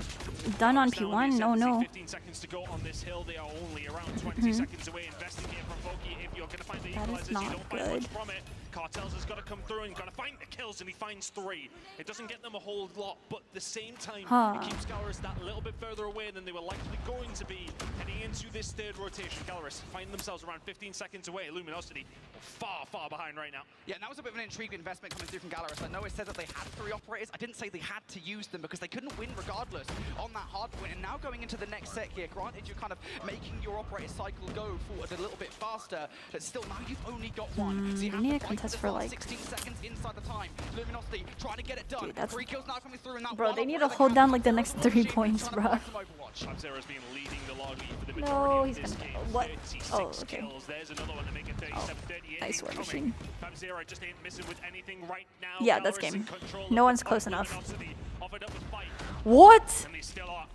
S3: done on P1. No.
S4: 15 seconds to go on this hill. They are only around 20 seconds away. Investing here from Fokke. If you're going to find the equalizers, you don't find much from it. Cartels has got to come through and got to find the kills, and he finds 3. It doesn't get them a whole lot, but at the same time, it keeps Gallerus that little bit further away than they were likely going to be heading into this 3rd rotation. Gallerus find themselves around 15 seconds away. Luminosity far behind right now.
S5: Yeah, and that was a bit of an intriguing investment coming through from Gallerus. I know it said that they had 3 operators. I didn't say they had to use them because they couldn't win regardless on that hard point. And now going into the next set here, granted you're kind of making your operator cycle go forward a little bit faster, but still now you've only got 1. So you have
S3: need
S5: to
S3: a
S5: fight
S3: contest
S5: this
S3: for,
S5: last
S3: like-
S5: 16 seconds inside the time. Luminosity trying to get it done.
S3: Dude, that's-
S5: 3 kills now coming through in that
S3: Bro,
S5: one
S3: they need to
S5: operator
S3: hold
S5: that
S3: down
S5: counts
S3: like the
S5: as
S3: next
S5: a
S3: 3
S5: machine
S3: points,
S5: trying to
S3: bro.
S5: fight some Overwatch.
S4: Pub-Zero's been leading the lobby for the
S3: No,
S4: majority
S3: he's
S4: of this
S3: gonna-
S4: game.
S3: what?
S4: 36
S3: Oh, okay.
S4: kills. There's another one to make it 37-38.
S3: nice war
S4: incoming.
S3: machine.
S4: Pub-Zero just ain't missing with anything right now.
S3: Yeah, that's
S4: Gallerus in
S3: game.
S4: control
S3: No
S4: of
S3: one's
S4: the
S3: close
S4: fight.
S3: enough.
S4: Luminosity offered up a fight,
S3: What?
S4: and they still are.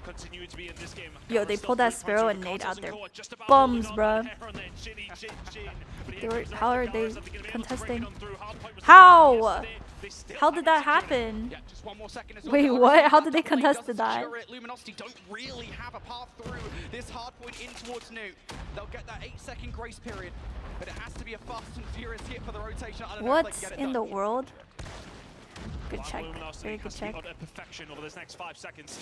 S4: Continue to be in this game.
S3: Yo, they
S4: Gallerus
S3: pulled that
S4: still
S3: Sparrow
S4: three
S3: and
S4: points
S3: nade
S4: over
S3: out their
S4: Court, just about
S3: bums,
S4: holding on
S3: bruh.
S4: to their hair on their chinny chin. But
S3: They
S4: here
S3: were,
S4: comes
S3: how are
S4: Gallerus.
S3: they
S4: Are gonna be able to break it
S3: contesting?
S4: on through? Hardpoint was
S3: How?
S4: yesterday. They still
S3: How did that
S4: haven't secured it.
S3: happen?
S5: Yeah, just 1 more second as
S3: Wait,
S5: well.
S3: what? How did they
S5: That play
S3: contest
S5: doesn't
S3: that?
S5: secure it. Luminosity don't really have a path through this hard point in towards Nuke. They'll get that 8-second grace period, but it has to be a fast and furious hit for the rotation. I don't know if they
S3: What's
S5: can get it
S3: in the
S5: done.
S3: world? Good
S4: While
S3: check.
S4: Luminosity
S3: Very good
S4: has to be
S3: check.
S4: under perfection over this next 5 seconds.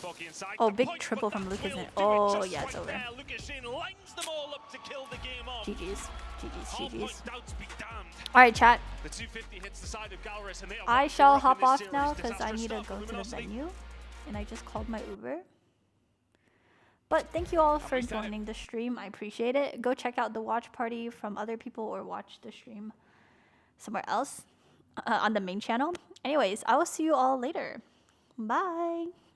S4: Fokke inside.
S3: Oh,
S4: the
S3: big
S4: point,
S3: triple
S4: but
S3: from
S4: that
S3: Lucas.
S4: will do it
S3: Oh,
S4: just
S3: yeah, it's
S4: right
S3: over.
S4: there. Lukashin lines them all up to kill the game off.
S3: GG's.
S4: Hard
S3: GG's.
S4: point doubts be damned.
S3: Alright, chat.
S4: The 250 hits the side of Gallerus, and they are
S3: I
S4: wrapping
S3: shall
S4: up in
S3: hop
S4: this
S3: off
S4: series.
S3: now because I
S4: Disastrous
S3: need to
S4: stuff for
S3: go to the
S4: Luminosity.
S3: venue. And I just called my Uber. But thank you all for
S4: Every time.
S3: joining the stream. I appreciate it. Go check out the watch party from other people or watch the stream somewhere else on the main channel. Anyways, I will see you all later. Bye.